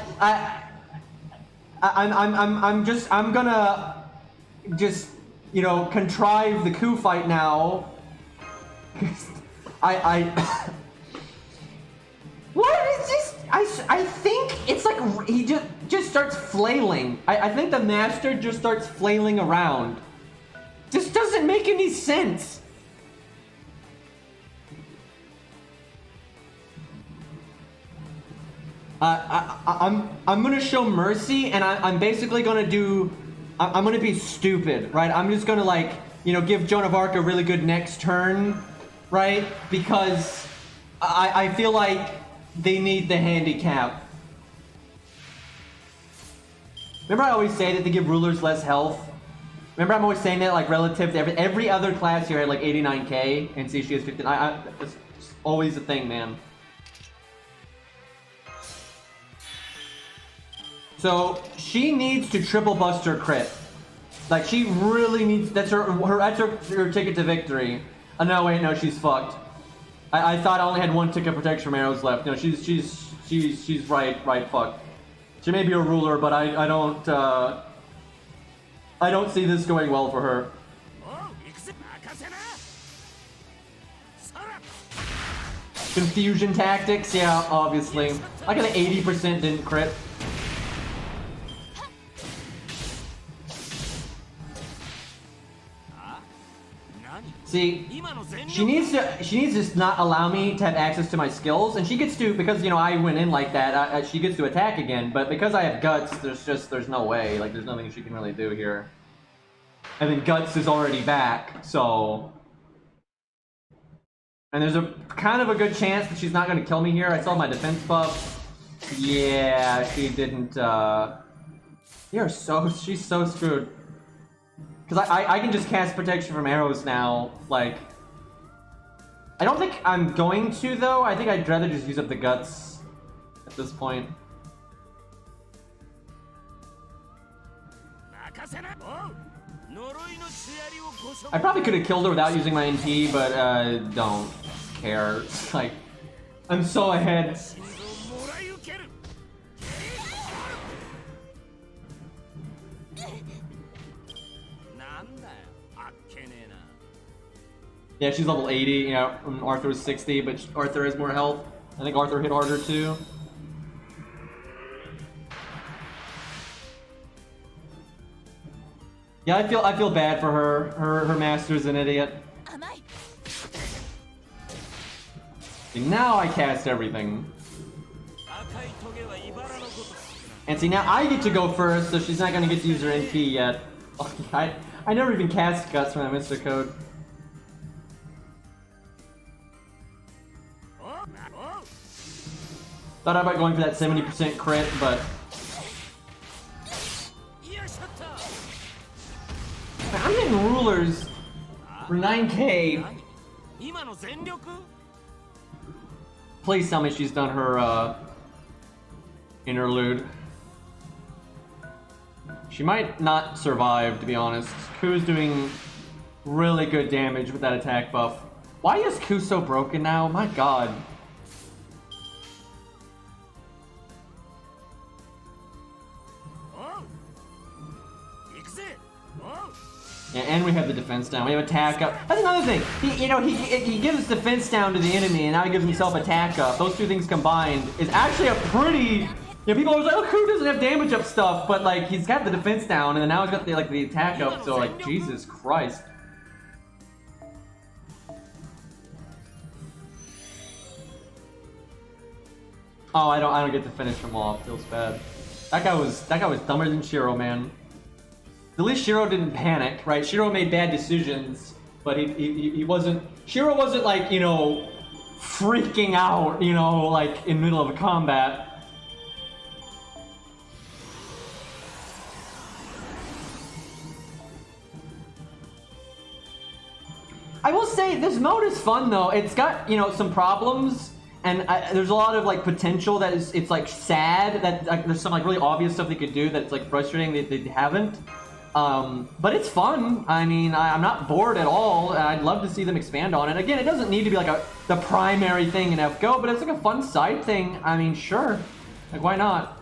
I'm gonna just, you know, contrive the Ku fight now. What is this? I think it's like he just starts flailing. I think the master just starts flailing around. This doesn't make any sense. I'm gonna show mercy, and I'm basically gonna do. I'm gonna be stupid, right? I'm just gonna, like, you know, give Joan of Arc a really good next turn, right? Because I feel like they need the handicap. Remember, I always say that they give rulers less health. Remember, I'm always saying that, like, relative to every other class here had like 89k, and see, she has 15. It's always a thing, man. So she needs to triple bust her crit. Like, she really needs. That's her ticket to victory. Oh no, wait, no, she's fucked. I thought I only had 1 ticket of protection from arrows left. No, she's right fucked. She may be a ruler, but I don't see this going well for her. Confusion tactics, yeah, obviously. Like an 80% didn't crit. See, she needs to not allow me to have access to my skills, and she gets to, because, you know, I went in like that, she gets to attack again, but because I have guts, there's no way, like, there's nothing she can really do here. And then guts is already back, so... And there's a kind of a good chance that she's not going to kill me here. I saw my defense buff. Yeah, she didn't, she's so screwed. Because I can just cast protection from arrows now, like... I don't think I'm going to, though. I think I'd rather just use up the guts at this point. I probably could have killed her without using my NP, but don't care. Like, I'm so ahead. Yeah, she's level 80, you know, and Arthur was 60, but Arthur has more health. I think Arthur hit harder too. Yeah, I feel bad for her. Her master's an idiot. And now I cast everything. And see, now I get to go first, so she's not gonna get to use her NP yet. I never even cast Guts when I missed the code. Thought about going for that 70% crit, but I'm getting rulers for 9k. Please tell me she's done her interlude. She might not survive, to be honest. Ku's doing really good damage with that attack buff. Why is Ku so broken now? My god. Yeah, and we have the defense down. We have attack up. That's another thing. He gives defense down to the enemy, and now he gives himself attack up. Those two things combined is actually a pretty. You know, people are like, "Oh, Ku doesn't have damage up stuff," but like he's got the defense down, and then now he's got the attack up. So like, Jesus Christ. Oh, I don't get to finish him off. Feels bad. That guy was dumber than Shiro, man. At least Shiro didn't panic, right? Shiro made bad decisions, but he wasn't. Shiro wasn't like, you know, freaking out, you know, like in the middle of a combat. I will say this mode is fun though. It's got, you know, some problems, and there's a lot of like potential that it's like sad that like, there's some like really obvious stuff they could do that's like frustrating they haven't. But it's fun. I mean, I'm not bored at all. I'd love to see them expand on it. Again, it doesn't need to be like the primary thing in FGO, but it's like a fun side thing. I mean, sure. Like, why not?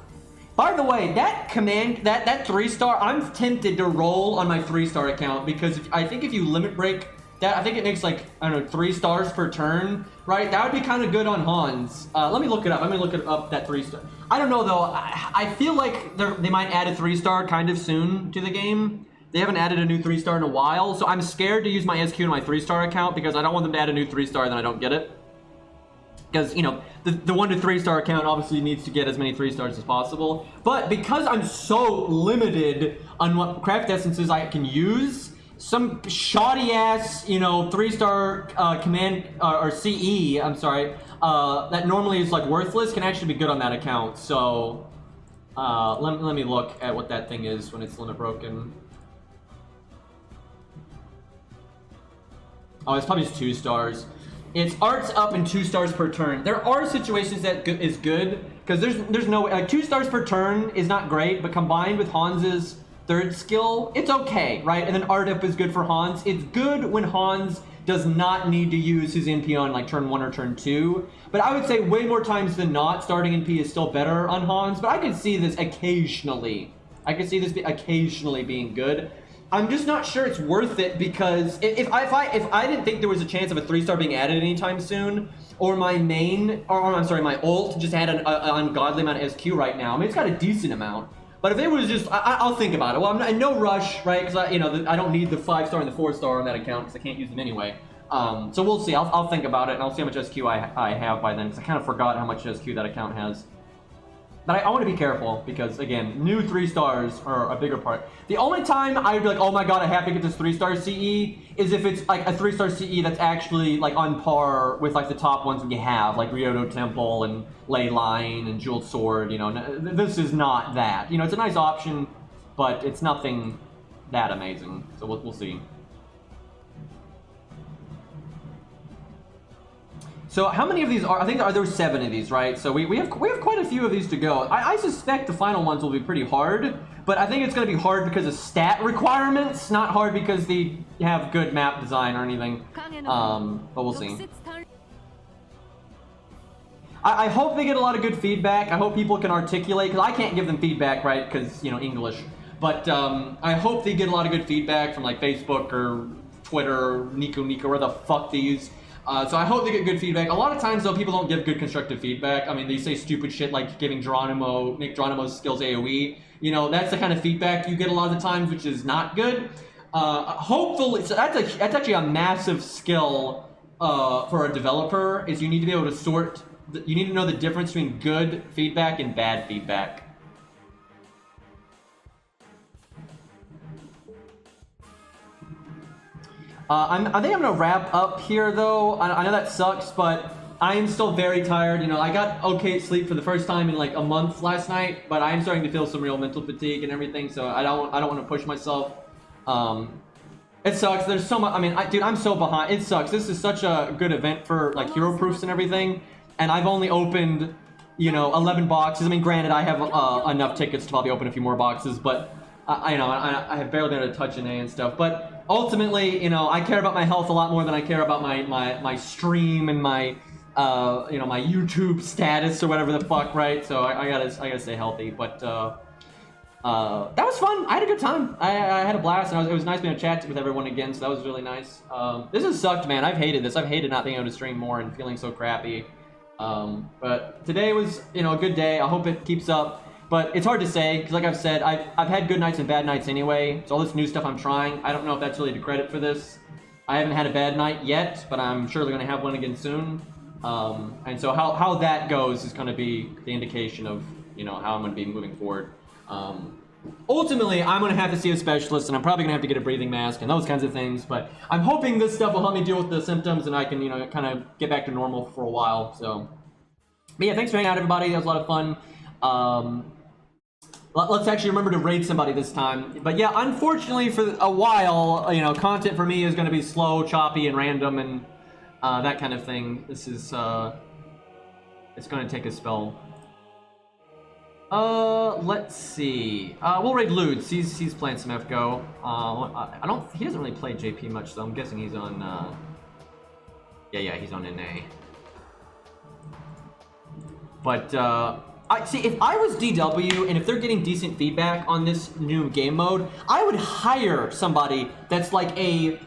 By the way, that command, that 3-star, I'm tempted to roll on my 3-star account because I think if you limit break that, I think it makes like, I don't know, 3 stars per turn, right? That would be kind of good on Hans. Let me look it up. I'm gonna look it up, that 3-star. I don't know though. I feel like they might add a 3-star kind of soon to the game. They haven't added a new 3-star in a while, so I'm scared to use my SQ in my 3-star account because I don't want them to add a new 3-star, then I don't get it. Because, you know, the 1 to 3-star account obviously needs to get as many 3-stars as possible. But because I'm so limited on what craft essences I can use, some shoddy ass, you know, 3-star command or CE, I'm sorry, that normally is like worthless can actually be good on that account. So let me look at what that thing is when it's limit broken. Oh, it's probably just 2 stars. It's arts up and 2 stars per turn. There are situations that is good because there's no 2 stars per turn is not great, but combined with Hans's 3rd skill, it's okay, right? And then art up is good for Hans. It's good when Hans does not need to use his NP on like turn 1 or turn 2. But I would say way more times than not, starting NP is still better on Hans. But I could see this occasionally. I could see this occasionally being good. I'm just not sure it's worth it because if I didn't think there was a chance of a 3-star being added anytime soon, or my main, or I'm sorry, my ult just had an ungodly amount of SQ right now. I mean, it's got a decent amount. But if it was just, I'll think about it. Well, I'm not, in no rush, right? Because I don't need the 5-star and the 4-star on that account because I can't use them anyway. So we'll see. I'll think about it and I'll see how much SQ I have by then because I kind of forgot how much SQ that account has. But I want to be careful because, again, new 3-stars are a bigger part. The only time I'd be like, oh my god, I have to get this 3-star CE is if it's like a 3-star CE that's actually like on par with like the top ones that you have, like Ryoto Temple and Ley Line and Jeweled Sword, you know. This is not that. You know, it's a nice option, but it's nothing that amazing. So we'll see. So how many of these are? I think there were 7 of these, right? So we have quite a few of these to go. I suspect the final ones will be pretty hard, but I think it's going to be hard because of stat requirements, not hard because they have good map design or anything. But we'll see. I hope they get a lot of good feedback. I hope people can articulate, because I can't give them feedback, right? Because, you know, English. But I hope they get a lot of good feedback from like Facebook or Twitter, Nico, where the fuck they use. So I hope they get good feedback. A lot of times though, people don't give good constructive feedback. I mean, they say stupid shit like giving Nick Geronimo's skills AoE. You know, that's the kind of feedback you get a lot of the times, which is not good. Hopefully, so that's actually a massive skill for a developer. Is you need to be able to sort. You need to know the difference between good feedback and bad feedback. I think I'm gonna wrap up here though. I know that sucks, but I am still very tired. You know, I got okay sleep for the first time in like a month last night, but I am starting to feel some real mental fatigue and everything. So I don't want to push myself. It sucks. There's so much. I mean, dude, I'm so behind. It sucks. This is such a good event for like hero proofs and everything, and I've only opened, you know, 11 boxes. I mean, granted, I have enough tickets to probably open a few more boxes, but I have barely been able to touch an A and stuff. But ultimately, you know, I care about my health a lot more than I care about my stream and my you know, my YouTube status or whatever the fuck, right? So I gotta stay healthy. But that was fun. I had a good time. I had a blast, and it was nice being able to chat with everyone again. So that was really nice. This has sucked, man. I've hated this. I've hated not being able to stream more and feeling so crappy. But today was, you know, a good day. I hope it keeps up. But it's hard to say, because like I've said, I've had good nights and bad nights anyway. So all this new stuff I'm trying, I don't know if that's really to credit for this. I haven't had a bad night yet, but I'm surely going to have one again soon. And so how that goes is going to be the indication of, you know, how I'm going to be moving forward. Ultimately, I'm going to have to see a specialist, and I'm probably going to have to get a breathing mask and those kinds of things. But I'm hoping this stuff will help me deal with the symptoms, and I can, you know, kind of get back to normal for a while. So, but yeah, thanks for hanging out, everybody. That was a lot of fun. Let's actually remember to raid somebody this time. But yeah, unfortunately for a while, you know, content for me is going to be slow, choppy, and random, and that kind of thing. This is, it's going to take a spell. Let's see. We'll raid Ludes. He's playing some FGO. He doesn't really play JP much, so I'm guessing he's on, yeah, he's on NA. But, see, if I was DW and if they're getting decent feedback on this new game mode, I would hire somebody that's like a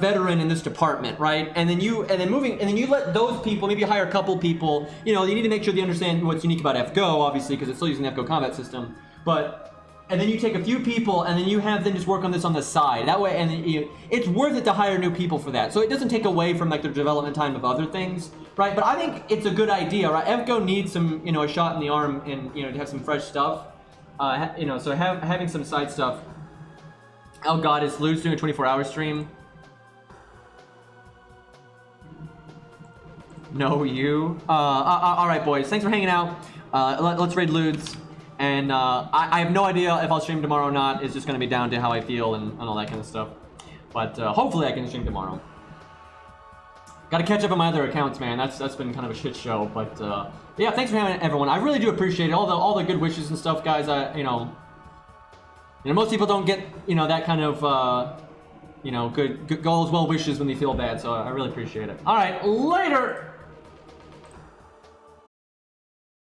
veteran in this department, right? And then you let those people, maybe you hire a couple people. You know, you need to make sure they understand what's unique about FGO, obviously, because it's still using the FGO combat system. And then you take a few people, and then you have them just work on this on the side. That way, and it's worth it to hire new people for that. So it doesn't take away from like the development time of other things, right? But I think it's a good idea, right? FGO needs some, you know, a shot in the arm, and you know, to have some fresh stuff. You know, so having some side stuff. Oh God, is Lude's doing a 24-hour stream? No, you. All right, boys. Thanks for hanging out. Let's raid Ludes. And I have no idea if I'll stream tomorrow or not. It's just going to be down to how I feel and all that kind of stuff. But hopefully I can stream tomorrow. Got to catch up on my other accounts, man. That's been kind of a shit show. But yeah, thanks for having everyone. I really do appreciate it. All the good wishes and stuff, guys. You know, most people don't get, you know, that kind of you know, good goals, well wishes when they feel bad. So I really appreciate it. All right, later.